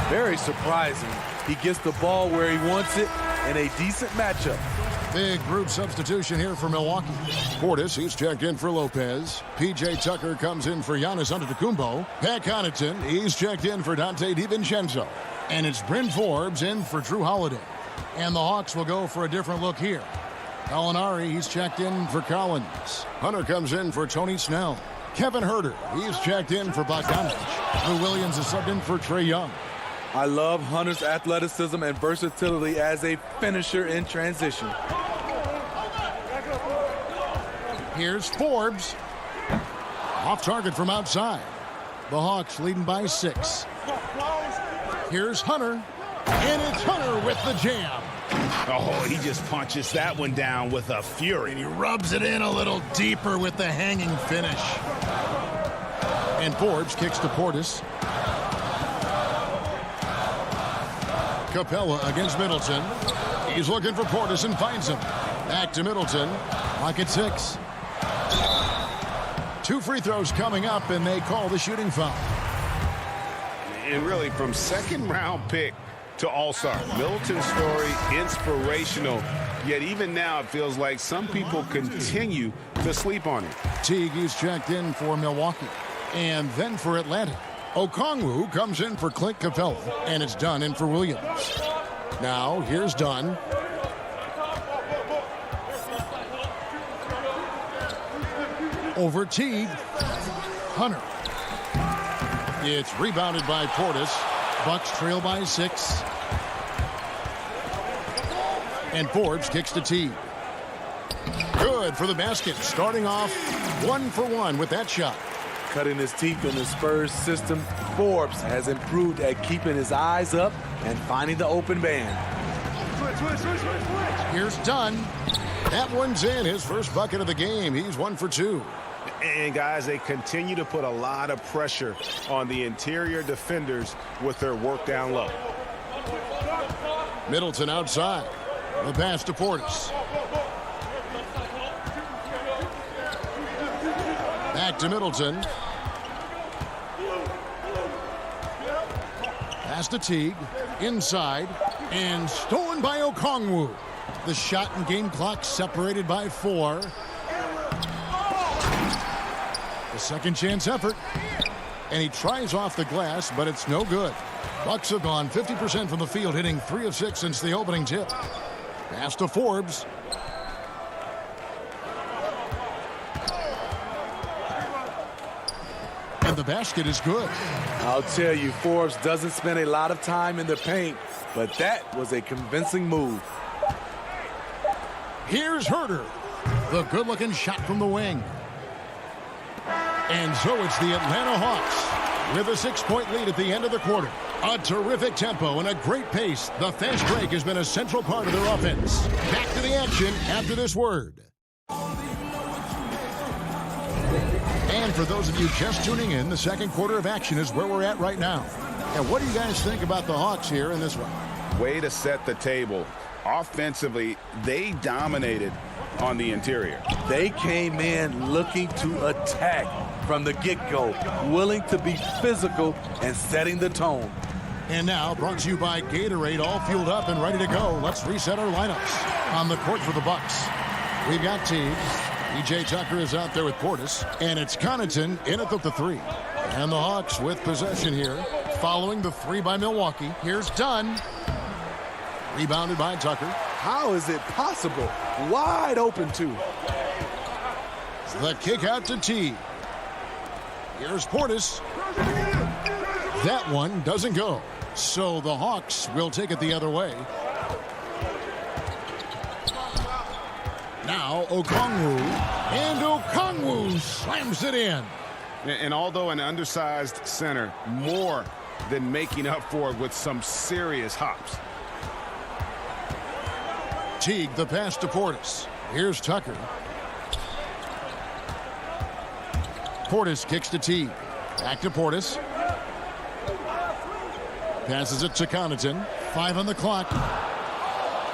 Very surprising. He gets the ball where he wants it in a decent matchup. Big group substitution here for Milwaukee. Portis, he's checked in for Lopez. P.J. Tucker comes in for Giannis Antetokounmpo. Pat Connaughton, he's checked in for Dante DiVincenzo. And it's Bryn Forbes in for Drew Holiday. And the Hawks will go for a different look here. Gallinari, he's checked in for Collins. Hunter comes in for Tony Snell. Kevin Huerter, he's checked in for Bogdanovich. Lou Williams is subbed in for Trae Young. I love Hunter's athleticism and versatility as a finisher in transition. Here's Forbes. Off target from outside. The Hawks leading by 6. Here's Hunter. And it's Hunter with the jam. Oh, he just punches that one down with a fury. And he rubs it in a little deeper with the hanging finish. And Forbes kicks to Portis. Capella against Middleton. He's looking for Portis and finds him. Back to Middleton. Clock at 6. 2 free throws coming up, and they call the shooting foul. And really, from second round pick to all-star, Middleton's story inspirational. Yet even now, it feels like some people continue to sleep on him. Teague is checked in for Milwaukee. And then for Atlanta, Okongwu comes in for Clint Capella, and it's Dunn in for Williams. Now, here's Dunn. Over Teague. Hunter. It's rebounded by Portis. Bucks trail by 6. And Forbes kicks to Teague. Good for the basket. Starting off 1 for 1 with that shot. Cutting his teeth in the Spurs system, Forbes has improved at keeping his eyes up and finding the open man. Here's Dunn. That one's in. His first bucket of the game. He's 1 for 2. And, guys, they continue to put a lot of pressure on the interior defenders with their work down low. Middleton outside. The pass to Portis. Back to Middleton. Pass to Teague. Inside. And stolen by Okongwu. The shot and game clock separated by 4. The second chance effort. And he tries off the glass, but it's no good. Bucks have gone 50% from the field, hitting 3 of 6 since the opening tip. Pass to Forbes. And the basket is good. I'll tell you, Forbes doesn't spend a lot of time in the paint, but that was a convincing move. Here's Herter. The good-looking shot from the wing. And so it's the Atlanta Hawks with a 6-point lead at the end of the quarter. A terrific tempo and a great pace. The fast break has been a central part of their offense. Back to the action after this word. And for those of you just tuning in, the second quarter of action is where we're at right now. And what do you guys think about the Hawks here in this one? Way to set the table. Offensively, they dominated on the interior. They came in looking to attack from the get-go, willing to be physical and setting the tone. And now, brought to you by Gatorade, all fueled up and ready to go. Let's reset our lineups. On the court for the Bucks, we've got Teague. P.J. Tucker is out there with Portis. And it's Connaughton in at the 3. And the Hawks with possession here, following the 3 by Milwaukee. Here's Dunn. Rebounded by Tucker. How is it possible? Wide open, too. The kick out to Teague. Here's Portis. That one doesn't go. So the Hawks will take it the other way. Now Okongwu. And Okongwu slams it in. And although an undersized center, more than making up for it with some serious hops. Teague, the pass to Portis. Here's Tucker. Portis kicks to Teague. Back to Portis. Passes it to Connaughton. 5 on the clock.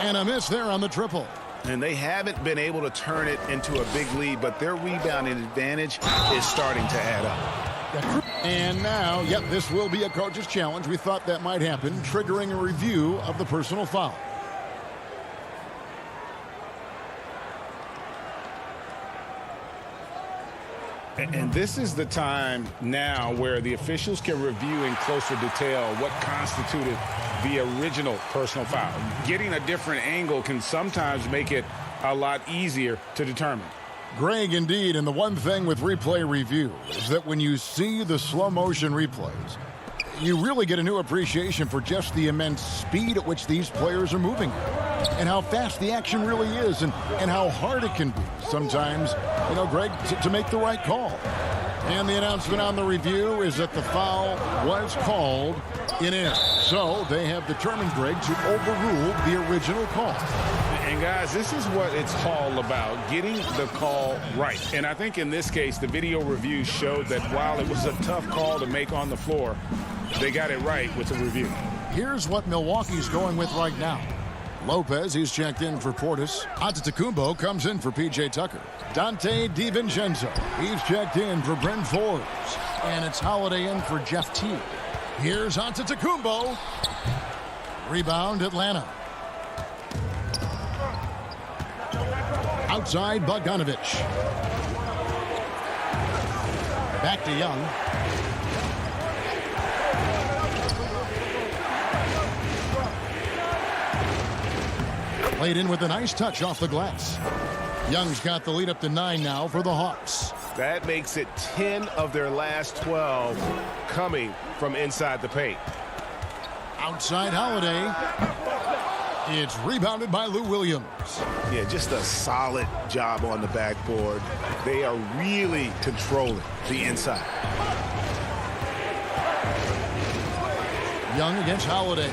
And a miss there on the triple. And they haven't been able to turn it into a big lead, but their rebounding advantage is starting to add up. And now, yep, this will be a coach's challenge. We thought that might happen, triggering a review of the personal foul. And this is the time now where the officials can review in closer detail what constituted the original personal foul. Getting a different angle can sometimes make it a lot easier to determine. Greg, indeed, and the one thing with replay review is that when you see the slow motion replays, you really get a new appreciation for just the immense speed at which these players are moving and how fast the action really is and how hard it can be sometimes, you know, Greg, to make the right call. And the announcement on the review is that the foul was called in error. So they have determined, Greg, to overrule the original call. And guys, this is what it's all about, getting the call right. And I think in this case, the video review showed that while it was a tough call to make on the floor, they got it right with the review. Here's what Milwaukee's going with right now. Lopez, he's checked in for Portis. Antetokounmpo comes in for P.J. Tucker. Dante DiVincenzo, he's checked in for Bryn Forbes. And it's Holiday in for Jeff Teague. Here's Antetokounmpo. Rebound, Atlanta. Outside, Bogdanovich. Back to Young. Played in with a nice touch off the glass. Young's got the lead up to 9 now for the Hawks. That makes it 10 of their last 12 coming from inside the paint. Outside Holiday. It's rebounded by Lou Williams. Yeah, just a solid job on the backboard. They are really controlling the inside. Young against Holiday.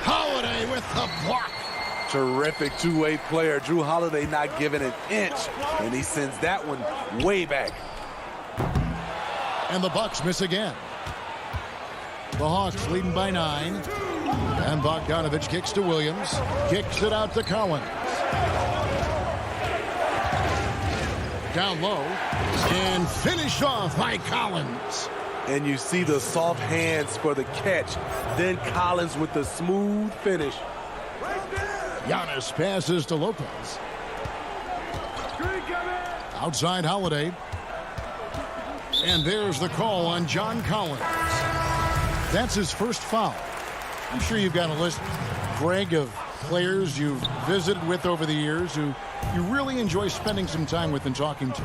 Holiday with the block. Terrific two-way player. Drew Holiday not giving an inch, and he sends that one way back. And the Bucks miss again. The Hawks leading by 9. And Bogdanovich kicks to Williams. Kicks it out to Collins. Down low. And finished off by Collins. And you see the soft hands for the catch. Then Collins with the smooth finish. Giannis passes to Lopez. Outside Holiday. And there's the call on John Collins. That's his first foul. I'm sure you've got a list, Greg, of players you've visited with over the years who you really enjoy spending some time with and talking to.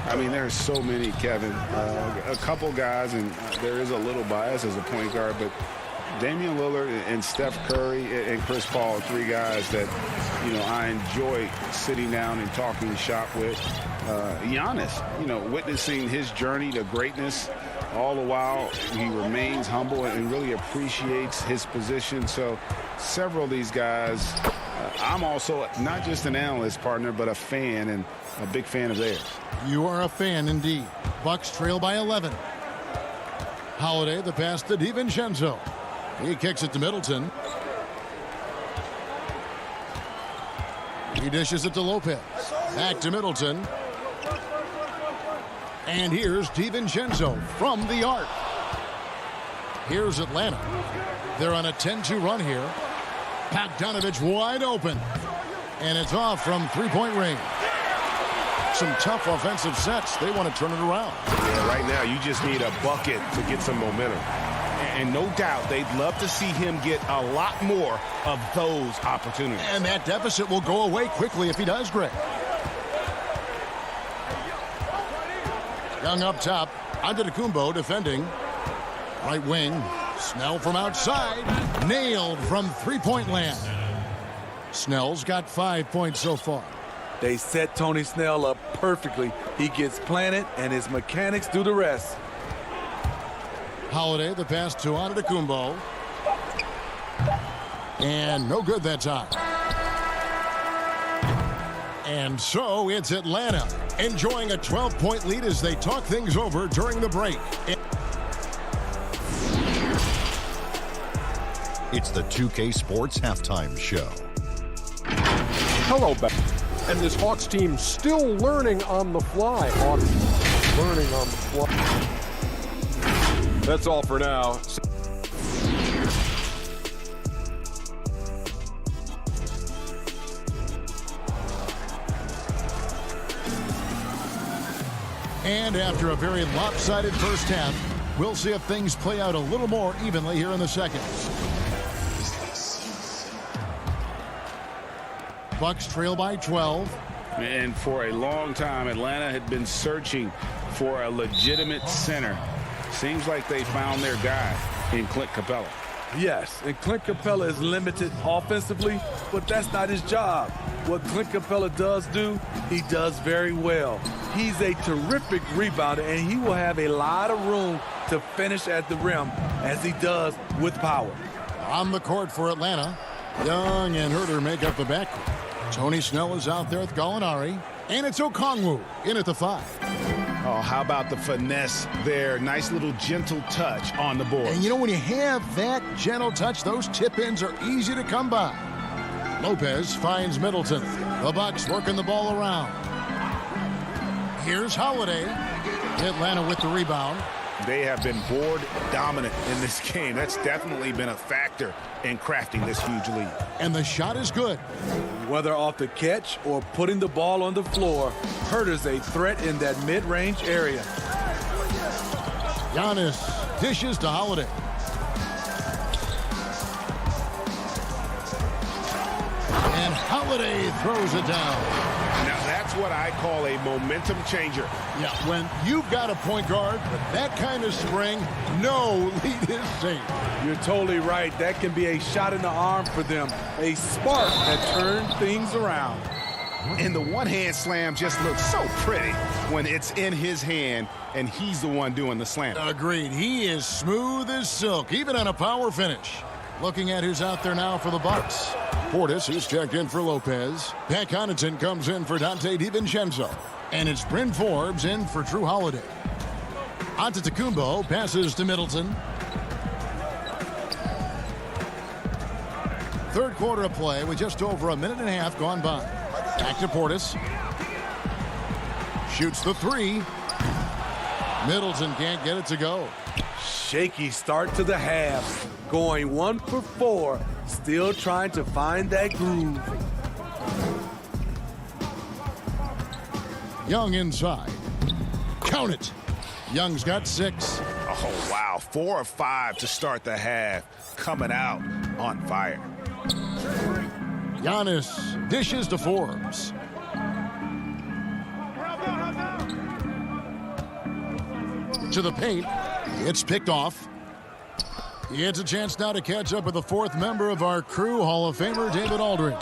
I mean, there's so many, Kevin. A couple guys, and there is a little bias as a point guard, but Damian Lillard and Steph Curry and Chris Paul, 3 guys that, you know, I enjoy sitting down and talking shop with. Giannis, you know, witnessing his journey to greatness, all the while he remains humble and really appreciates his position. So several of these guys, I'm also not just an analyst, partner, but a fan and a big fan of theirs. You are a fan indeed. Bucks trail by 11. Holiday, the pass to DiVincenzo. He kicks it to Middleton. He dishes it to Lopez. Back to Middleton. And here's DiVincenzo from the arc. Here's Atlanta. They're on a 10-2 run here. Bogdanovich wide open. And it's off from three-point range. Some tough offensive sets. They want to turn it around. Yeah, right now you just need a bucket to get some momentum. And no doubt they'd love to see him get a lot more of those opportunities. And that deficit will go away quickly if he does, Greg. Young up top. Antetokounmpo defending. Right wing. Snell from outside. Nailed from three-point land. Snell's got 5 points so far. They set Tony Snell up perfectly. He gets planted, and his mechanics do the rest. Holiday, the pass to Antetokounmpo. And no good that time. And so it's Atlanta enjoying a 12-point lead as they talk things over during the break. It's the 2K Sports Halftime Show. Hello, back. And this Hawks team still learning on the fly. Hawks learning on the fly. That's all for now. And after a very lopsided first half, we'll see if things play out a little more evenly here in the second. Bucks trail by 12. And for a long time, Atlanta had been searching for a legitimate center. Seems like they found their guy in Clint Capella. Yes, and Clint Capella is limited offensively, but that's not his job. What Clint Capella does do, he does very well. He's a terrific rebounder, and he will have a lot of room to finish at the rim, as he does with power. On the court for Atlanta, Young and Herter make up the backcourt. Tony Snell is out there with Gallinari, and it's Okongwu in at the 5. Oh, how about the finesse there? Nice little gentle touch on the board. And you know, when you have that gentle touch, those tip-ins are easy to come by. Lopez finds Middleton. The Bucks working the ball around. Here's Holiday. Atlanta with the rebound. They have been board dominant in this game. That's definitely been a factor in crafting this huge lead. And the shot is good. Whether off the catch or putting the ball on the floor, Herter's a threat in that mid-range area. Giannis dishes to Holiday. And Holiday throws it down. Now that's what I call a momentum changer. Yeah, when you've got a point guard with that kind of spring, no lead is safe. You're totally right. That can be a shot in the arm for them, a spark that turns things around. And the one-hand slam just looks so pretty when it's in his hand and he's the one doing the slam. Agreed. He is smooth as silk, even on a power finish. Looking at who's out there now for the Bucks. Portis, who's checked in for Lopez. Pat Connaughton comes in for Dante DiVincenzo. And it's Bryn Forbes in for Drew Holiday. Antetokounmpo passes to Middleton. Third quarter of play with just over a minute and a half gone by. Back to Portis. Shoots the three. Middleton can't get it to go. Shaky start to the half. Going 1 for 4. Still trying to find that groove. Young inside. Count it. Young's got 6. Oh, wow. 4 of 5 to start the half. Coming out on fire. Giannis dishes to Forbes. To the paint. It's picked off. It's a chance now to catch up with the 4th member of our crew, Hall of Famer David Aldridge.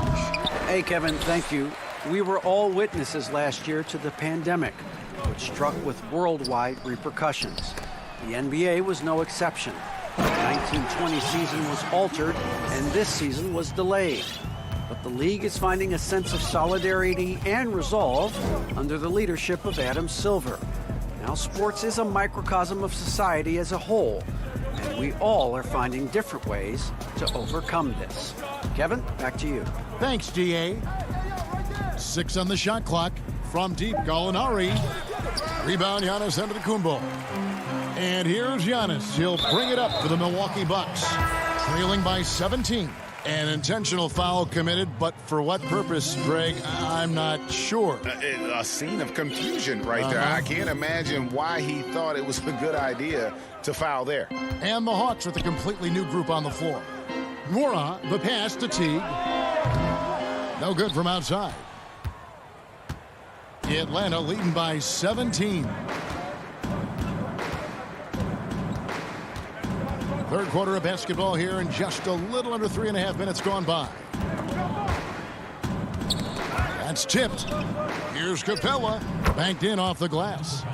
Hey, Kevin, thank you. We were all witnesses last year to the pandemic, which struck with worldwide repercussions. The NBA was no exception. The 1920 season was altered, and this season was delayed. But the league is finding a sense of solidarity and resolve under the leadership of Adam Silver. Now, sports is a microcosm of society as a whole, and we all are finding different ways to overcome this. Kevin, back to you. Thanks, GA. 6 on the shot clock. From deep, Gallinari. Rebound, Giannis Antetokounmpo. And here's Giannis. He'll bring it up for the Milwaukee Bucks. Trailing by 17. An intentional foul committed, but for what purpose, Greg? I'm not sure. A scene of confusion right there. I can't imagine why he thought it was a good idea to foul there. And the Hawks with a completely new group on the floor. Nwora, the pass to Teague. No good from outside. Atlanta leading by 17. Third quarter of basketball here, and just a little under 3.5 minutes gone by. That's tipped. Here's Capella. Banked in off the glass.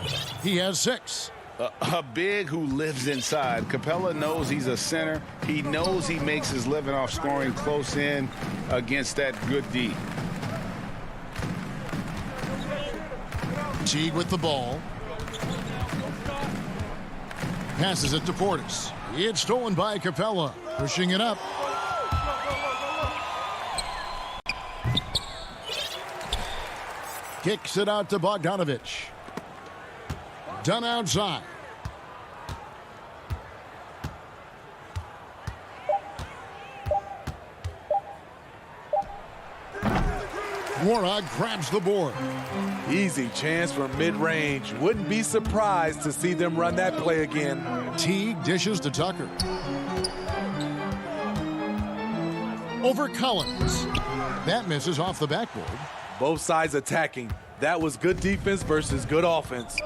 He has 6. A big who lives inside. Capella knows he's a center. He knows he makes his living off scoring close in against that good D. Teague with the ball. Passes it to Portis. It's stolen by Capella. Pushing it up. Kicks it out to Bogdanovich. Done outside. Nwora grabs the board. Easy chance from mid-range. Wouldn't be surprised to see them run that play again. Teague dishes to Tucker. Over Collins. That misses off the backboard. Both sides attacking. That was good defense versus good offense.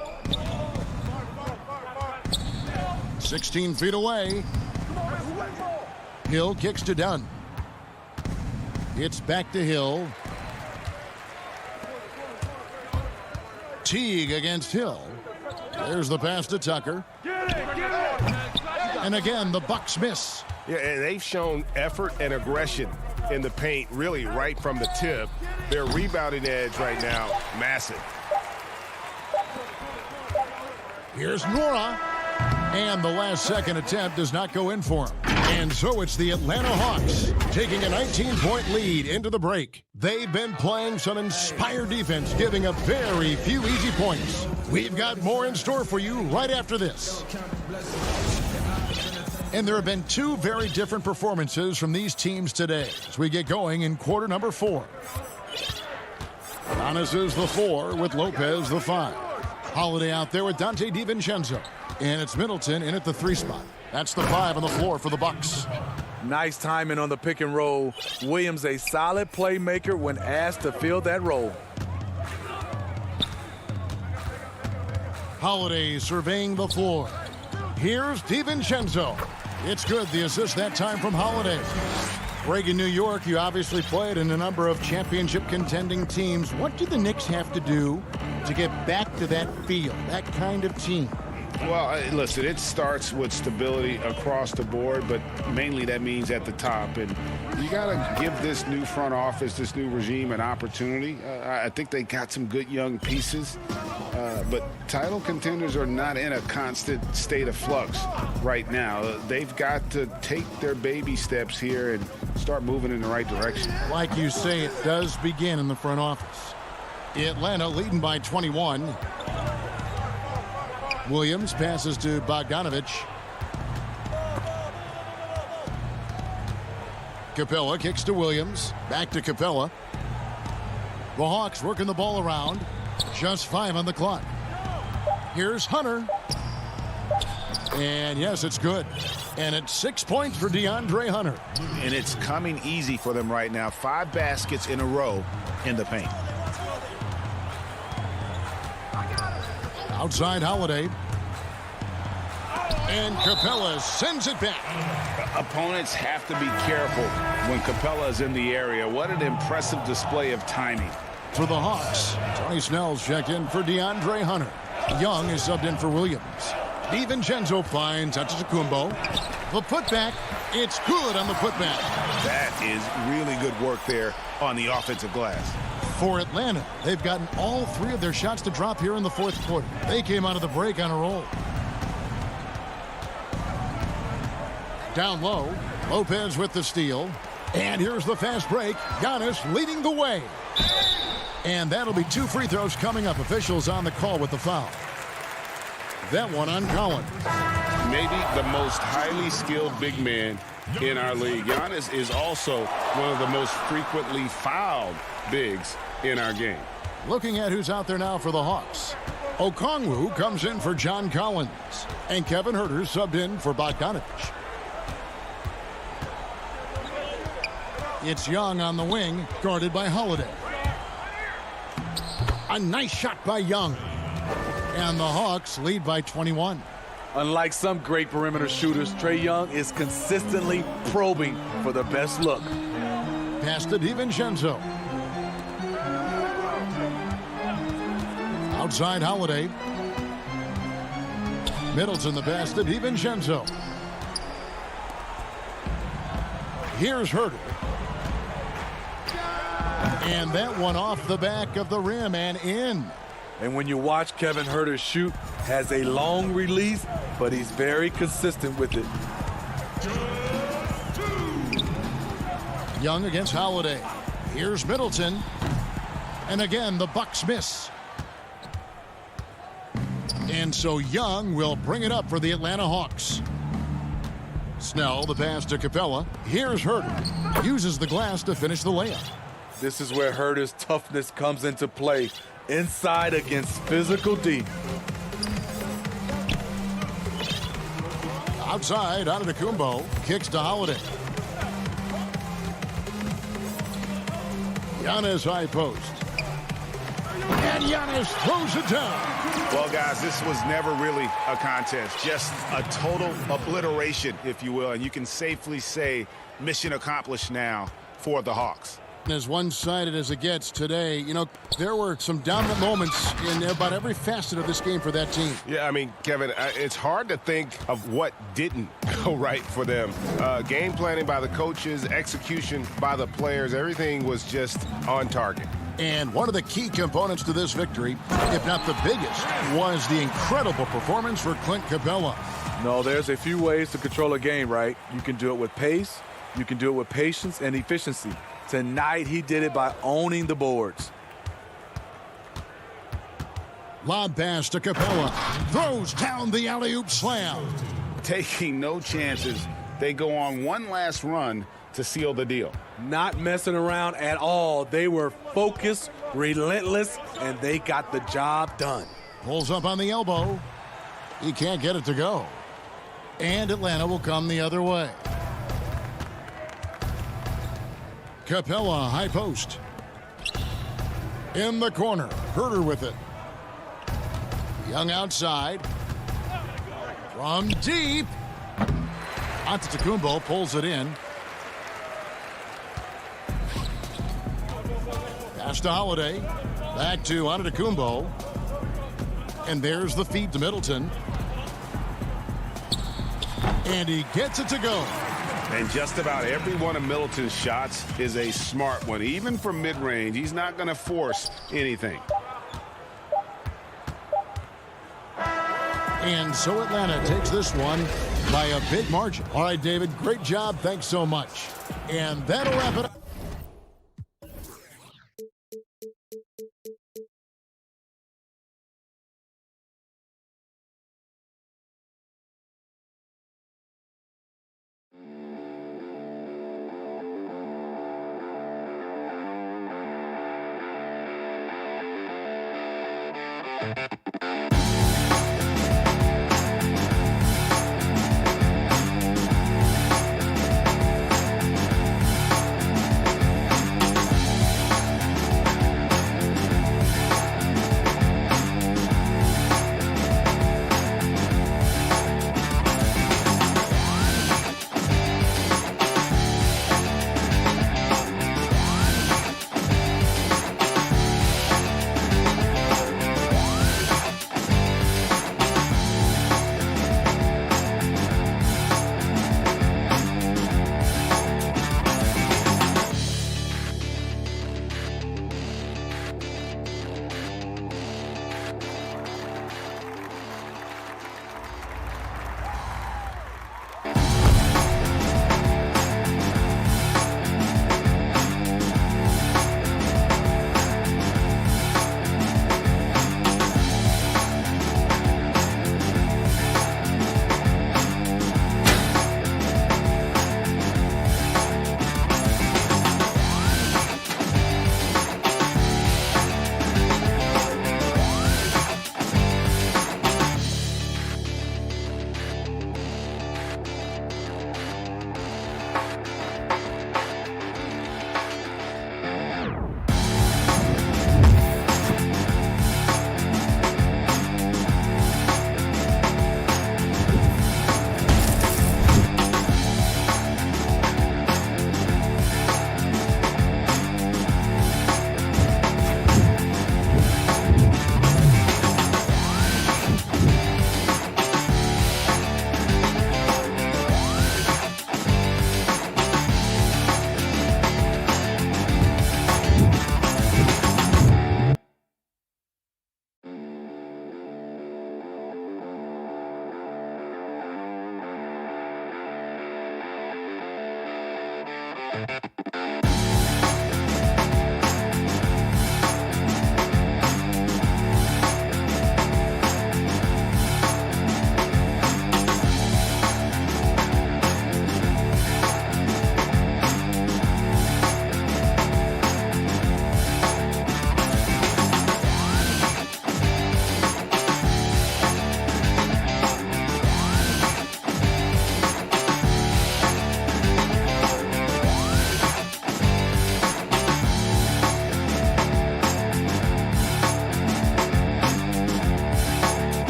16 feet away. Hill kicks to Dunn. It's back to Hill. Teague against Hill. There's the pass to Tucker. And again, the Bucks miss. Yeah, and they've shown effort and aggression in the paint, really right from the tip. Their rebounding edge right now, massive. Here's Nwora. And the last second attempt does not go in for him. And so it's the Atlanta Hawks taking a 19-point lead into the break. They've been playing some inspired defense, giving up very few easy points. We've got more in store for you right after this. And there have been 2 very different performances from these teams today as we get going in quarter number 4. Giannis is the 4 with Lopez the 5. Holiday out there with Dante DiVincenzo. And it's Middleton in at the 3 spot. That's the 5 on the floor for the Bucks. Nice timing on the pick and roll. Williams a solid playmaker when asked to fill that role. Holiday surveying the floor. Here's DiVincenzo. It's good, the assist that time from Holiday. Greg, in New York, you obviously played in a number of championship contending teams. What do the Knicks have to do to get back to that feel, that kind of team? Well, listen, it starts with stability across the board, but mainly that means at the top. And you got to give this new front office, this new regime, an opportunity. I think they got some good young pieces, but title contenders are not in a constant state of flux right now. They've got to take their baby steps here and start moving in the right direction. Like you say, it does begin in the front office. Atlanta leading by 21. Williams passes to Bogdanovich. Capella kicks to Williams. Back to Capella. The Hawks working the ball around. Just 5 on the clock. Here's Hunter. And yes, it's good. And it's 6 points for DeAndre Hunter. And it's coming easy for them right now. 5 baskets in a row in the paint. Outside Holiday. And Capella sends it back. Opponents have to be careful when Capella is in the area. What an impressive display of timing. For the Hawks, Tony Snell's checked in for DeAndre Hunter. Young is subbed in for Williams. DiVincenzo finds Antetokounmpo. The putback, it's good on the putback. That is really good work there on the offensive glass. For Atlanta, they've gotten all 3 of their shots to drop here in the fourth quarter. They came out of the break on a roll. Down low, Lopez with the steal. And here's the fast break. Giannis leading the way. And that'll be 2 free throws coming up. Officials on the call with the foul. That one on Collins. Maybe the most highly skilled big man in our league. Giannis is also one of the most frequently fouled bigs in our game. Looking at who's out there now for the Hawks. Okongwu comes in for John Collins. And Kevin Huerter subbed in for Bogdanovich. It's Young on the wing, guarded by Holiday. A nice shot by Young. And the Hawks lead by 21. Unlike some great perimeter shooters, Trae Young is consistently probing for the best look. Pass to DiVincenzo. Outside Holiday. Middleton the pass to DiVincenzo. Here's Huerter. And that one off the back of the rim and in. And when you watch Kevin Huerter shoot, has a long release, but he's very consistent with it. Young against Holiday. Here's Middleton. And again, the Bucks miss. And so Young will bring it up for the Atlanta Hawks. Snell, the pass to Capella. Here's Huerter. Uses the glass to finish the layup. This is where Huerter's toughness comes into play. Inside against physical D. Outside, Antetokounmpo kicks to Holiday. Giannis high post. And Giannis throws it down. Well, guys, this was never really a contest. Just a total obliteration, if you will. And you can safely say mission accomplished now for the Hawks. As one-sided as it gets today, you know, there were some dominant moments in about every facet of this game for that team. Yeah, I mean, Kevin, it's hard to think of what didn't go right for them. Game planning by the coaches, execution by the players, everything was just on target. And one of the key components to this victory, if not the biggest, was the incredible performance for Clint Capella. No, there's a few ways to control a game, right? You can do it with pace, you can do it with patience and efficiency. Tonight, he did it by owning the boards. Lob pass to Capella. Throws down the alley-oop slam. Taking no chances. They go on one last run to seal the deal. Not messing around at all. They were focused, relentless, and they got the job done. Pulls up on the elbow. He can't get it to go. And Atlanta will come the other way. Capella, high post. In the corner, Huerter with it. Young outside. From deep. Antetokounmpo pulls it in. Pass to Holiday. Back to Antetokounmpo. And there's the feed to Middleton. And he gets it to go. And just about every one of Middleton's shots is a smart one. Even from mid-range, he's not going to force anything. And so Atlanta takes this one by a big margin. All right, David, great job. Thanks so much. And that'll wrap it up.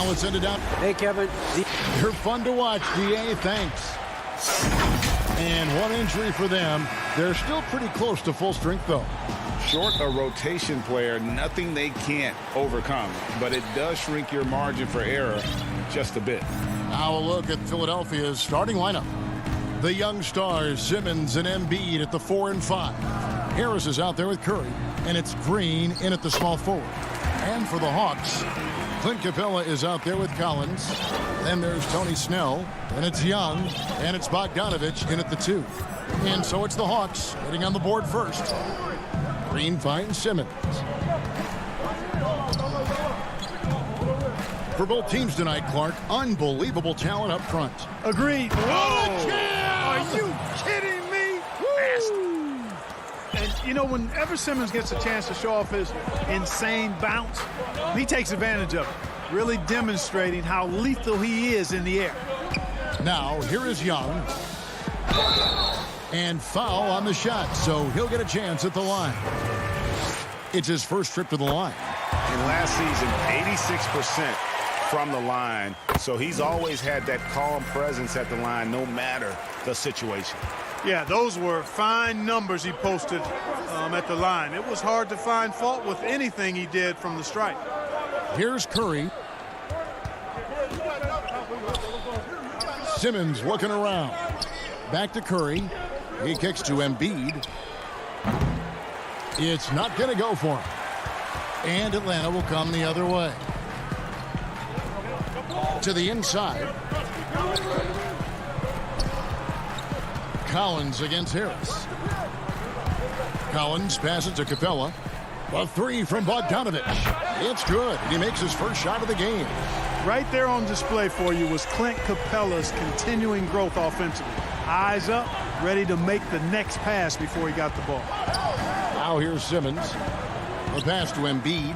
Now it's ended out. Hey, Kevin. You're fun to watch, DA. Thanks. And one injury for them. They're still pretty close to full strength, though. Short a rotation player, nothing they can't overcome. But it does shrink your margin for error just a bit. Now a look at Philadelphia's starting lineup. The young stars, Simmons and Embiid at the 4 and 5. Harris is out there with Curry. And it's Green in at the small forward. And for the Hawks, Clint Capella is out there with Collins. Then there's Tony Snell. And it's Young. And it's Bogdanovich in at the 2. And so it's the Hawks getting on the board first. Green finds Simmons. For both teams tonight, Clark, unbelievable talent up front. Agreed. Oh. Are you kidding me? Woo! And, you know, whenever Simmons gets a chance to show off his insane bounce, he takes advantage of it, really demonstrating how lethal he is in the air. Now, here is Young. And foul on the shot, so he'll get a chance at the line. It's his first trip to the line. In last season, 86% from the line, so he's always had that calm presence at the line no matter the situation. Yeah, those were fine numbers he posted at the line. It was hard to find fault with anything he did from the stripe. Here's Curry. Simmons looking around. Back to Curry. He kicks to Embiid. It's not going to go for him. And Atlanta will come the other way. To the inside. Collins against Harris. Collins passes to Capella. A 3 from Bogdanovich. It's good. He makes his first shot of the game. Right there on display for you was Clint Capella's continuing growth offensively. Eyes up, ready to make the next pass before he got the ball. Now here's Simmons. The pass to Embiid.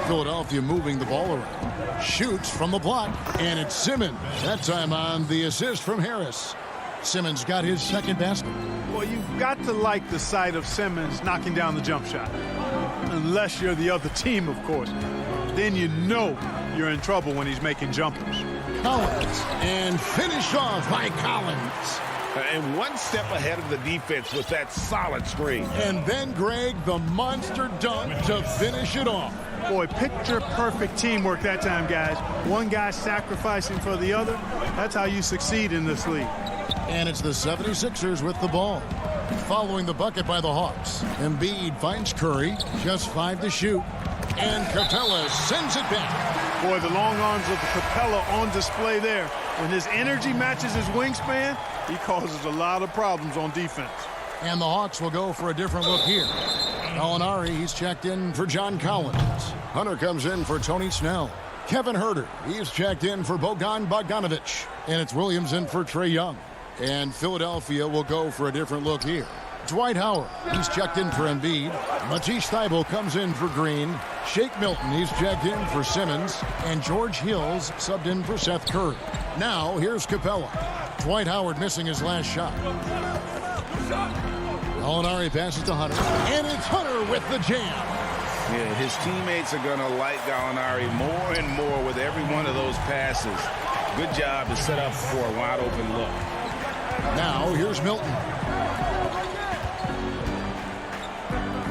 Philadelphia moving the ball around. Shoots from the block, and it's Simmons. That time on the assist from Harris. Simmons got his second basket. Well, you've got to like the sight of Simmons knocking down the jump shot. Unless you're the other team, of course. Then you know you're in trouble when he's making jumpers. Collins, and finished off by Collins. And one step ahead of the defense with that solid screen. And then, Greg, the monster dunk to finish it off. Boy, picture-perfect teamwork that time, guys. One guy sacrificing for the other. That's how you succeed in this league. And it's the 76ers with the ball. Following the bucket by the Hawks. Embiid finds Curry. Just 5 to shoot. And Capella sends it back. Boy, the long arms of Capella on display there. When his energy matches his wingspan, he causes a lot of problems on defense. And the Hawks will go for a different look here. Gallinari, he's checked in for John Collins. Hunter comes in for Tony Snell. Kevin Huerter, he's checked in for Bogdanovich. And it's Williams in for Trae Young. And Philadelphia will go for a different look here. Dwight Howard, he's checked in for Embiid. Matisse Thybulle comes in for Green. Shake Milton, he's checked in for Simmons. And George Hills subbed in for Seth Curry. Now, here's Capella. Dwight Howard missing his last shot. Gallinari passes to Hunter. And it's Hunter with the jam. Yeah, his teammates are going to like Gallinari more and more with every one of those passes. Good job to set up for a wide-open look. Now, here's Milton.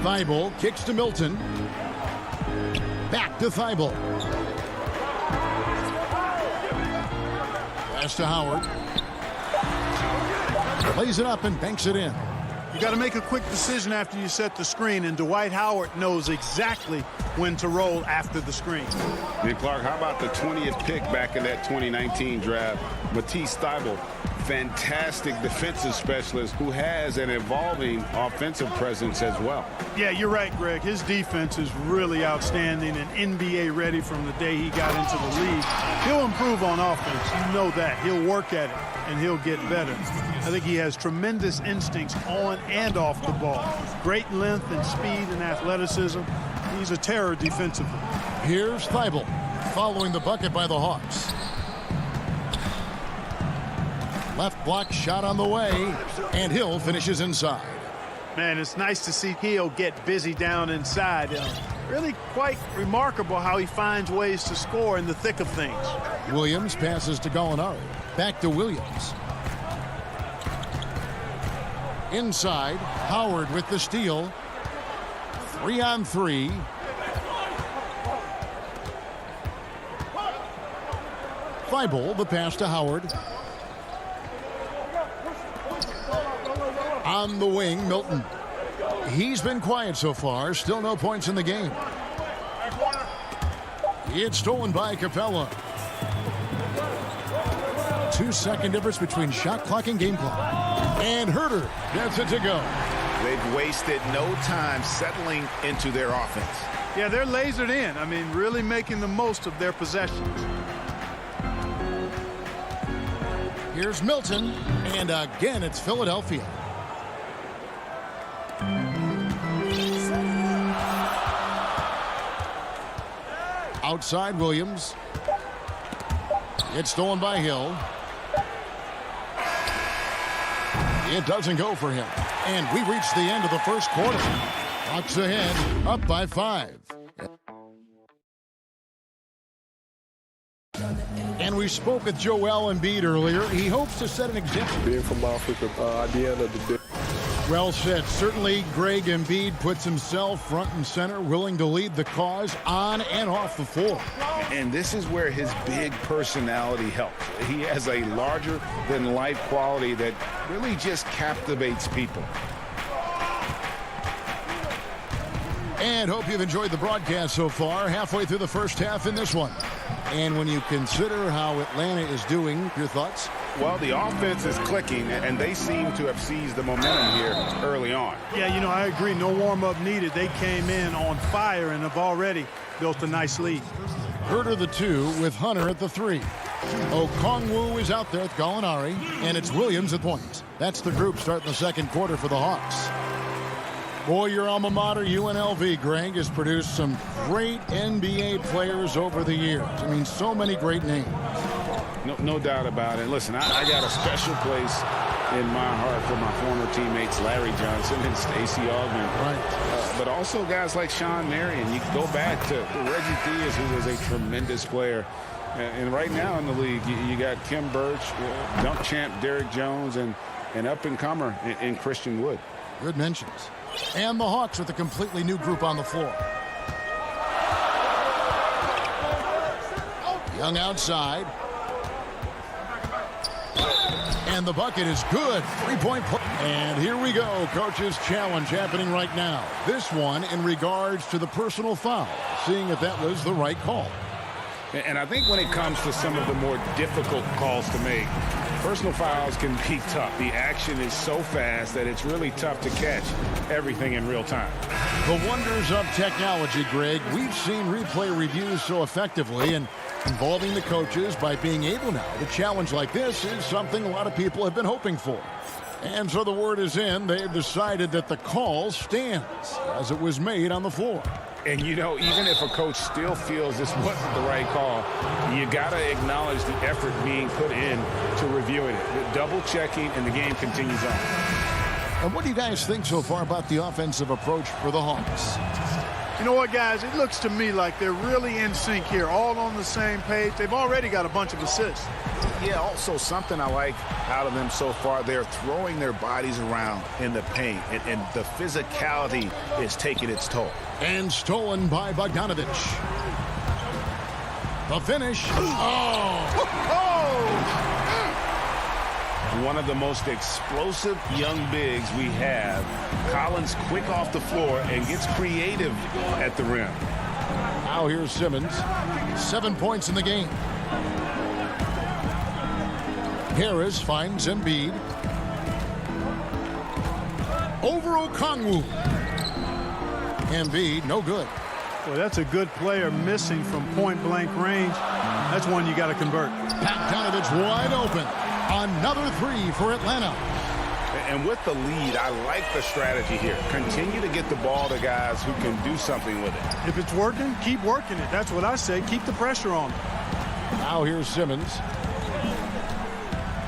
Thybulle kicks to Milton. Back to Thybulle. Pass to Howard. Lays it up and banks it in. You got to make a quick decision after you set the screen, and Dwight Howard knows exactly when to roll after the screen. And Clark, how about the 20th pick back in that 2019 draft? Matisse Thybulle, fantastic defensive specialist who has an evolving offensive presence as well. Yeah, you're right, Greg. His defense is really outstanding and NBA ready from the day he got into the league. He'll improve on offense. You know that. He'll work at it, and he'll get better. I think he has tremendous instincts on and off the ball. Great length and speed and athleticism. He's a terror defensively. Here's Thybulle following the bucket by the Hawks. Left block shot on the way, and Hill finishes inside. Man, it's nice to see Hill get busy down inside. Really quite remarkable how he finds ways to score in the thick of things. Williams passes to Gallinari. Back to Williams. Inside, Howard with the steal. 3-on-3. Thybulle, the pass to Howard. On the wing, Milton. He's been quiet so far. Still no points in the game. It's stolen by Capella. 2-second difference between shot clock and game clock. And Herter gets it to go. They've wasted no time settling into their offense. Yeah, they're lasered in. I mean, really making the most of their possessions. Here's Milton, and again it's Philadelphia. Outside Williams. It's stolen by Hill. It doesn't go for him. And we reach the end of the first quarter. Hawks ahead, up by 5. And we spoke with Joel Embiid earlier. He hopes to set an example. Being from Africa, at the end of the day. Well said. Certainly, Greg Embiid puts himself front and center, willing to lead the cause on and off the floor. And this is where his big personality helps. He has a larger-than-life quality that really just captivates people. And hope you've enjoyed the broadcast so far. Halfway through the first half in this one. And when you consider how Atlanta is doing, your thoughts? Well, the offense is clicking, and they seem to have seized the momentum here early on. Yeah, you know, I agree. No warm-up needed. They came in on fire and have already built a nice lead. Herter the 2 with Hunter at the 3. Okongwu is out there with Gallinari, and it's Williams at point. That's the group starting the second quarter for the Hawks. Boy, your alma mater, UNLV, Greg, has produced some great NBA players over the years. I mean, so many great names. No doubt about it. Listen, I got a special place in my heart for my former teammates Larry Johnson and Stacey Augmon. Right. But also guys like Sean Marion. You can go back to Reggie Theus, who was a tremendous player. And right now in the league, you got Kim Birch, dunk champ Derrick Jones, and an up-and-comer in Christian Wood. Good mentions. And the Hawks with a completely new group on the floor. Young outside. And the bucket is good. 3-point play. And here we go. Coach's challenge happening right now. This one in regards to the personal foul. Seeing if that was the right call. And I think when it comes to some of the more difficult calls to make, personal fouls can be tough. The action is so fast that it's really tough to catch everything in real time. The wonders of technology, Greg. We've seen replay reviews so effectively, and involving the coaches by being able now to challenge like this is something a lot of people have been hoping for. And so the word is in. They've decided that the call stands as it was made on the floor. And, you know, even if a coach still feels this wasn't the right call, you got to acknowledge the effort being put in to reviewing it. Double-checking, and the game continues on. And what do you guys think so far about the offensive approach for the Hawks? You know what, guys? It looks to me like they're really in sync here, all on the same page. They've already got a bunch of assists. Yeah, also something I like out of them so far, they're throwing their bodies around in the paint, and the physicality is taking its toll. And stolen by Bogdanovic. The finish. Oh! one of the most explosive young bigs we have. Collins quick off the floor and gets creative at the rim. Now here's Simmons. 7 points in the game. Harris finds Embiid. Over Okongwu. Embiid, no good. Well, that's a good player missing from point-blank range. That's one you got to convert. Bogdanovich wide open. Another three for Atlanta. And with the lead, I like the strategy here. Continue to get the ball to guys who can do something with it. If it's working, keep working it. That's what I say. Keep the pressure on. Now here's Simmons.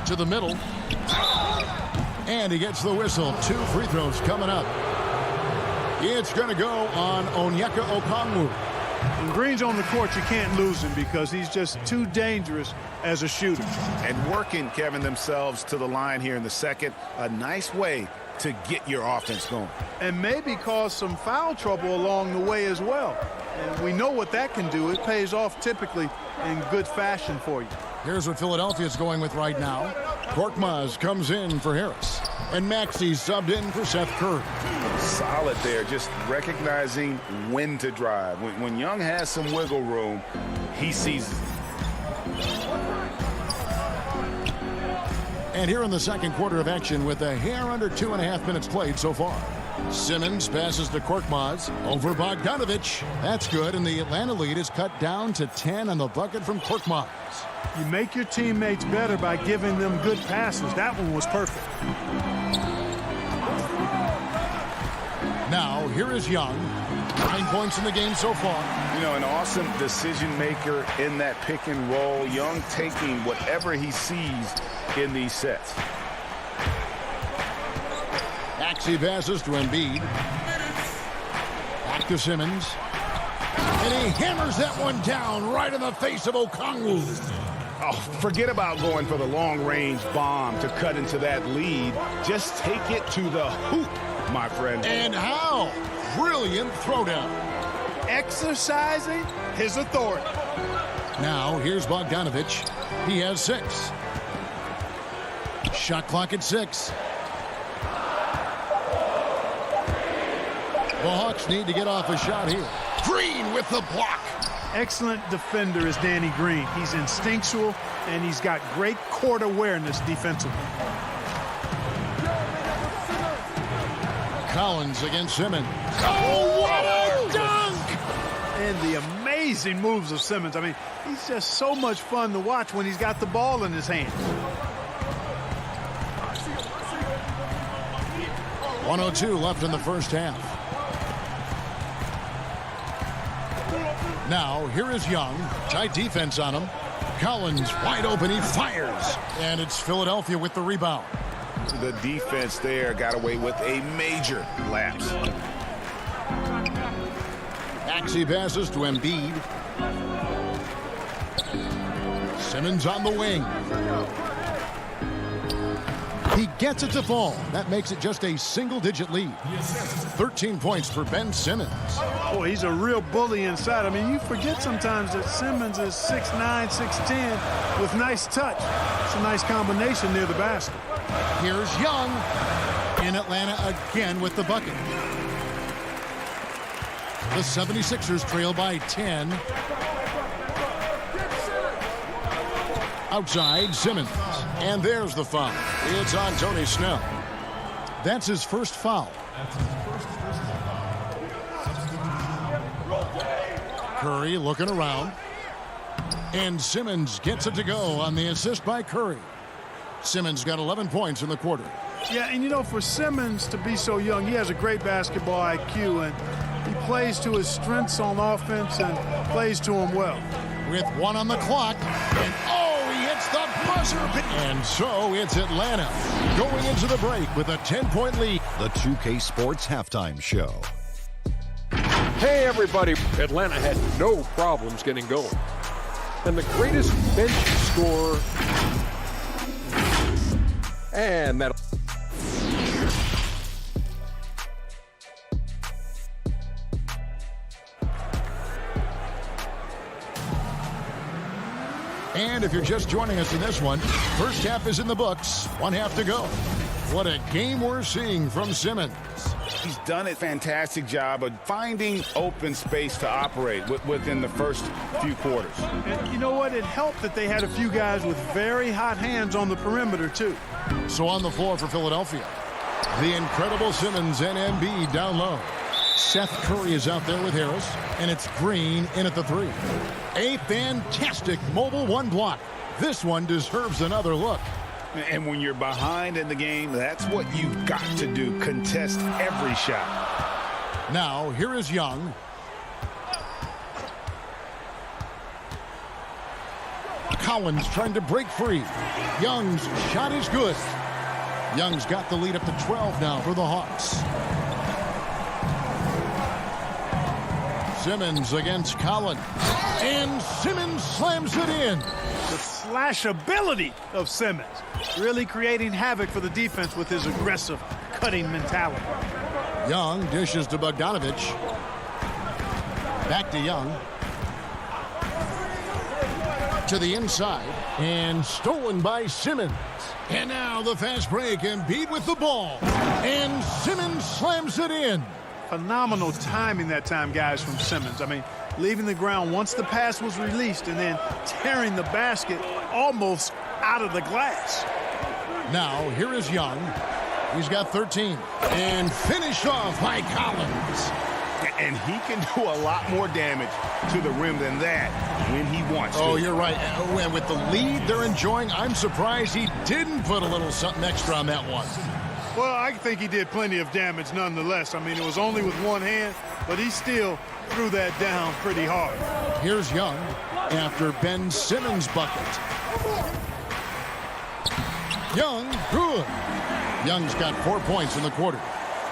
To the middle. And he gets the whistle. 2 free throws coming up. It's going to go on Onyeka Okongwu. When Green's on the court, you can't lose him because he's just too dangerous as a shooter. And working, Kevin, themselves to the line here in the second. A nice way to get your offense going. And maybe cause some foul trouble along the way as well. And we know what that can do. It pays off typically in good fashion for you. Here's what Philadelphia's going with right now. Korkmaz comes in for Harris. And Maxey subbed in for Seth Curry. Solid there, just recognizing when to drive. When Young has some wiggle room, he sees it. And here in the second quarter of action with a hair under 2.5 minutes played so far. Simmons passes to Korkmaz over Bogdanovich. That's good, and the Atlanta lead is cut down to 10 on the bucket from Korkmaz. You make your teammates better by giving them good passes. That one was perfect. Now, here is Young. 9 points in the game so far. You know, an awesome decision maker in that pick and roll. Young taking whatever he sees in these sets. Maxey passes to Embiid. Back to Simmons. And he hammers that one down right in the face of Okongwu. Oh, forget about going for the long-range bomb to cut into that lead. Just take it to the hoop, my friend. And how? Brilliant throwdown. Exercising his authority. Now, here's Bogdanovich. He has 6. Shot clock at 6. The Hawks need to get off a shot here. Green with the block. Excellent defender is Danny Green. He's instinctual, and he's got great court awareness defensively. Collins against Simmons. Oh, what a dunk! And the amazing moves of Simmons. I mean, he's just so much fun to watch when he's got the ball in his hands. 1:02 left in the first half. Now, here is Young. Tight defense on him. Collins wide open. He fires. And it's Philadelphia with the rebound. The defense there got away with a major lapse. Maxey passes to Embiid. Simmons on the wing. He gets it to fall. That makes it just a single-digit lead. 13 points for Ben Simmons. Boy, he's a real bully inside. I mean, you forget sometimes that Simmons is 6'9", 6'10", with nice touch. It's a nice combination near the basket. Here's Young in Atlanta again with the bucket. The 76ers trail by 10. Outside, Simmons. And there's the foul. It's on Tony Snell. That's his first foul. Curry looking around. And Simmons gets it to go on the assist by Curry. Simmons got 11 points in the quarter. Yeah, and you know, for Simmons to be so young, he has a great basketball IQ, and he plays to his strengths on offense and plays to him well. With 1 on the clock. And he hits the buzzer. And so it's Atlanta going into the break with a 10-point lead. The 2K Sports Halftime Show. Hey, everybody. Atlanta had no problems getting going. And the greatest bench scorer. And that. And if you're just joining us in this one, first half is in the books. 1 half to go. What a game we're seeing from Simmons. He's done a fantastic job of finding open space to operate within the first few quarters. And you know what? It helped that they had a few guys with very hot hands on the perimeter, too. So on the floor for Philadelphia, the incredible Simmons and Embiid down low. Seth Curry is out there with Harris, and it's Green in at the 3. A fantastic mobile one block. This one deserves another look. And when you're behind in the game, that's what you've got to do. Contest every shot. Now, here is Young. Collins trying to break free. Young's shot is good. Young's got the lead up to 12 now for the Hawks. Simmons against Collins. And Simmons slams it in. The slash ability of Simmons, really creating havoc for the defense with his aggressive cutting mentality. Young dishes to Bogdanovich. Back to Young. To the inside. And stolen by Simmons. And now the fast break. Embiid with the ball. And Simmons slams it in. Phenomenal timing that time, guys, from Simmons. I mean, leaving the ground once the pass was released and then tearing the basket almost out of the glass. Now, here is Young. He's got 13. And finished off by Collins. And he can do a lot more damage to the rim than that when he wants to. Oh, you're right. And with the lead they're enjoying, I'm surprised he didn't put a little something extra on that one. Well, I think he did plenty of damage nonetheless. I mean, it was only with one hand, but he still threw that down pretty hard. Here's Young after Ben Simmons' bucket. Young, good. Young's got 4 points in the quarter.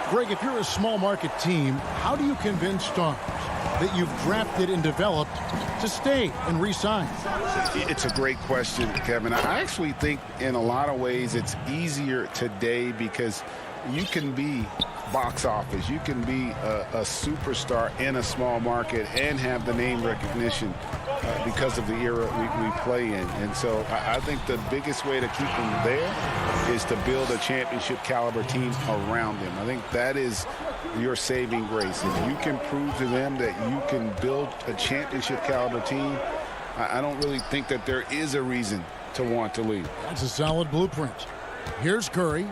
Greg, if you're a small market team, how do you convince stars that you've drafted and developed to stay and re-sign? It's a great question, Kevin. I actually think in a lot of ways it's easier today because you can be box office. You can be a superstar in a small market and have the name recognition because of the era we play in. And so I think the biggest way to keep them there is to build a championship caliber team around them. I think that is your saving grace. If you can prove to them that you can build a championship caliber team, I don't really think that there is a reason to want to leave. That's a solid blueprint. Here's Curry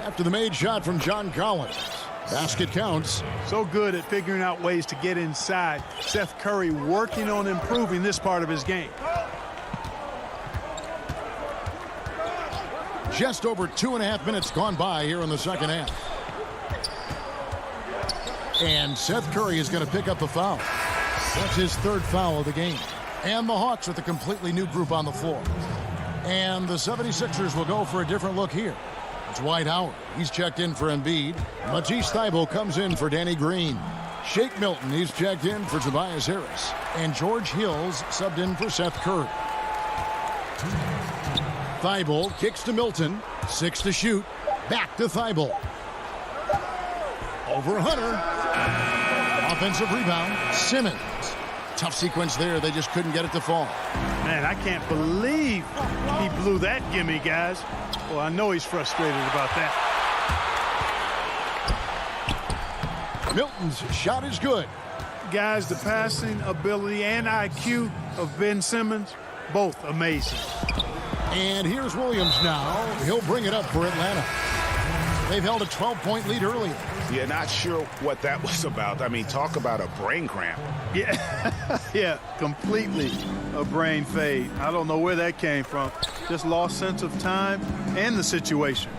after the made shot from John Collins. Basket counts. So good at figuring out ways to get inside. Seth Curry working on improving this part of his game. Just over 2.5 minutes gone by here in the second half. And Seth Curry is going to pick up the foul. That's his 3rd foul of the game. And the Hawks with a completely new group on the floor. And the 76ers will go for a different look here. It's Dwight Howard. He's checked in for Embiid. Matisse Thybulle comes in for Danny Green. Shake Milton, he's checked in for Tobias Harris. And George Hill's subbed in for Seth Curry. Thybulle kicks to Milton. 6 to shoot. Back to Thybulle. Over Hunter. Offensive rebound. Simmons. Tough sequence there. They just couldn't get it to fall. Man, I can't believe he blew that gimme, guys. Well, I know he's frustrated about that. Milton's shot is good. Guys, the passing ability and IQ of Ben Simmons, both amazing. And here's Williams now. He'll bring it up for Atlanta. They've held a 12-point lead earlier. Yeah, not sure what that was about. I mean, talk about a brain cramp. Yeah, yeah, completely a brain fade. I don't know where that came from. Just lost sense of time and the situation.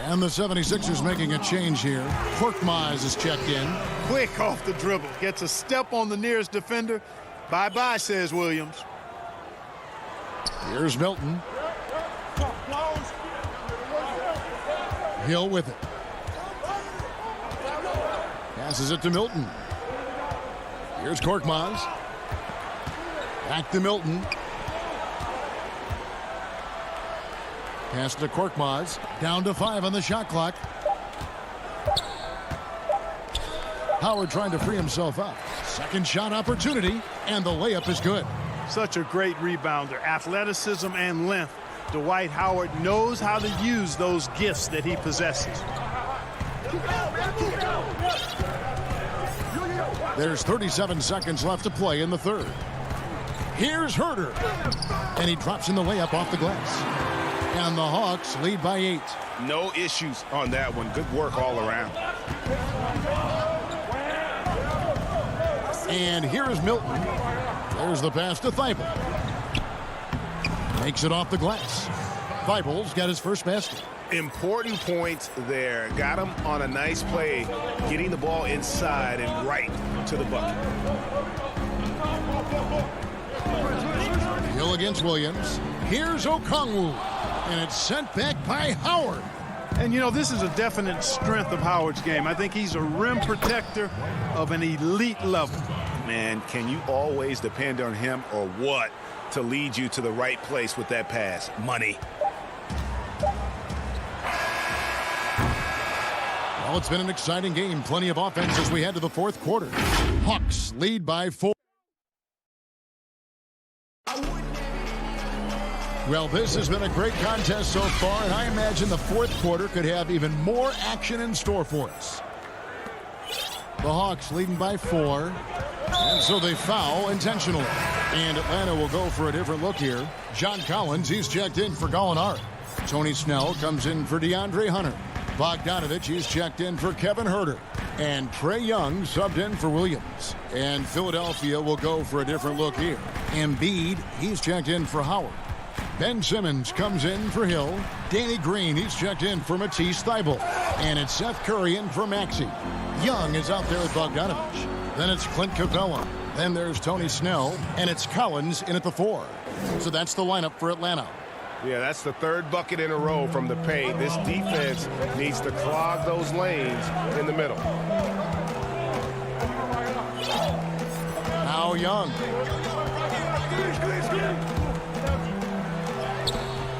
And the 76ers making a change here. Korkmaz is checked in. Quick off the dribble. Gets a step on the nearest defender. Bye-bye, says Williams. Here's Milton. Hill with it. Passes it to Milton. Here's Korkmaz. Back to Milton. Pass to Korkmaz. Down to 5 on the shot clock. Howard trying to free himself up. Second shot opportunity, and the layup is good. Such a great rebounder, athleticism and length. Dwight Howard knows how to use those gifts that he possesses. There's 37 seconds left to play in the third. Here's Herder. And he drops in the layup off the glass. And the Hawks lead by 8. No issues on that one. Good work all around. And here is Milton. There's the pass to Thibault. Makes it off the glass. Thibault's got his first basket. Important points there. Got him on a nice play, getting the ball inside and right to the bucket. Hill against Williams. Here's Okongwu. And it's sent back by Howard. And, you know, this is a definite strength of Howard's game. I think he's a rim protector of an elite level. Man, can you always depend on him or what to lead you to the right place with that pass? Money. Well, it's been an exciting game. Plenty of offense as we head to the fourth quarter. Hawks lead by 4. Well, this has been a great contest so far, and I imagine the fourth quarter could have even more action in store for us. The Hawks leading by 4, and so they foul intentionally. And Atlanta will go for a different look here. John Collins, he's checked in for Gallinari. Tony Snell comes in for DeAndre Hunter. Bogdanovich, he's checked in for Kevin Herder. And Trae Young subbed in for Williams. And Philadelphia will go for a different look here. Embiid, he's checked in for Howard. Ben Simmons comes in for Hill. Danny Green, he's checked in for Matisse Thybulle. And it's Seth Curry in for Maxey. Young is out there with Bogdanovich. Then it's Clint Capella. Then there's Tony Snell. And it's Collins in at the 4. So that's the lineup for Atlanta. Yeah, that's the third bucket in a row from the paint. This defense needs to clog those lanes in the middle. Now Young.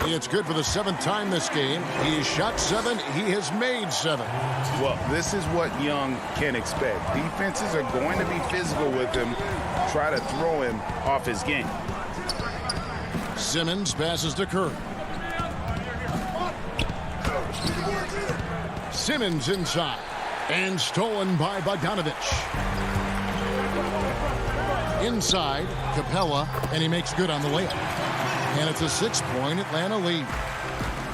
It's good for the 7th time this game. He's shot 7. He has made 7. Well, this is what Young can expect. Defenses are going to be physical with him, try to throw him off his game. Simmons passes to Curry. Simmons inside. And stolen by Bogdanovich. Inside, Capella, and he makes good on the layup. And it's a 6-point Atlanta lead.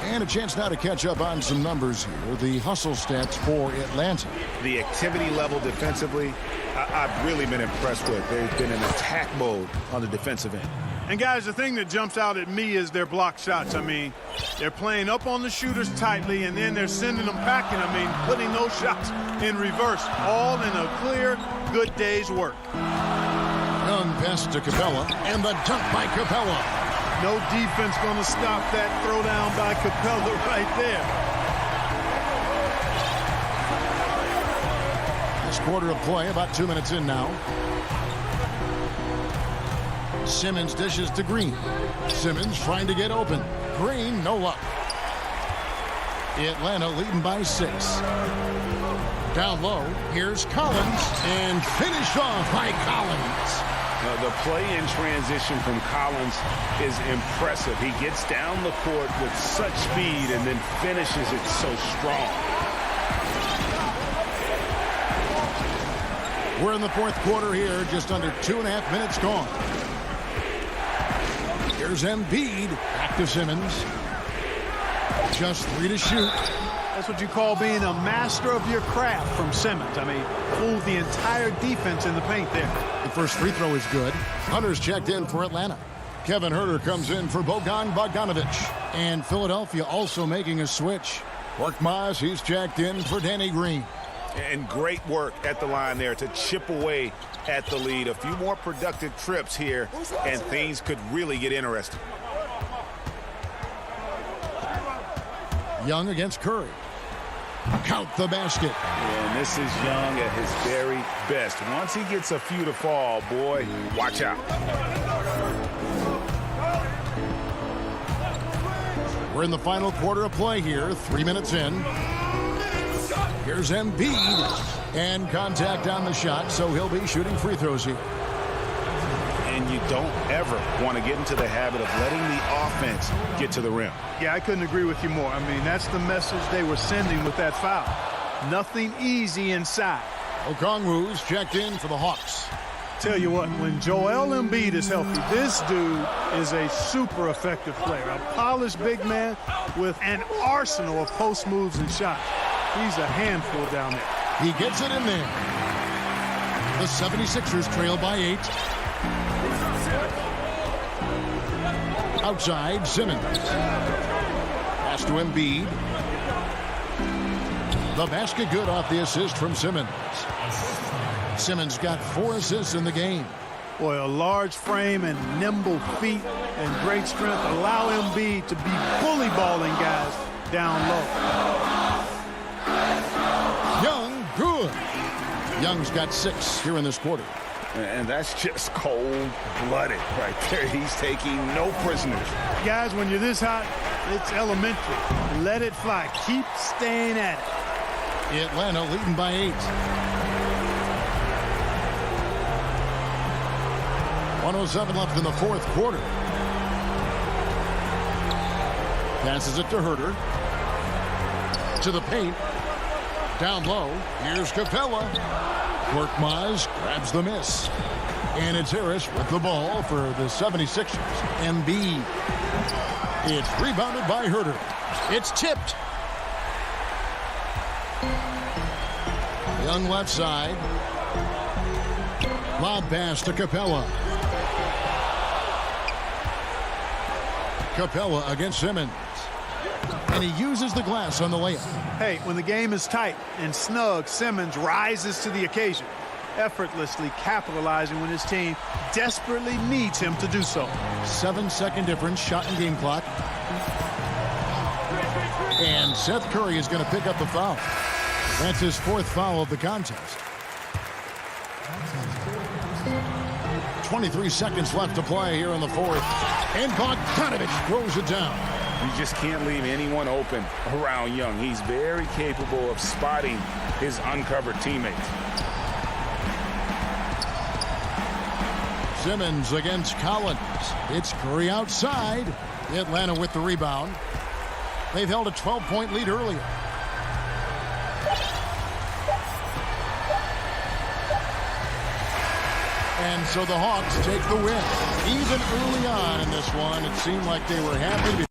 And a chance now to catch up on some numbers here. The hustle stats for Atlanta. The activity level defensively, I've really been impressed with. There's been an attack mode on the defensive end. And, guys, the thing that jumps out at me is their block shots. I mean, they're playing up on the shooters tightly, and then they're sending them packing. I mean, putting those shots in reverse, all in a clear, good day's work. Young pass to Capella, and the dunk by Capella. No defense going to stop that throwdown by Capella right there. This quarter of play, about 2 minutes in now. Simmons dishes to Green. Simmons trying to get open. Green, no luck. Atlanta leading by 6. Down low, here's Collins, and finished off by Collins. The play in transition from Collins is impressive. He gets down the court with such speed and then finishes it so strong. We're in the fourth quarter here, just under 2.5 minutes gone. Here's Embiid, back to Simmons. Just 3 to shoot. That's what you call being a master of your craft from Simmons. I mean, fooled the entire defense in the paint there. The first free throw is good. Hunter's checked in for Atlanta. Kevin Herder comes in for Bogdanovich. And Philadelphia also making a switch. Korkmaz, he's checked in for Danny Green. And great work at the line there to chip away at the lead. A few more productive trips here, and things could really get interesting. Young against Curry. Count the basket. And this is Young at his very best. Once he gets a few to fall, boy, watch out. We're in the final quarter of play here, 3 minutes in. Here's Embiid, and contact on the shot, so he'll be shooting free throws here. And you don't ever want to get into the habit of letting the offense get to the rim. Yeah, I couldn't agree with you more. I mean, that's the message they were sending with that foul. Nothing easy inside. Okongwu's checked in for the Hawks. Tell you what, when Joel Embiid is healthy, this dude is a super effective player. A polished big man with an arsenal of post moves and shots. He's a handful down there. He gets it in there. The 76ers trail by 8. Outside, Simmons. Pass to Embiid. The basket good off the assist from Simmons. Simmons got 4 assists in the game. Boy, a large frame and nimble feet and great strength allow Embiid to be bully balling guys down low. Young, good. Young's got 6 here in this quarter. And that's just cold-blooded right there. He's taking no prisoners. Guys, when you're this hot, it's elementary. Let it fly. Keep staying at it. Atlanta leading by 8. 1:07 left in the fourth quarter. Passes it to Herter. To the paint. Down low. Here's Capella. Korkmaz grabs the miss. And it's Harris with the ball for the 76ers. Embiid. It's rebounded by Herter. It's tipped. Young left side. Lob pass to Capella. Capella against Simmons. And he uses the glass on the layup. Hey, when the game is tight and snug, Simmons rises to the occasion, effortlessly capitalizing when his team desperately needs him to do so. 7-second difference, shot and game clock. And Seth Curry is going to pick up the foul. That's his 4th foul of the contest. 23 seconds left to play here in the 4th. And Bogdanovich throws it down. You just can't leave anyone open around Young. He's very capable of spotting his uncovered teammates. Simmons against Collins. It's Curry outside. Atlanta with the rebound. They've held a 12-point lead earlier. And so the Hawks take the win. Even early on in this one, it seemed like they were happy to